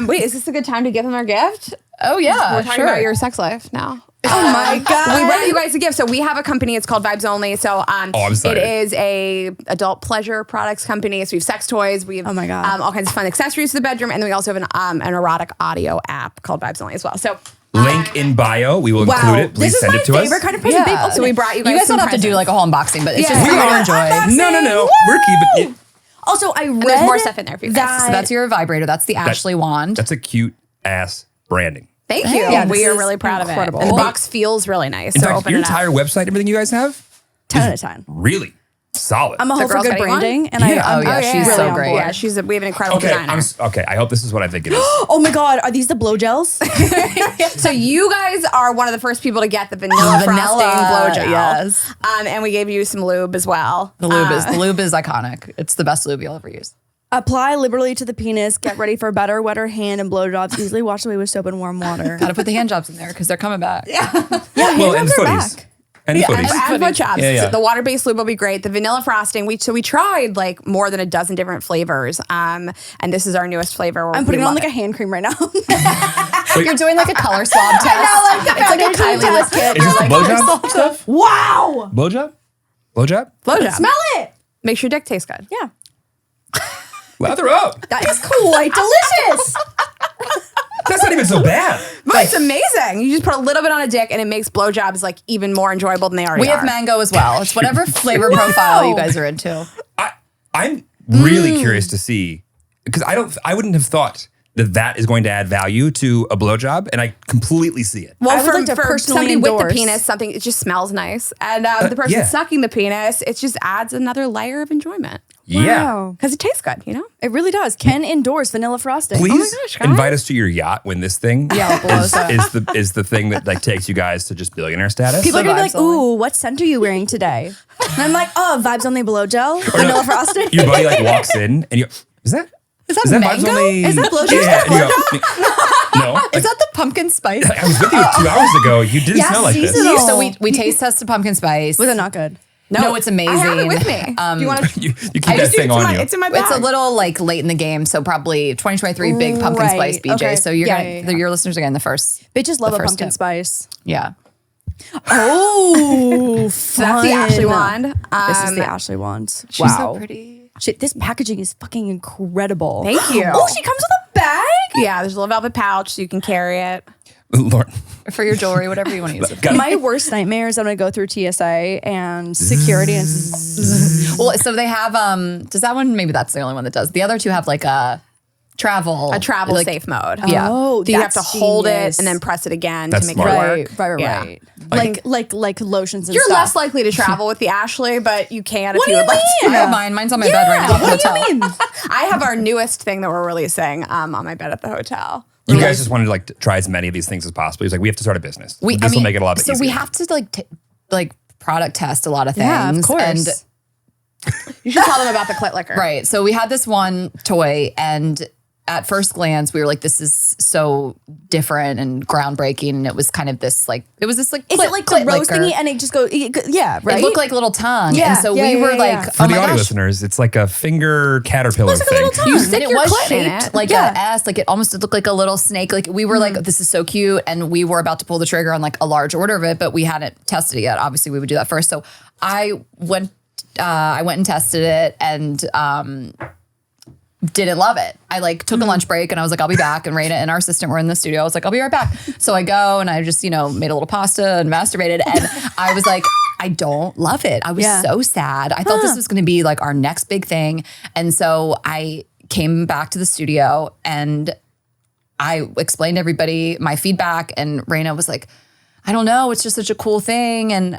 Wait, is this a good time to give them our gift? Oh yeah, We're talking about your sex life now. Oh my god! We brought you guys a gift. So we have a company. It's called Vibes Only. So I'm it excited. is a adult pleasure products company. So we have sex toys. We have Oh my God. all kinds of fun accessories for the bedroom, and then we also have an erotic audio app called Vibes Only as well. So Link in bio. We will include it. Please this send is my it to favorite us. kind of present. Yeah. Babe, so we brought you guys. You guys some don't have to do presents. like a whole unboxing, but it's Yeah. just for you to enjoy. No. We're keeping it. Also, I read there's more stuff in there for you guys. that- So that's your vibrator. That's the Ashley wand. That's a cute ass branding. Thank you. Yeah, we this are is really proud incredible. of it. And the box feels really nice. In So fact, open your it up. entire website, everything you guys have, 10 out of 10. really solid. I'm a hoe for girls good getting one? branding, and Yeah. I'm Oh, yeah, she's really so on great. board. Yeah, we have an incredible okay. designer. Okay. I hope this is what I think it is. Oh my god, are these the blow gels? So you guys are one of the first people to get the vanilla frosting blow gel. yes. And we gave you some lube as well. The lube is iconic. It's the best lube you'll ever use. Apply liberally to the penis. Get ready for better, wetter hand and blowjobs. Easily washed away with soap and warm water. Got to put the hand jobs in there because they're coming back. Well, and jobs are footies. back. And footies. And foot jobs. Yeah, yeah. So the water-based lube will be great. The vanilla frosting, we tried like more than a dozen different flavors. And this is our newest flavor. I'm putting on like a hand cream right now. You're doing like a color swab test. It's like a Kylie test. kit. Is this the blowjob stuff? Wow. Blowjob? Blowjob? blowjob. Smell it. Makes your dick taste good. Yeah. Lather up. That is quite delicious. That's not even so bad. But it's amazing. You just put a little bit on a dick and it makes blowjobs like even more enjoyable than they already We are. have mango as well. It's whatever flavor profile you guys are into. I'm really curious to see, because I wouldn't have thought that is going to add value to a blowjob, and I completely see it. I Well, would for, like to for personally somebody with endorse. the penis, something it just smells nice, and the person yeah. sucking the penis, it just adds another layer of enjoyment Yeah. Wow. because it tastes good. You know, It really does. Can endorse vanilla frosting. Please gosh, guys. invite us to your yacht when this thing is the thing that like takes you guys to just billionaire status. People are gonna be like, Vibes Only. "Ooh, what scent are you wearing today?" And I'm like, "Oh, Vibes Only blow gel, vanilla frosting." Your buddy like walks in and you go, is that Vibes mango? Only? Is that blowjob? Yeah. And you go, no. Is that the pumpkin spice? I was with you 2 hours ago. You didn't Yeah, smell like this. seasonal. So we taste tested pumpkin spice. Was it not good? No, it's amazing. I have it with me. Do you want to? You keep that thing on you. It's in my bag. It's a little like late in the game, so probably 2023 big pumpkin Right, spice BJ. okay. So you're Yeah, gonna yeah, yeah. your listeners are getting the first. Bitches love The a first pumpkin tip. spice. Yeah. Oh, That's the Ashley wand. This is the Ashley wand. She's Wow. so pretty. Shit, this packaging is fucking incredible. Thank you. Oh, she comes with a bag? Yeah, there's a little velvet pouch so you can carry it. Lauren, For your jewelry, whatever you want to use it. got- My worst nightmare is I'm gonna go through TSA and security and Well, so they have does that one, maybe that's the only one that does. The other two have like a travel like, safe mode. Yeah. Oh, So you have to that's hold genius. it and then press it again That's to make smart. it work. Right. Yeah. Like lotions and You're stuff. less likely to travel with the Ashley, but you can if What do you you would like mean? I have mine. Mine's on my bed right now at the What do hotel. you mean? I have our newest thing that we're releasing on my bed at the hotel. You guys just wanted to like try as many of these things as possible. He's like, we have to start a business. This will make it a lot bit so easier. we have to like product test a lot of things. Yeah, of course. And You should tell them about the clit liquor. right. So we had this one toy and at first glance, we were like, this is so different and groundbreaking. And it was kind of this like, it was this like, Is it like the rose thingy and it just goes, yeah, right? It looked like a little tongue. Yeah, And so yeah, we were yeah, like, yeah. For oh the my audio gosh. listeners, it's like a finger caterpillar Looks like a thing. little tongue. You Stick and it your was clit in shaped it. like Yeah. an S, like it almost looked like a little snake. Like we were like, this is so cute, and we were about to pull the trigger on like a large order of it, but we hadn't tested it yet. Obviously, we would do that first. So I went and tested it, and didn't love it. I like took a lunch break, and I was like, I'll be back. And Rayna and our assistant were in the studio. I was like, I'll be right back. So I go, and I just made a little pasta and masturbated, and I was like, I don't love it. I was so sad. I thought this was going to be like our next big thing. And so I came back to the studio and I explained to everybody my feedback, and Rayna was like, I don't know. It's just such a cool thing. And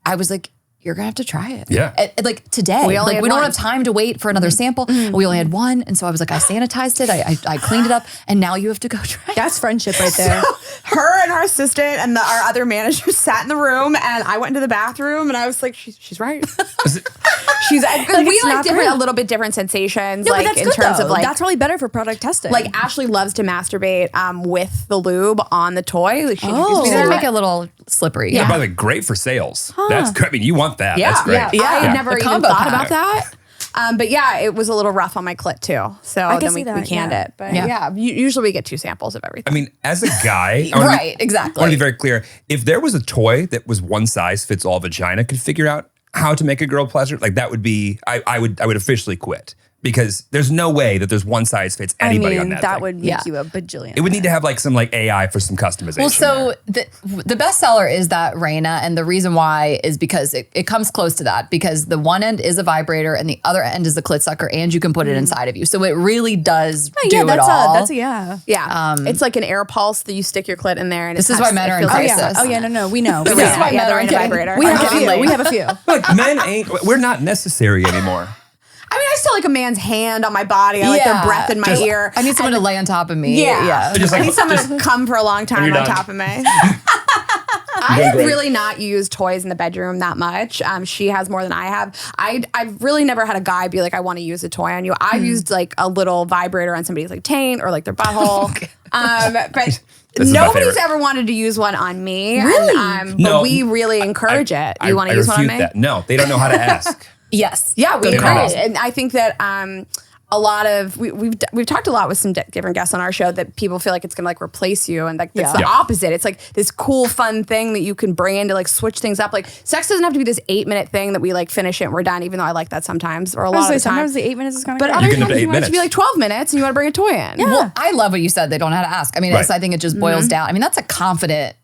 I was like, you're going to have to try it. Yeah. Like today. We only had we don't one. have time to wait for another sample. We only had one. And so I was like, I sanitized it. I cleaned it up. And now you have to go try it. That's friendship right there. Her and our assistant and our other manager sat in the room, and I went into the bathroom, and I was like, she's right. She's Like, we it's like not different, great. a little bit different sensations, Yeah, but like that's in good, terms though. of like that's probably better for product testing. like Ashley loves to masturbate with the lube on the toy. Like, she Oh. We we gotta make it a little slippery. By the way, great for sales. That's good. I mean, you want that. Yeah, That's great. yeah. I had never The even combo thought pack. about that. But yeah, it was a little rough on my clit too. So can then see we that, canned yeah. it. But Yeah. yeah, usually we get 2 samples of everything. I mean, as a guy, Right, I exactly. want to be very clear. If there was a toy that was one size fits all vagina could figure out how to make a girl pleasure, like that would be, I would officially quit, because there's no way that there's one size fits anybody on that. that thing. would make Yeah. you a bajillion. It would need to have like some like AI for some customization. Well, so there. the best seller is that Rayna, and the reason why is because it comes close to that, because the one end is a vibrator and the other end is a clit sucker, and you can put it inside of you. So it really does do it all. Yeah, it's like an air pulse that you stick your clit in there, and This it is why men are in feels like- crisis. Oh yeah, no, we know. The We know. Rayna- why yeah, men the are Rayna getting- vibrator. We have a getting few. late. We have a few. like men ain't, we're not necessary anymore. I mean, I still like a man's hand on my body. I like their breath in my Just- ear. I need someone to lay on top of me. Yeah. Just I like- need someone just- to come for a long time you're on done. top of me. I doing have great. really not used toys in the bedroom that much. She has more than I have. I've really never had a guy be like, I want to use a toy on you. I've used like a little vibrator on somebody's like taint or like their butthole. But is my nobody's favorite. ever wanted to use one on me. Really? And, No. but we really encourage it. You want to I use one on refute me? that. No, they don't know how to ask. Yes. Yeah, we Good encourage call. it. And I think that a lot of we've talked a lot with some different guests on our show that people feel like it's gonna like replace you, and like that's the Yeah. opposite. It's like this cool fun thing that you can bring in to like switch things up. Like sex doesn't have to be this 8-minute thing that we like finish it and we're done, even though I like that sometimes or a lot of the time. Sometimes the 8 minutes is kind of But good. other You can do times 8 you want it to be minutes. like 12 minutes and you want to bring a toy in. Yeah. Well, I love what you said. They don't know how to ask. I mean, Right. I think it just boils down. I mean, that's a confident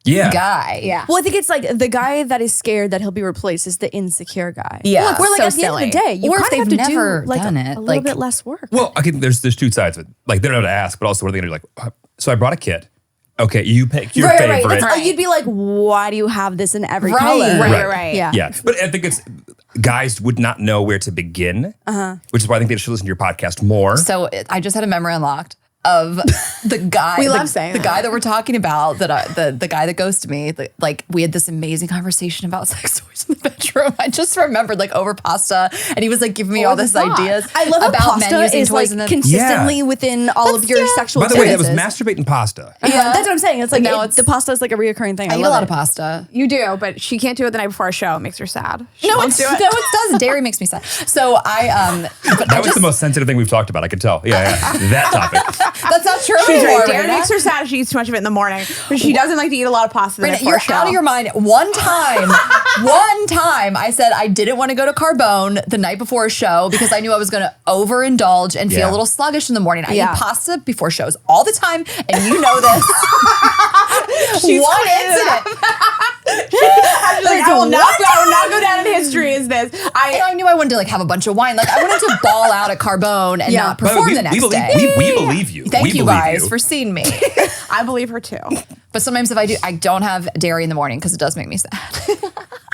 Yeah. guy. Yeah. Well, I think it's like the guy that is scared that he'll be replaced is the insecure guy. Yeah. Well, we're like So at the end of the silly. day, you Or if kind of have they've to never do like done a it, little like- bit less work. Well, okay, there's 2 sides of it. Like they don't know how to ask, but also what are they gonna do? Like, so I brought a kit. Okay, you pick your favorite. That's- You'd be like, why do you have this in every Right. color? Right. Yeah. Yeah, but I think it's guys would not know where to begin, which is why I think they should listen to your podcast more. So I just had a memory unlocked of the guy. We the, love saying the that. guy that we're talking about. The guy that goes to me. Like we had this amazing conversation about sex toys in the bedroom. I just remembered like over pasta, and he was like giving me all this ideas. I love how about men pasta using is toys like in the consistently within all of your sexual By the way, that was experiences. masturbating pasta. Yeah, that's what I'm saying. It's like Now it's- the pasta is like a reoccurring thing. I eat a love lot it. of pasta. You do, but she can't do it the night before a show. It makes her sad. She No, won't it's, do no, it. it doesn't. Dairy makes me sad. So That was the most sensitive thing we've talked about. I could tell. Yeah, that topic. That's not true She's anymore. right. Dairy Rita. makes her sad if she eats too much of it in the morning, but she doesn't like to eat a lot of pasta the night Rita, before you're a show. out of your mind. One time I said I didn't want to go to Carbone the night before a show because I knew I was going to overindulge and feel Yeah. a little sluggish in the morning. I Yeah. eat pasta before shows all the time, and you know this. She's One quitting incident. Like, I will not go down in history as this. And I knew I wanted to like have a bunch of wine. Like I wanted to ball out at Carbone and not By the way, perform the next believe, day. We believe you. Thank we you believe guys you. for seeing me. I believe her too. But sometimes if I do, I don't have dairy in the morning because it does make me sad.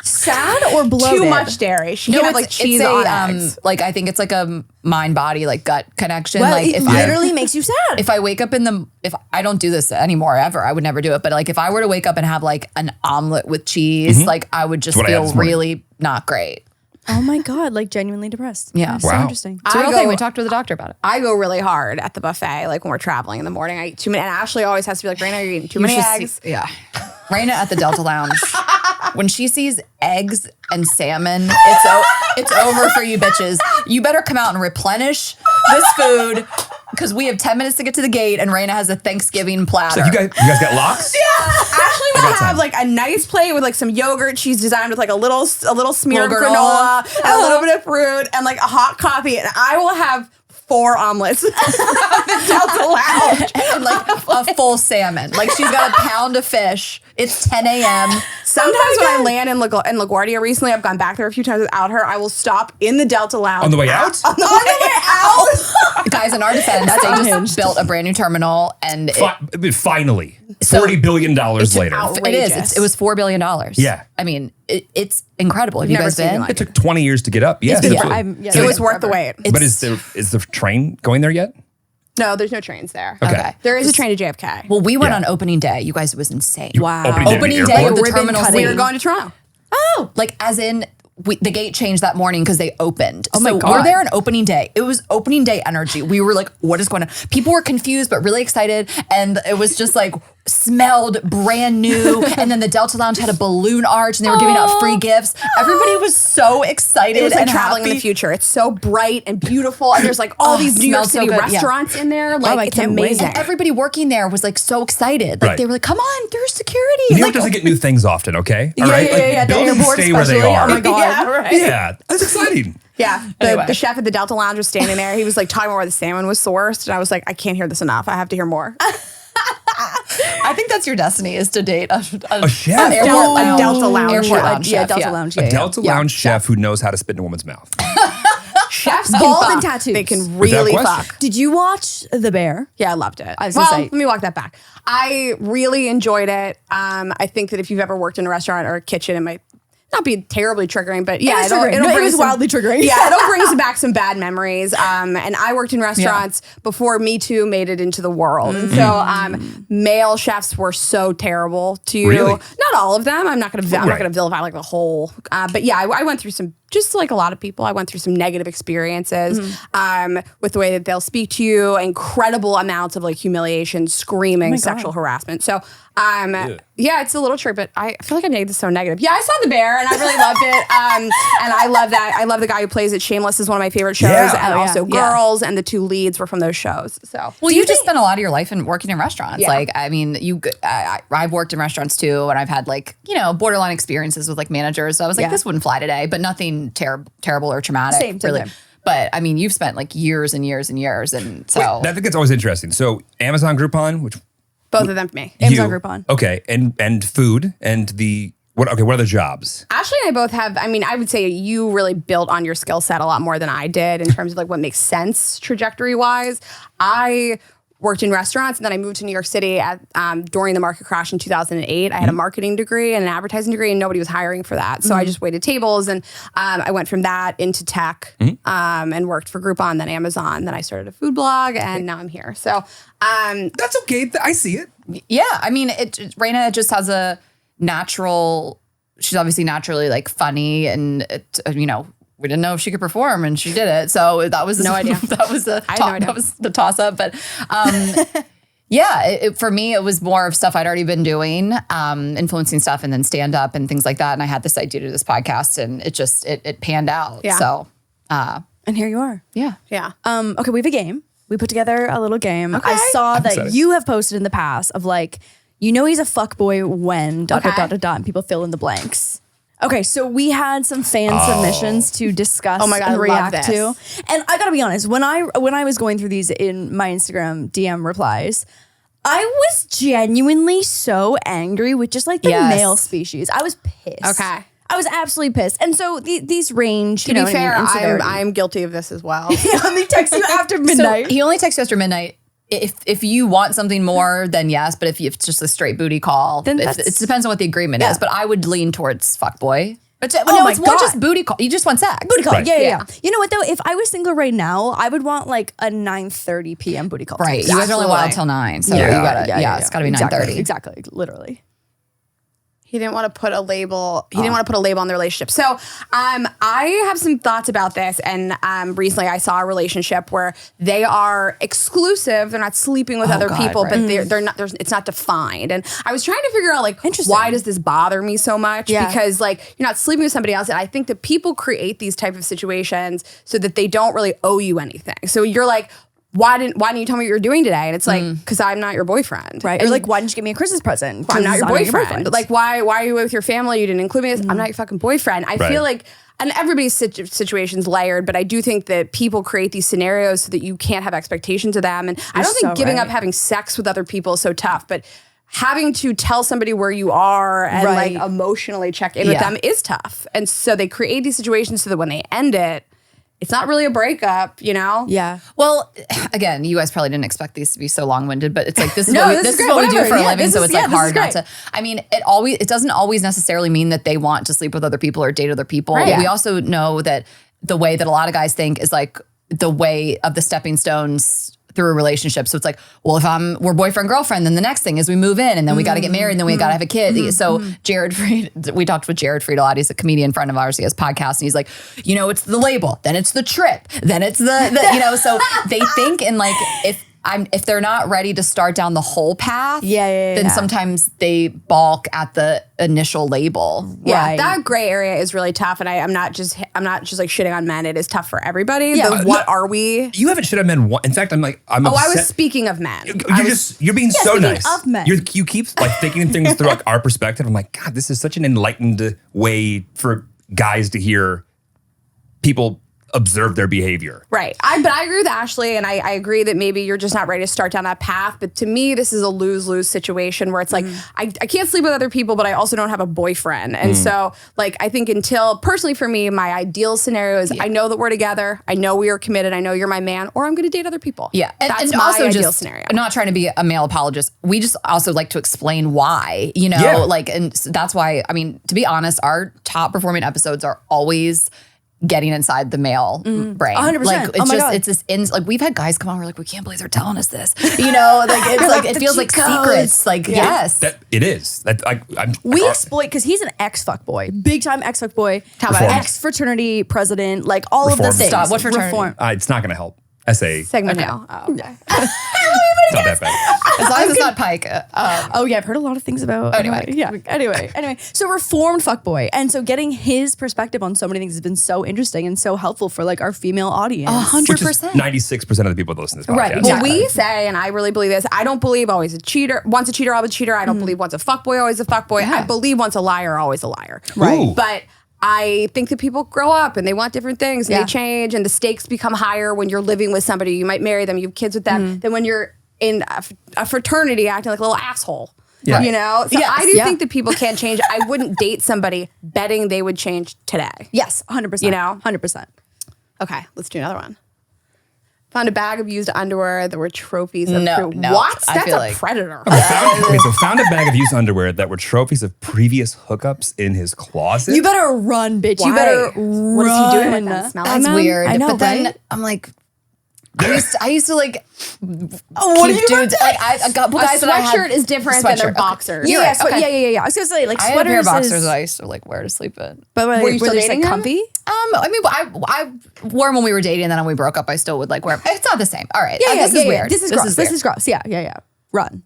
Sad or bloated? Too much dairy. She can't have like cheese on eggs. like I think it's like a mind body like gut connection. Well, like it if literally makes you sad. if I wake up if I don't do this anymore ever, I would never do it. But like if I were to wake up and have like an omelet with cheese, like I would just what I had feel this morning. really not great. Oh my God, like genuinely depressed. Yeah. That's so Wow. interesting. It's a real I thing. go- We talked to the doctor about it. I go really hard at the buffet, like when we're traveling in the morning. I eat too many, and Ashley always has to be like, Rayna, you're eating too many eggs. Yeah. Rayna at the Delta Lounge. When she sees eggs and salmon, it's over for you bitches. You better come out and replenish this food because we have 10 minutes to get to the gate and Rayna has a Thanksgiving platter. So you guys got locks? Ashley will have like a nice plate with like some yogurt. She's designed with like a little smear of Little granola granola. and a little bit of fruit and like a hot coffee. And I will have 4 omelets at the Delta Lounge. and like a full salmon. Like she's got a pound of fish. It's 10 a.m. Sometimes when I land in LaGuardia recently, I've gone back there a few times without her. I will stop in the Delta Lounge. On the way out? On the way out. Guys, in our defense, they just built a brand new terminal and Finally. So- $40 billion later. outrageous. it was $4 billion. Yeah. I mean, it's incredible. Have you Never guys seen been? it like It took 20 years to get up. Yes. been- absolutely. It was worth the wait. But is the train going there yet? No, there's no trains there. Okay. There is a train to JFK. Well, we went Yeah. on opening day. You guys, it was insane. Wow. Opening day of the terminal. We were going to Toronto. Oh, like as in the gate changed that morning because they opened. Oh my so God. we're there on opening day. It was opening day energy. We were like, what is going on? People were confused but really excited, and it was just like smelled brand new. And then the Delta Lounge had a balloon arch, and they were giving out free gifts. Everybody was so excited. It was like and traveling in happy. the future. It's so bright and beautiful, and there's like all these New York smells so City good, yeah. restaurants in there. Like I it's can't wait. amazing. And everybody working there was like so excited. Like Right. they were like, come on, there's security. New York Like, doesn't get new things often, okay? All right? yeah. The Buildings airport stay where they especially. are. Oh my God. Yeah, right. Yeah, that's exciting. Yeah, Anyway. the chef at the Delta Lounge was standing there. He was like talking about where the salmon was sourced, and I was like, I can't hear this enough. I have to hear more. I think that's your destiny is to date a chef? A Delta Lounge Airport chef. lounge Yeah, chef, Delta yeah. Lounge. A Yeah, Delta Lounge chef who knows how to spit in a woman's mouth. Chefs Bald can and fuck. tattoos. They can Without really question. fuck. Did you watch The Bear? Yeah, I loved it. was gonna say- Let me walk that back. I really enjoyed it. I think that if you've ever worked in a restaurant or a kitchen, it might not be terribly triggering, but yeah, was triggering. No, it bring was wildly triggering. Yeah, it'll bring back some bad memories. And I worked in restaurants before Me Too made it into the world, and so male chefs were so terrible to you. Really? Not all of them. I'm not going to vilify like the whole. But yeah, I went through some. Just like a lot of people, I went through some negative experiences with the way that they'll speak to you, incredible amounts of like humiliation, screaming, sexual harassment. So, yeah, it's a little true, but I feel like I made this so negative. Yeah, I saw The Bear and I really loved it. And I love that. I love the guy who plays it. Shameless is one of my favorite shows. Yeah. And Oh, yeah. also Yeah. Girls, and the 2 leads were from those shows. So, Well, you just spent a lot of your life in working in restaurants. Yeah. Like, I mean, I've worked in restaurants too, and I've had like, borderline experiences with like managers. So I was like, Yeah. this wouldn't fly today, but nothing terrible or traumatic. Same really. time. But I mean, you've spent like years and years and years, and so I think that's always interesting. So Amazon Groupon, which both of them for me. Amazon you- Groupon. Okay, and food and what are the jobs? Ashley and I both have, I would say you really built on your skill set a lot more than I did in terms of like what makes sense trajectory wise. I worked in restaurants and then I moved to New York City during the market crash in 2008. I had a marketing degree and an advertising degree and nobody was hiring for that. So I just waited tables and I went from that into tech and worked for Groupon, then Amazon. Then I started a food blog and now I'm here. So That's okay. I see it. yeah. I mean, Rayna just has a natural. She's obviously naturally like funny, and we didn't know if she could perform, and she did it. So that was No idea. That was the I had no idea. that was the toss up. But yeah, for me, it was more of stuff I'd already been doing, influencing stuff, and then stand up and things like that. And I had this idea to do this podcast, and it panned out. Yeah. So And here you are. yeah. yeah. Okay, we have a game. We put together a little game. Okay. I saw that excited. you have posted in the past of like, he's a fuckboy when ... Okay. and people fill in the blanks. Okay, so we had some fan submissions to discuss Oh my God, I and love react this. to. And I gotta be honest, when I was going through these in my Instagram DM replies, I was genuinely so angry with just like the Yes. male species. I was pissed. Okay. I was absolutely pissed. And so these range, To be fair, I'm guilty of this as well. let me text you after So midnight. he only texts you after midnight. If you want something more, then yes. But if it's just a straight booty call, Then it that's- depends on what the agreement is. But I would lean towards fuckboy. But no, my it's more God. just booty call. You just want sex. Booty call. Right. Yeah. You know what though? If I was single right now, I would want like a 9:30 p.m. booty call. Right. too. You guys are only Absolutely. wild till 9. So you gotta, it's gotta be 9:30. Exactly. Literally. He didn't want to put a label. He didn't want to put a label on the relationship. So I have some thoughts about this. And recently I saw a relationship where they are exclusive. They're not sleeping with other people, but they're not. It's not defined. And I was trying to figure out like, why does this bother me so much? Yeah. Because like you're not sleeping with somebody else. And I think that people create these type of situations so that they don't really owe you anything. So you're like, why didn't you tell me what you were doing today? And it's like, because I'm not your boyfriend. Right. And or like, why didn't you give me a Christmas present? I'm not your boyfriend. Like, why are you with your family? You didn't include me in this. I'm not your fucking boyfriend. I feel like, and everybody's situation's layered, but I do think that people create these scenarios so that you can't have expectations of them. And I don't think giving up having sex with other people is so tough, but having to tell somebody where you are and like emotionally check in with them is tough. And so they create these situations so that when they end it, it's not really a breakup, you know? Yeah. Well, again, you guys probably didn't expect these to be so long-winded, but it's like this is this what we do for a living, so it's like this is hard not great. to. I mean, it doesn't always necessarily mean that they want to sleep with other people or date other people. Right. We also know that the way that a lot of guys think is like the way of the stepping stones through a relationship. So it's like, well, if we're boyfriend, girlfriend, then the next thing is we move in and then we got to get married and then we got to have a kid. So Jared Fried, we talked with Jared Fried a lot. He's a comedian friend of ours. He has podcasts and he's like, you know, it's the label, then it's the trip, then it's the you know, so they think in like, if they're not ready to start down the whole path, then sometimes they balk at the initial label. Yeah, that gray area is really tough, and I'm not just like shitting on men. It is tough for everybody. Yeah, what are we? You haven't shit on men. In fact, I'm upset. I was speaking of men. You're being so nice. Of men. You keep like thinking things through like our perspective. I'm like, God, this is such an enlightened way for guys to hear people observe their behavior. Right. But I agree with Ashley, and I agree that maybe you're just not ready to start down that path. But to me, this is a lose-lose situation where it's like, I can't sleep with other people, but I also don't have a boyfriend. And so like, I think personally for me, my ideal scenario is I know that we're together. I know we are committed. I know you're my man, or I'm going to date other people. Yeah. That's and my also ideal just, scenario. I'm not trying to be a male apologist. We just also like to explain why, you know, like, and so that's why, I mean, to be honest, our top performing episodes are always getting inside the male brain. 100%. Like it's this like we've had guys come on, we're like, we can't believe they're telling us this. You know, like it's like it feels like secrets. Like yes. That it is. That we exploit because he's an ex-fuckboy. Big time ex-fuckboboy. Ex-fraternity president, like all of the things. Stop. What fraternity? Reform. It's not gonna help. SA. Segment now. Oh, okay. It's not that bad. As long as it's not Pike. Oh yeah, I've heard a lot of things about. Anyway. So reformed fuckboy, and so getting his perspective on so many things has been so interesting and so helpful for like our female audience. 100%. 96% of the people that listen to this podcast. Right. Well, we say, and I really believe this, I don't believe always a cheater. Once a cheater, always a cheater. I don't believe once a fuckboy, always a fuckboy. I believe once a liar, always a liar. Right. Ooh. But I think that people grow up and they want different things and they change, and the stakes become higher when you're living with somebody. You might marry them, you have kids with them, than when you're in a fraternity acting like a little asshole. Yeah. You know? So I do think that people can change. I wouldn't date somebody betting they would change today. Yes, 100%. You know? 100%. Okay, let's do another one. Found a bag of used underwear that were trophies of No. What? I That's feel a like- predator. Found a bag of used underwear that were trophies of previous hookups in his closet. You better run, bitch. You Why? better run. What is he doing with them? Smelling That's them? weird. I know, but then right? I'm like, I used to like what keep dudes. Like I got guys A that I had- sweattshirt is different than their Sweatshirt, okay. boxers. You're right, okay. Yeah. I was gonna say like I had a pair of sweaters boxers is, that I used to like wear to sleep in. but Were you still they just, dating like him? comfy? I mean, I wore them when we were dating, and then when we broke up, I still would like wear them. It's not the same. All right. This is weird. This is gross. weird. This is gross. Yeah. Run.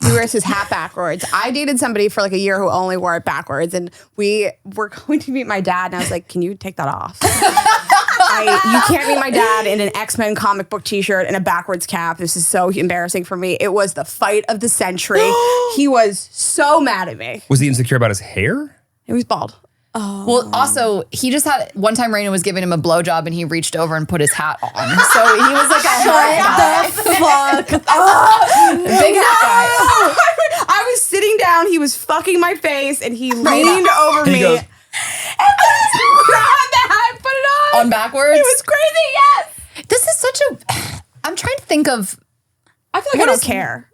He wears his hat backwards. I dated somebody for like a year who only wore it backwards, and we were going to meet my dad, and I was like, "Can you take that off? You can't meet my dad in an X-Men comic book T-shirt and a backwards cap. This is so embarrassing for me." It was the fight of the century. He was so mad at me. Was he insecure about his hair? He was bald. Well, also, he just had one time Rayna was giving him a blowjob, and he reached over and put his hat on. So he was like a hat guy. Fuck. Big hat guy. I was sitting down. He was fucking my face, and he leaned over He me. goes- And grabbed the hat and put it on. On backwards? It was crazy, yes. This is such a. I'm trying to think of. I feel like I don't care.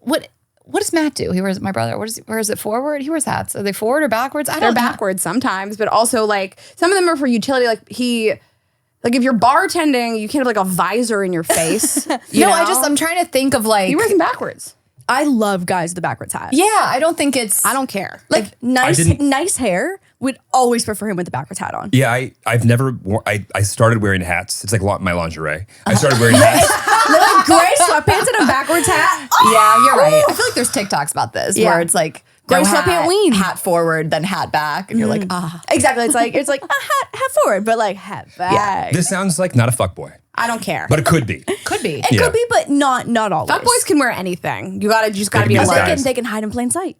What does Matt do? He wears my brother. Where is it forward? He wears hats. Are they forward or backwards? I They're don't know. backwards sometimes, but also like some of them are for utility. Like if you're bartending, you can't have like a visor in your face. I'm trying to think of like. He wears them backwards. I love guys with the backwards hat. Yeah, I don't think it's. I don't care. Like nice hair. Would always prefer him with the backwards hat on. Yeah, I've never worn, I started wearing hats. It's like my lingerie. I started wearing hats. Like gray sweatpants and a backwards hat. Yeah, you're right. I feel like there's TikToks about this where it's like Gray no sweatpant ween. hat forward, then hat back, and you're like, Exactly. It's like a hat forward, but like hat back. This sounds like not a fuckboy, I don't care. but it could be. could be. It could be, but not always. Fuckboys can wear anything. You just gotta be They can be alert. disguised. They can hide in plain sight.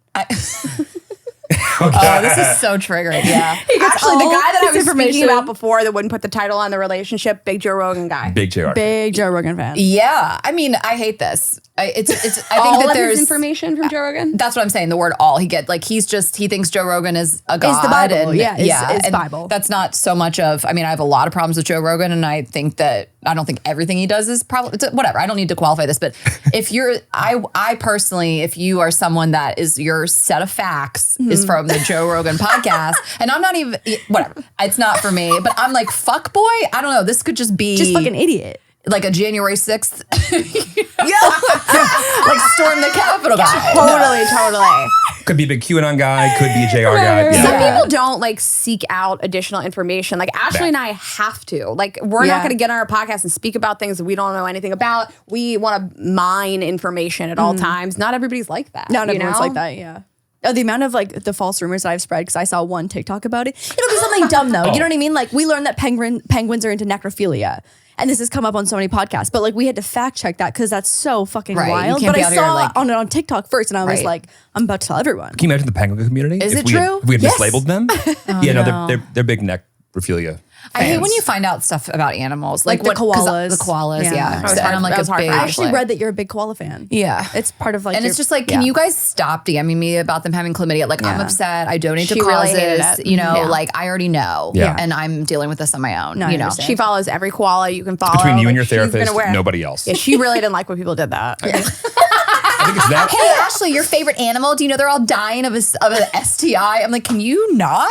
Oh, this is so triggering. Yeah. Actually, the all guy that I this was speaking information. about before that wouldn't put the title on the relationship, big Joe Rogan guy. Big JR. Big Joe Rogan fan. Yeah. I mean, I hate this. I think All that of there's his information from Joe Rogan. That's what I'm saying. The word all he thinks Joe Rogan is a god. the Bible. And, Is and Bible. That's not so much of, I mean, I have a lot of problems with Joe Rogan and I don't think everything he does is probably, whatever. I don't need to qualify this, but if I personally, if you are someone that is your set of facts is from the Joe Rogan podcast, and I'm not even, whatever, it's not for me, but I'm like, fuck boy, I don't know. This could just be. Just fucking idiot. Like a January 6th, like storm the Capitol guy. Totally. Could be a big QAnon guy. Could be a JR guy. Yeah. Some people don't like seek out additional information. Like Ashley and I have to. Like we're not going to get on our podcast and speak about things that we don't know anything about. We want to mine information at all times. Not everybody's like that. Not everyone's like that, yeah. Oh, the amount of like the false rumors that I've spread because I saw one TikTok about it. It'll be something dumb though. You know what I mean? Like we learned that penguins are into necrophilia. And this has come up on so many podcasts, but like we had to fact check that because that's so fucking Right, you wild. can't But be I out here, saw like- on TikTok first, and I was Right. like, I'm about to tell everyone. Can you imagine the penguin community? Is if it we true? If we had Yes. mislabeled them? No, they're big necrophilia. I hate fans. when you find out stuff about animals, Like the 'cause koalas. The koalas, Yeah. yeah. That was And hard- I'm like that was a hard big. for I actually like- read that you're a big koala fan. Yeah, It's part of like and your- it's just like, can you guys stop DMing me about them having chlamydia? Like, I'm Yeah. upset. I donate to She really hated causes. it. You know, Yeah. like I already know. Yeah. And I'm dealing with this on my own. No, I you know, understand. She follows every koala you can follow. Between you and Like, your she's been therapist, aware. nobody else. Yeah, she really didn't like when people did that. I think it's that. hey Ashley, your favorite animal? Do you know they're all dying of an STI? I'm like, can you not?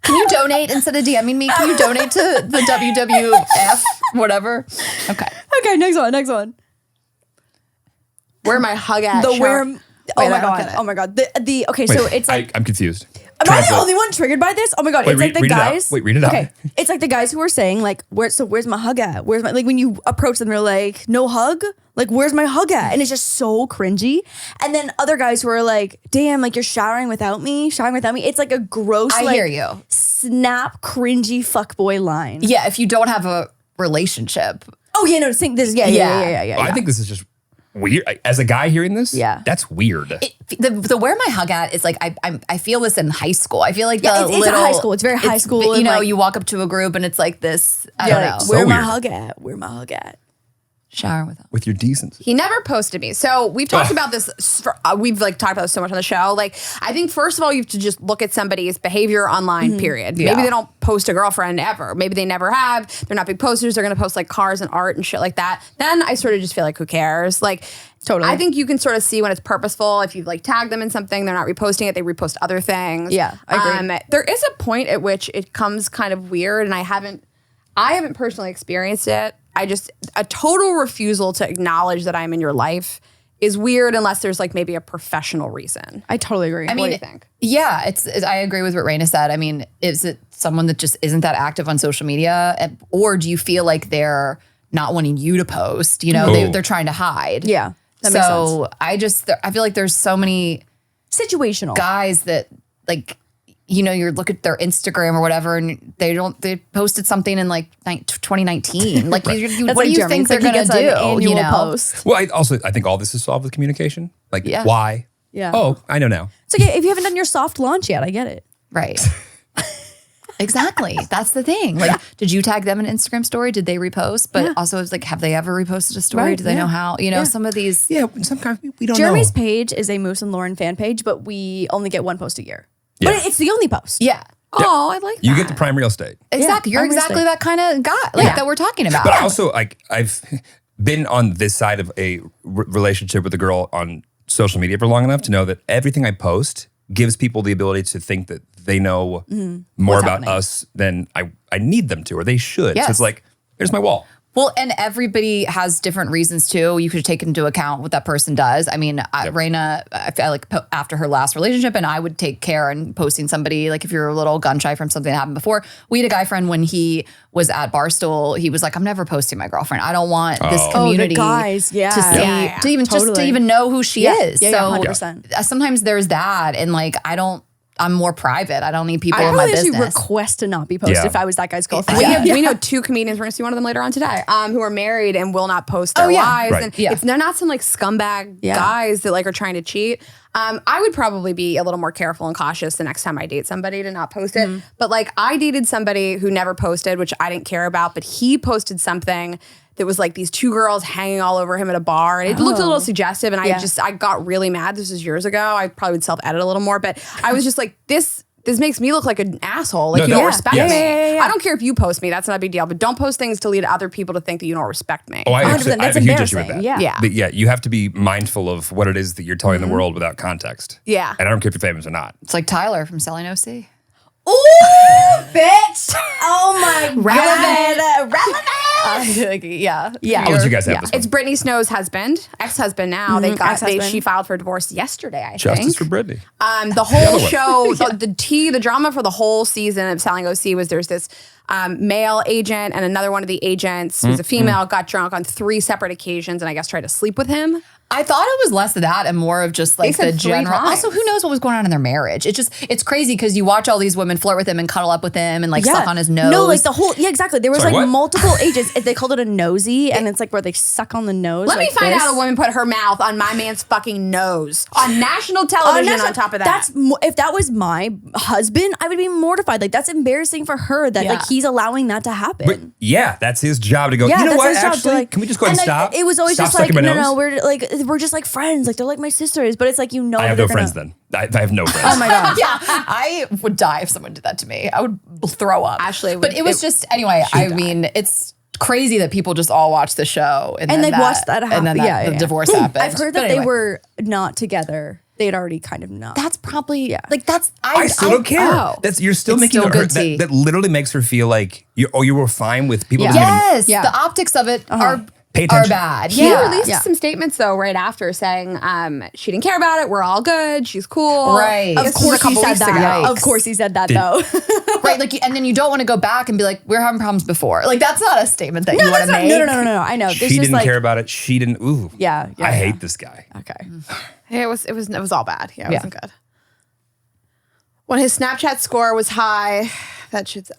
Can you donate instead of DMing me? Can you donate to the WWF, whatever? Okay. Okay, next one. Where my hug at? The Show- where. Wait, Oh I my don't god. get it. Oh my god. The okay, so Wait, it's like I'm confused. am I the Translate. only one triggered by this? Oh my god, Wait, it's like the read it out. guys. Wait, read it out. Okay, it's like the guys who are saying like, where's my hug at? Where's my like when you approach them, they're like, no hug. Like, where's my hug at? And it's just so cringy. And then other guys who are like, damn, like you're showering without me. It's like a gross. I like, hear you. Snap, cringy fuckboy line. Yeah, if you don't have a relationship. Oh yeah, no, think this. Yeah. I think this is just weird. As a guy hearing this, Yeah. that's weird. The where my hug at is like I feel this in high school. I feel like Yeah, the it's little high school. It's very high school You and, know, like- you walk up to a group and it's like this. I You're don't like, know. where my weird. hug at? Where my hug at? Shower with them. With your decency. He never posted me. So we've talked about this. We've like talked about this so much on the show. Like, I think first of all, you have to just look at somebody's behavior online, period. Yeah. Maybe they don't post a girlfriend ever. Maybe they never have. They're not big posters. They're going to post like cars and art and shit like that. Then I sort of just feel like, who cares? Like, Totally. I think you can sort of see when it's purposeful. If you like tag them in something, they're not reposting it. They repost other things. Yeah, I agree. There is a point at which it comes kind of weird, and I haven't personally experienced it. A total refusal to acknowledge that I'm in your life is weird unless there's like maybe a professional reason. I totally agree. What do you think? Yeah, I agree with what Rayna said. I mean, is it someone that just isn't that active on social media, or do you feel like they're not wanting you to post? You know, Oh. they're trying to hide. Yeah, that makes So I feel like there's so many situational. guys that like, you know, you look at their Instagram or whatever, and they posted something in like 2019. Like, That's what like do you Jeremy. think It's they're like he gonna gets do? an annual You know, post. Well, I think all this is solved with communication. Like, Yeah. why? Yeah. Oh, I know now. It's okay if you haven't done your soft launch yet. I get it. right? Exactly. That's the thing. Like, did you tag them in an Instagram story? Did they repost? But also, it's like, have they ever reposted a story? Right, Do they know yeah. how? You know, Yeah. some of these. Yeah, sometimes we don't Jeremy's know. page is a Moose and Lauren fan page, but we only get one post a year. Yeah. But it's the only post. Yeah. Oh, I like that. You get the prime real estate. Exactly. You're I'm exactly listening. that kind of guy that we're talking about. But also, like, I've been on this side of a relationship with a girl on social media for long enough to know that everything I post gives people the ability to think that they know more about happening. us than I need them to, or they should. So Yes. it's like, here's my wall. Well, and everybody has different reasons too. You could take into account what that person does. I mean, Rayna, I feel like after her last relationship, and I would take care in posting somebody, like if you're a little gun shy from something that happened before. We had a guy friend when he was at Barstool, he was like, I'm never posting my girlfriend. I don't want this community the guys, to see, to even just to even know who she is. Yeah, so 100%. Sometimes there's that. And like, I'm more private. I don't need people in my business. I would request to not be posted if I was that guy's girlfriend. We know 2 comedians. We're gonna see one of them later on today. Who are married and will not post their lives. Right. And if they're not some like scumbag guys that like are trying to cheat. I would probably be a little more careful and cautious the next time I date somebody to not post it. But like I dated somebody who never posted, which I didn't care about, but he posted something that was like these 2 girls hanging all over him at a bar. And it looked a little suggestive. And I got really mad. This was years ago. I probably would self-edit a little more. But I was just like, this makes me look like an asshole. Like you don't respect me. I don't care if you post me. That's not a big deal. But don't post things to lead other people to think that you don't respect me. Oh, I have a huge issue with that. Yeah. But you have to be mindful of what it is that you're telling the world without context. Yeah. And I don't care if you're famous or not. It's like Tyler from Selling OC. Ooh, bitch. Oh my God. Relevant. How old did you guys have this one? It's Brittany Snow's husband, ex-husband now. She filed for divorce yesterday, I think. Justice for Brittany. The whole show, the drama for the whole season of Selling OC was there's this male agent and another one of the agents who's a female got drunk on 3 separate occasions and I guess tried to sleep with him. I thought it was less of that and more of just like the general. Also, who knows what was going on in their marriage? It's crazy because you watch all these women flirt with him and cuddle up with him and like suck on his nose. No, like the whole, exactly. There was multiple agents. They called it a nosy and it's like where they suck on the nose. Let me find out a woman put her mouth on my man's fucking nose on national television on top of that. If that was my husband, I would be mortified. Like that's embarrassing for her that like he's allowing that to happen. But that's his job to go, you know what, actually, can we just go ahead and stop? It was always stop just like, no, we're just like friends. Like they're like my sisters, but it's like, I have no friends then. I have no friends. Oh my God. Yeah, I would die if someone did that to me. I would throw up. Ashley, but it was just, anyway, I mean, it's crazy that people just all watch the show and then watched that happen. And then the divorce happened. I've heard that they were not together. They had already kind of not. That's probably like that's. I still don't care. You're still making still her that literally makes her feel like you were fine with people. Yes, the optics of it are bad. He released some statements though right after saying she didn't care about it. We're all good. She's cool. Right. Of course he said that. Of course he said that though. Right. Like, and then you don't want to go back and be like, we're having problems before. Like that's not a statement that you want to make. No. I know. She didn't care about it. She didn't. Ooh. Yeah. I hate this guy. Okay. It was all bad. Yeah, it wasn't good. When his Snapchat score was high, that shit's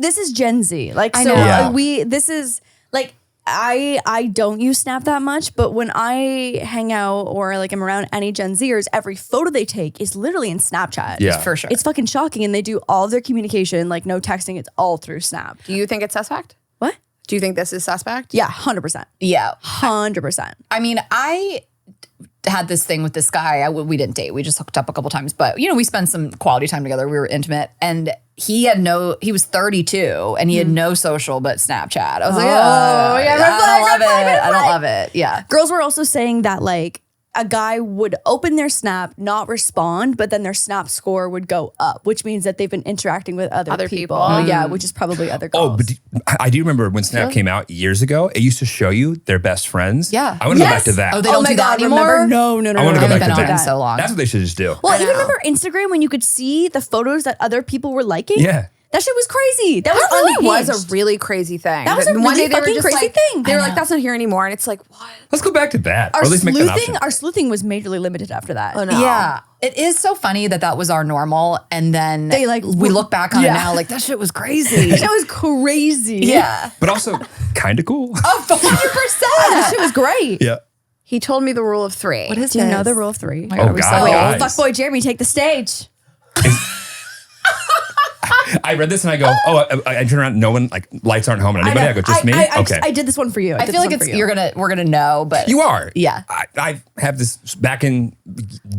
This is Gen Z. Like I so know. this is like I don't use Snap that much, but when I hang out or like I'm around any Gen Zers, every photo they take is literally in Snapchat. Yeah. For sure. It's fucking shocking. And they do all of their communication, like no texting, it's all through Snap. Do you think it's suspect? What? Do you think this is suspect? Yeah, 100%. Yeah. 100%. I mean, I had this thing with this guy. We didn't date. We just hooked up a couple times, but we spent some quality time together. We were intimate and he was 32 and he had no social but Snapchat. I was like, I don't love it. Yeah. Girls were also saying that like a guy would open their Snap, not respond, but then their Snap score would go up, which means that they've been interacting with other people. Yeah, which is probably other girls. Oh, but I do remember when Snap came out years ago, it used to show you their best friends. Yeah. I want to go back to that. Oh, they don't do that anymore? No. I want to go back to been on that. so long. That's what they should just do. Well, even remember Instagram when you could see the photos that other people were liking? Yeah. That shit was crazy. That really was unhinged. a really crazy thing. That was a one really day they were fucking just crazy like, thing. They were like, that's not here anymore. And it's like, what? Let's go back to that. Our or at least make that an option. sleuthing was majorly limited after that. Oh, no. Yeah. It is so funny that was our normal. And then we look back on it now like that shit was crazy. That was crazy. Yeah. But also kind of cool. 100%. That shit was great. Yeah. He told me the rule of 3. What is Do you know the rule of 3? Oh, God, guys. Fuckboy Jeremy, take the stage. I read this and I go, I turn around, no one, like lights aren't home and anybody. I go, just me? Okay. I did this one for you. I feel like we're gonna know, but You are. Yeah. I have this back in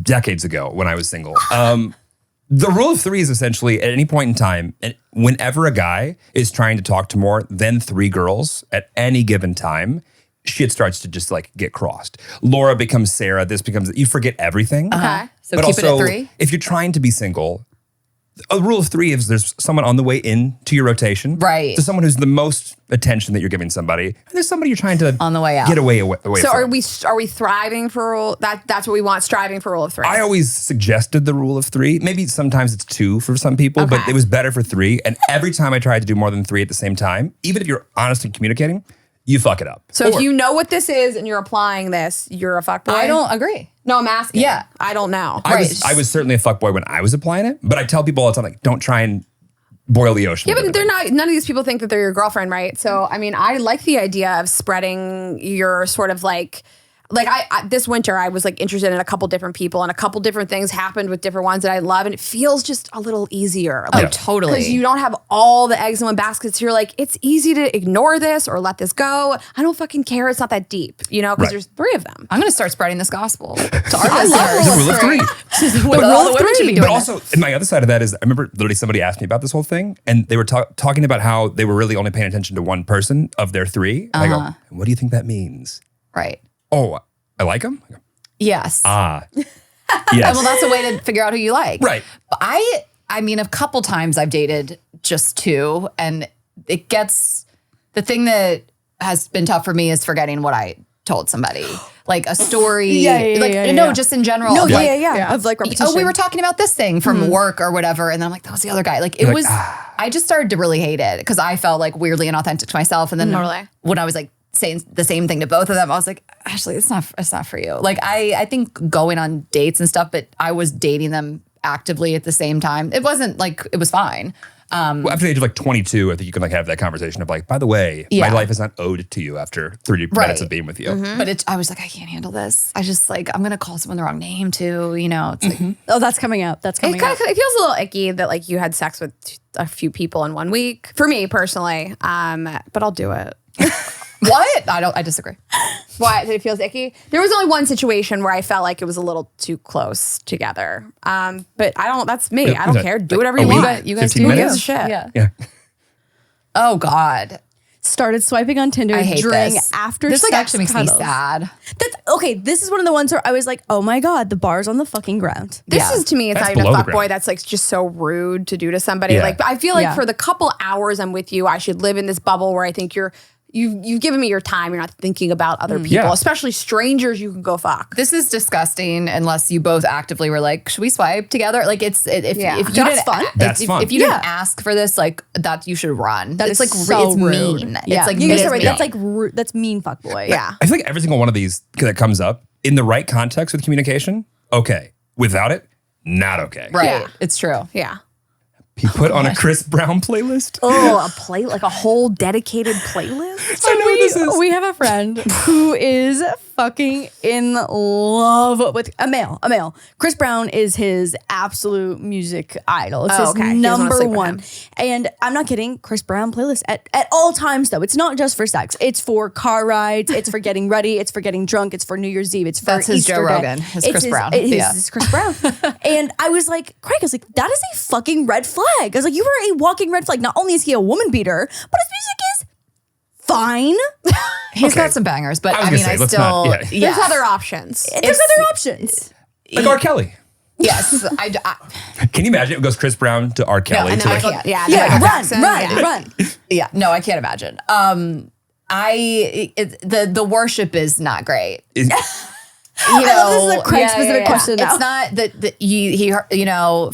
decades ago when I was single. The rule of 3 is essentially at any point in time, and whenever a guy is trying to talk to more than 3 girls at any given time, shit starts to just like get crossed. Laura becomes Sarah. You forget everything. So But keep it also, at 3. if you're trying to be single, A rule of 3 is there's someone on the way in to your rotation. Right. So someone who's the most attention that you're giving somebody. And there's somebody you're trying to On the way out. get away from. So are we thriving for rule? That's what we want, striving for rule of 3. I always suggested the rule of 3. Maybe sometimes it's 2 for some people, but it was better for 3. And every time I tried to do more than 3 at the same time, even if you're honest in communicating, you fuck it up. So if you know what this is and you're applying this, you're a fuckboy? I don't agree. No, I'm asking. Yeah. I don't know. I was certainly a fuckboy when I was applying it, but I tell people all the time, like, don't try and boil the ocean. Yeah, but they're not. None of these people think that they're your girlfriend, right? So, I mean, I like the idea of spreading your sort of like I this winter I was like interested in a couple different people, and a couple different things happened with different ones that I love, and it feels just a little easier. Like, totally. Because you don't have all the eggs in one basket. So you're like, it's easy to ignore this or let this go. I don't fucking care. It's not that deep, you know, because there's 3 of them. I'm going to start spreading this gospel to our the rule of 3. With all the women should be doing But also, and my other side of that is, I remember literally somebody asked me about this whole thing, and they were talking about how they were really only paying attention to one person of their 3. And I go, what do you think that means? Right. Oh, I like him? Yes. Yes. Well, that's a way to figure out who you like. Right. But I mean, a couple times I've dated just 2, and it gets, the thing that has been tough for me is forgetting what I told somebody. Like a story. Just in general. No, of of like repetition. Oh, we were talking about this thing from work or whatever. And then I'm like, that was the other guy. Like it was, I just started to really hate it because I felt like weirdly inauthentic to myself. And then when I was like saying the same thing to both of them, I was like, Ashley, it's not for you. Like I think going on dates and stuff, but I was dating them actively at the same time. It wasn't like, it was fine. Well, after the age of like 22, I think you can like have that conversation of like, by the way, my life is not owed to you after 30 minutes of being with you. But I was like, I can't handle this. I just like, I'm going to call someone the wrong name too, you know? It's like, Oh, that's coming up. That's coming up. It feels a little icky that like you had sex with a few people in 1 week. For me personally, but I'll do it. what? I disagree. Why? That it feels icky? There was only one situation where I felt like it was a little too close together. But that's me. I don't care. Do whatever you want. You guys 15 do. Who minutes? gives a shit? Yeah. Oh God. Started swiping on Tinder I hate during this. after This sex like actually makes me cuddles. sad. That's okay. This is one of the ones where I was like, oh my God, the bar's on the fucking ground. This is to me, it's That's not even a below the fuckboy. ground. That's like just so rude to do to somebody. Yeah. Like I feel like Yeah. for the couple hours I'm with you, I should live in this bubble where I think you've given me your time. You're not thinking about other people, Yeah. especially strangers. You can go fuck. This is disgusting unless you both actively were like, should we swipe together? Like if you That's didn't, fun. That's if, fun. If you didn't ask for this, like that you should run. That it's is like so it's rude. mean. Yeah. It's like you guys it are is right. mean. That's like that's mean fuckboy. Yeah. I feel like every single one of these that comes up in the right context with communication, okay. Without it, not okay. right. Yeah. It's true. Yeah. He put on a Chris Brown playlist. Oh, like a whole dedicated playlist. I know what this is. We have a friend who is fucking in love with a male. Chris Brown is his absolute music idol. It's his okay. He doesn't wanna number sleep with one. him. And I'm not kidding. Chris Brown playlist at all times though. It's not just for sex. It's for car rides. It's for getting ready. It's for getting drunk. It's for New Year's Eve. It's for That's his Easter Joe Day. Rogan, his It's Chris Brown. It's Chris Brown. And I was like, Craig, I was like, that is a fucking red flag. I was like, you are a walking red flag. Not only is he a woman beater, but his music is fine. He's got some bangers, but I was I mean, gonna say, I let's still, not- yeah. There's other options. There's other options. Like R. Kelly. Yes, Can you imagine? It goes Chris Brown to R. Kelly. and to then like, I can't. Yeah. Yeah, Michael run, Jackson, run, yeah. run. Yeah, no, I can't imagine. The worship is not great. You know, this is a Craig specific question now. It's not that he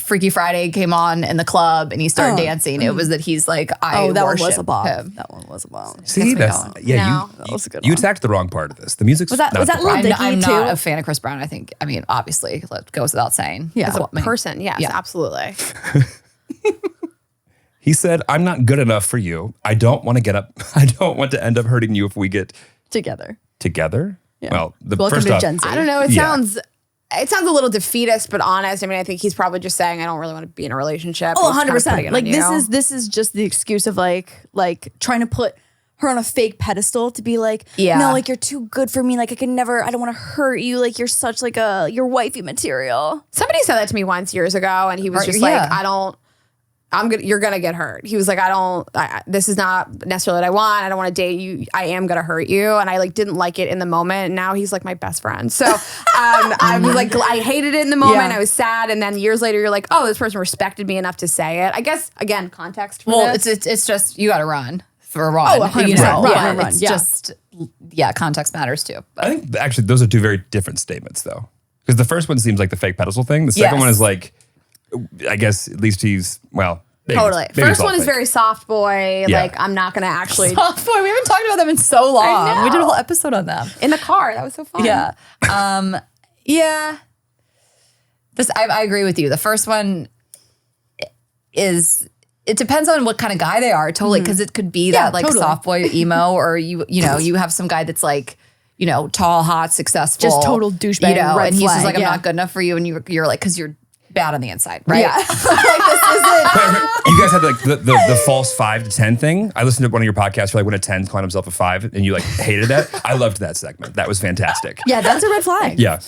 Freaky Friday came on in the club and he started dancing. It was that he's like, I that one worship was a bomb. him. That one was a bomb. See, Gets that's me No. That was a good you one. attacked the wrong part of this. The music's Was that- not was the that problem. Lil Dicky I'm not too? a fan of Chris Brown. I mean, obviously, that goes without saying. Yeah. As a woman. Person. Yes, Yeah. absolutely. He said, "I'm not good enough for you. I don't want to get up. I don't want to end up hurting you if we get Together. together." Yeah. Well, Welcome first to off, Gen Z. I don't know. It Yeah. sounds a little defeatist, but honest. I mean, I think he's probably just saying, I don't really want to be in a relationship. Oh, He's kind of 100%. putting it Like on you. this is just the excuse of like trying to put her on a fake pedestal to be like, Yeah. no, like you're too good for me. Like I don't want to hurt you. Like you're such like you're wifey material. Somebody said that to me once years ago, and he was Right, just yeah. like, I don't. you're gonna get hurt. He was like, this is not necessarily what I want. I don't want to date you. I am gonna hurt you. And I like didn't like it in the moment. And now he's like my best friend. So I was like, I hated it in the moment. Yeah. I was sad. And then years later, you're like, oh, this person respected me enough to say it. I guess again, context. For Well, this. it's just you got to run for a run. Oh, 100%. You know? Run. It's Yeah. just context matters too. I think actually those are two very different statements though. Because the first one seems like the fake pedestal thing. The second Yes. one is like, I guess at least he's, well, maybe, Totally. maybe First it's all one is fake. very soft boy. Yeah. Like I'm not gonna actually Oh boy, we haven't talked about them in so long. know. We did a whole episode on them. in the car. That was so fun. Yeah. Yeah. I agree with you. The first one is, it depends on what kind of guy they are, totally. Because it could be that like totally. soft boy emo, or you know, you have some guy that's like, you know, tall, hot, successful. Just total douchebag, You know, red and he's just flag, like, I'm yeah. not good enough for you. And you're like, because you're bad on the inside, right? Yeah. Like, this isn't. You guys had like the false 5 to 10 thing. I listened to one of your podcasts. You're like, when a 10 called himself a 5, and you like hated that. I loved that segment. That was fantastic. Yeah, that's a red flag. Yeah.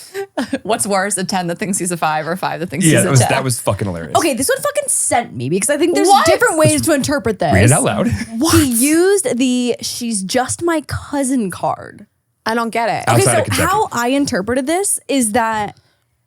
What's worse, a 10 that thinks he's a 5 or a 5 that thinks Yeah, he's a 10? that was fucking hilarious. Okay, this one fucking sent me because I think there's What? different ways to interpret this. Read it out loud. He used the "she's just my cousin" card. I don't get it. Outside Okay, of so Kentucky. how I interpreted this is that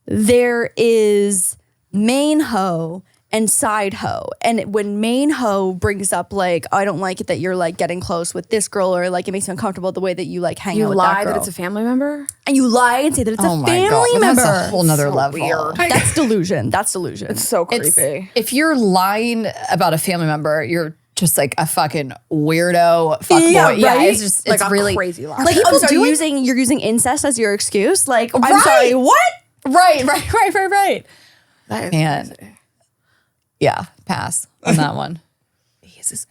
there is main hoe and side hoe. And when main hoe brings up like, I don't like it that you're like getting close with this girl, or like it makes me uncomfortable the way that you like hang You out with lie that girl. that it's a family member? And you lie and say that it's Oh a my family God. member. That's a whole nother level. weird. That's delusion. That's delusion. So It's- creepy. if you're lying about a family member, you're just like a fucking weirdo fuckboy. Yeah, Yeah, right? it's just Like it's a really crazy lie. like, people I'm sorry, doing- you're using incest as your excuse? Like, I'm Right. sorry, what? right. That is And crazy. yeah, pass on that one. He is his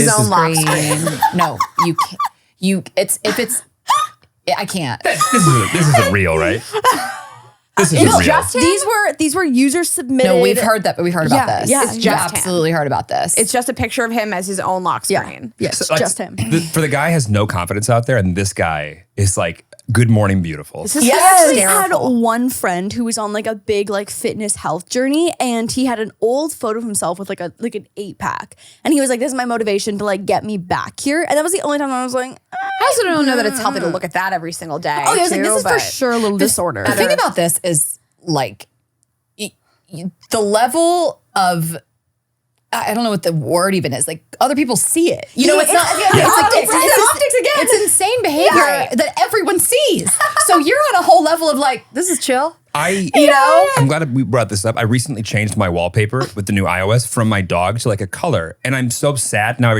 is own his lock Green. No, you can't. I can't. This isn't real, right? This isn't real. just him? These were user submitted. No, we've heard that, but we heard about Yeah, this. yeah, We've just him. absolutely heard about this. It's just a picture of him as his own lock screen. Yes, So, like, just him. For the guy has no confidence out there, and this guy is like, good morning, beautiful. This is I actually had hysterical. one friend who was on like a big like fitness health journey, and he had an old photo of himself with like an 8-pack, and he was like, "This is my motivation to like get me back here." And that was the only time I was like, I also don't know that it's healthy to look at that every single day. "Oh, I was like, this is for but- sure a little disorder." The thing about this is like the level of, I don't know what the word even is. Like other people see it. You know, Yeah, it's not. it's optics again. It's insane behavior that everyone sees. So you're on a whole level of like, this is chill. You know, I'm glad we brought this up. I recently changed my wallpaper with the new iOS from my dog to like a color, and I'm so sad now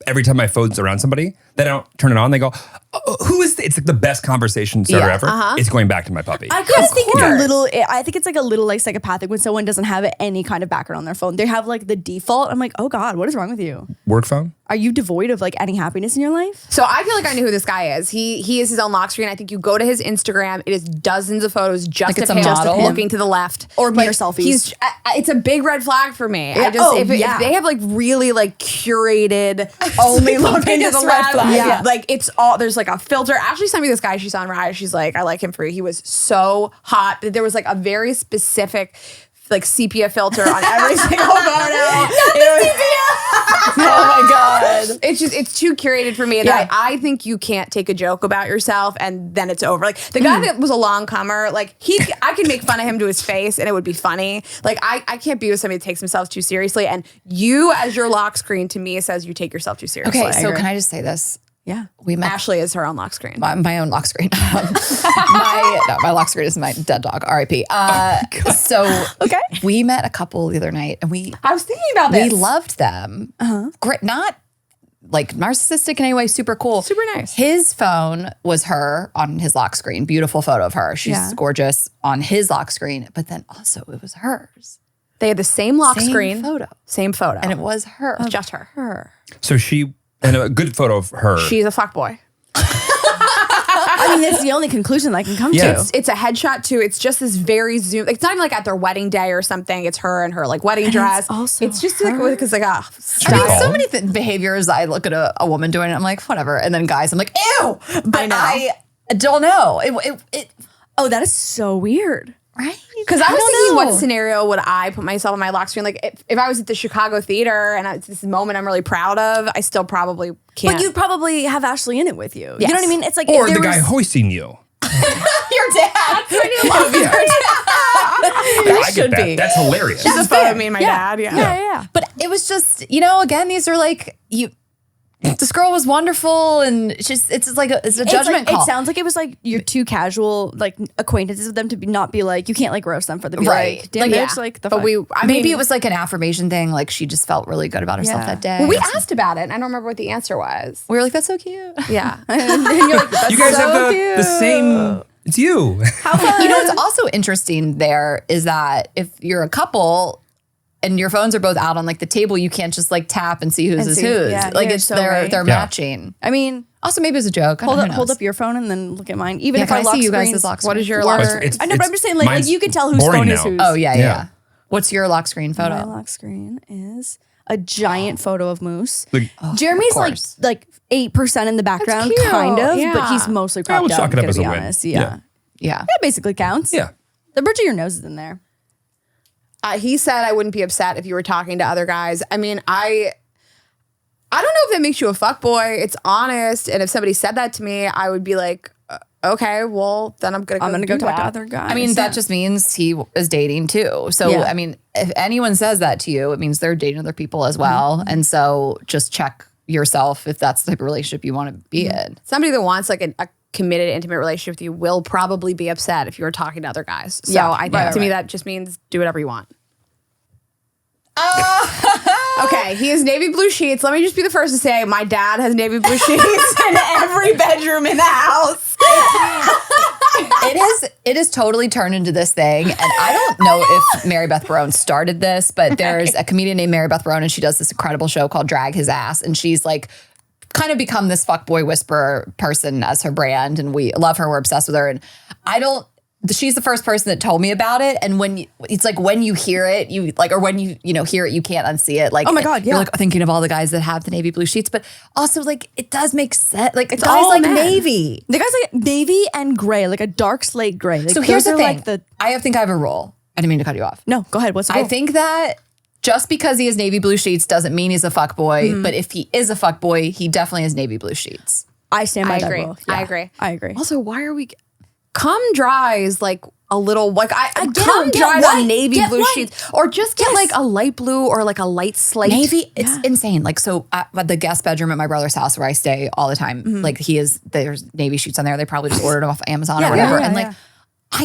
every time my phone's around somebody, they don't turn it on. They go, oh, "Who is this?" It's like the best conversation starter ever. It's going back to my puppy. I kind of think it's a little. I think it's like a little like psychopathic when someone doesn't have any kind of background on their phone. They have like the default. I'm like, oh God, what is wrong with you? Work phone. Are you devoid of like any happiness in your life? So I feel like I knew who this guy is. He is his own lock screen. I think you go to his Instagram. It is dozens of photos just Like it's of a him model? looking to the left. Or Like, mirror selfies. He's it's a big red flag for me. Yeah. I just if they have like really like curated only look into the biggest red left. flag. Yeah. Like it's all there's like a filter. Ashley sent me this guy she saw on Raya. She's like, I like him for he was so hot. There was like a very specific like sepia filter on every single photo. Oh my God. It's too curated for me. And Yeah. I think you can't take a joke about yourself and then it's over. Like the guy that was a long comer, like I could make fun of him to his face and it would be funny. Like I can't be with somebody that takes themselves too seriously. And you as your lock screen to me says you take yourself too seriously. Okay, so can I just say this? Yeah. We met Ashley is her own lock screen. my own lock screen. My lock screen is my dead dog, R.I.P. So we met a couple the other night, and we I was thinking about this. we loved them. Great, not like narcissistic in any way. Super cool, Super nice. His phone was her on his lock screen. Beautiful photo of her. She's Yeah. gorgeous on his lock screen, but then also it was hers. They had the same lock Same screen. photo. Same photo. And it was her. just her. So and a good photo of her. She's a fuckboy. I mean, that's the only conclusion I can come Yeah. to. It's a headshot too. It's just this very zoom. Like, it's not even like at their wedding day or something. It's her and her like wedding dress. also it's just like because like I style. mean, so many behaviors I look at a woman doing it, I'm like, whatever. And then guys, I'm like, ew. But I don't know. Oh, that is so weird. Right? Because I was don't thinking, know. what scenario would I put myself on my lock screen? Like, if I was at the Chicago theater and it's this moment I'm really proud of, I still probably can't. But you'd probably have Ashley in it with you. You Yes. know what I mean? It's like Or if the there guy was- hoisting you. Your dad. I get that. That's hilarious. Just a photo of me and my dad. Yeah. Yeah. But it was just, again, these are like this girl was wonderful, and it's just like it's a judgment call. It sounds like it was like you're too casual, like acquaintances with them to not be like, you can't like roast them for the be Right. like, damn Like, bitch, yeah. like the But fuck. Maybe it was like an affirmation thing. Like she just felt really good about herself Yeah. that day. Well, we asked about it, and I don't remember what the answer was. We were like, that's so cute. Yeah. and you're like, that's You guys so have cute. the same. It's you. What's also interesting there is that if you're a couple and your phones are both out on like the table, you can't just like tap and see whose And is see- whose. yeah, like you're it's so they're right. they're Yeah. matching. I mean, Also, maybe it was a joke. hold up your phone and then look at mine. Even Yeah, if can our I lock see you guys' screens lock What is your work. lock? I know, but I'm just saying, like mine's you can tell whose boring phone is now. whose. Oh yeah, yeah. Yeah. What's your lock screen photo? My lock screen is a giant photo of Moose. Like, Jeremy's like course. 8% in the background, cute. kind of, Yeah. but he's mostly I would cropped chalk up. it up as to a be win. honest. Yeah. Yeah. Yeah. That basically counts. yeah. The bridge of your nose is in there. He said I wouldn't be upset if you were talking to other guys. I mean, I don't know if that makes you a fuckboy. It's honest. And if somebody said that to me, I would be like, okay, well, then I'm going to go talk to other guys. I mean, that just means he is dating too. So, Yeah. I mean, if anyone says that to you, it means they're dating other people as well. And so just check yourself if that's the type of relationship you want to be in. Somebody that wants like a committed, intimate relationship with you will probably be upset if you're talking to other guys. So Yeah, I think right, to me right. that just means do whatever you want. Okay, he has navy blue sheets. Let me just be the first to say my dad has navy blue sheets in every bedroom in the house. It has totally turned into this thing. And I don't know if Mary Beth Barone started this, but there's a comedian named Mary Beth Barone, and she does this incredible show called Drag His Ass. And she's like kind of become this fuckboy whisperer person as her brand. And we love her. We're obsessed with her. And she's the first person that told me about it. And it's like when you hear it, you like, or when you hear it, you can't unsee it. Like, Oh my God, you're yeah. like thinking of all the guys that have the navy blue sheets, but also like it does make sense. Like it's guys all like men. navy. the guy's like navy and gray, like a dark slate gray. Like, So here's those the are thing. Like the, I think I have a rule. I didn't mean to cut you off. no, go ahead. What's the I rule? think that just because he has navy blue sheets doesn't mean he's a fuckboy. But if he is a fuckboy, he definitely has navy blue sheets. I stand by I that agree. rule. I Yeah. agree. I agree. Also, why are we cum dries like a little like I get cum it. Get dried white. on navy Get blue white. sheets or just get like a light blue or like a light slate. Navy, it's insane. Like, so at the guest bedroom at my brother's house where I stay all the time, like there's navy sheets on there. They probably just ordered them off Amazon Yeah, or whatever. yeah, and yeah, like,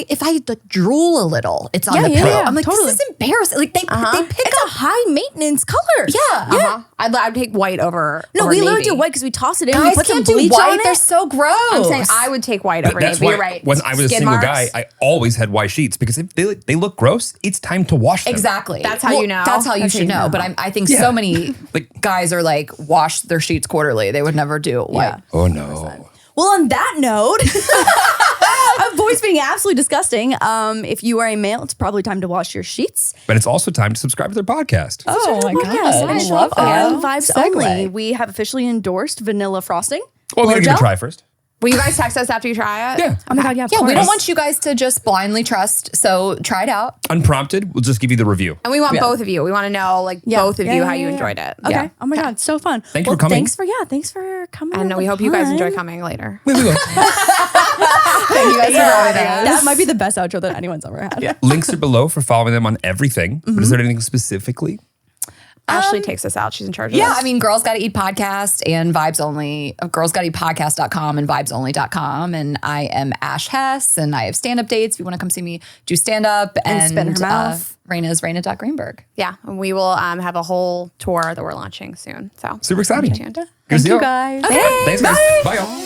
if I like drool a little, it's on Yeah, the yeah, pillow. yeah, I'm like, totally. this is embarrassing. Like they pick It's a high maintenance color. Yeah. I'd take white over. No, over we literally navy. do white because we toss it in. we Guys put some can't do bleach white. on it. They're so gross. I'm saying I would take white over That's navy. why You're right. when I was a Skin single marks. guy, I always had white sheets because if they look gross, it's time to wash them. Exactly. That's how you know. That's how you should know. But I think so many Like- guys are like wash their sheets quarterly. They would never do white. Yeah. Oh no. Well, on that note, of voice being absolutely disgusting, if you are a male, it's probably time to wash your sheets. But it's also time to subscribe to their podcast. Oh my Podcast god! I and love that. on Vibes Segue. Only. We have officially endorsed vanilla frosting. Well, we gotta give it a Blowjob? try first. Will you guys text us after you try it? Yeah. Oh my God, yeah. of Yeah, we course. don't want you guys to just blindly trust. So try it out. Unprompted, we'll just give you the review. And we want both of you. We want to know both of you how you enjoyed it. Okay. Yeah. Oh my God, so fun. Thank you for coming. Thanks for coming. And on we the hope you guys pod. enjoy coming later. We will. Thank you guys for joining us. That might be the best outro that anyone's ever had. Links are below for following them on everything. But is there anything specifically? Ashley takes us out. She's in charge of Yeah, this. I mean, Girls Gotta Eat Podcast and Vibes Only, girlsgottaeatpodcast.com and vibesonly.com. And I am Ash Hess, and I have stand-up dates if you want to come see me do stand-up. And spin her mouth. Raina is Rayna.Greenberg. Yeah, and we will have a whole tour that we're launching soon. So Super exciting. stay tuned. Here's Thank the you deal. guys. Thanks, guys. Bye, y'all.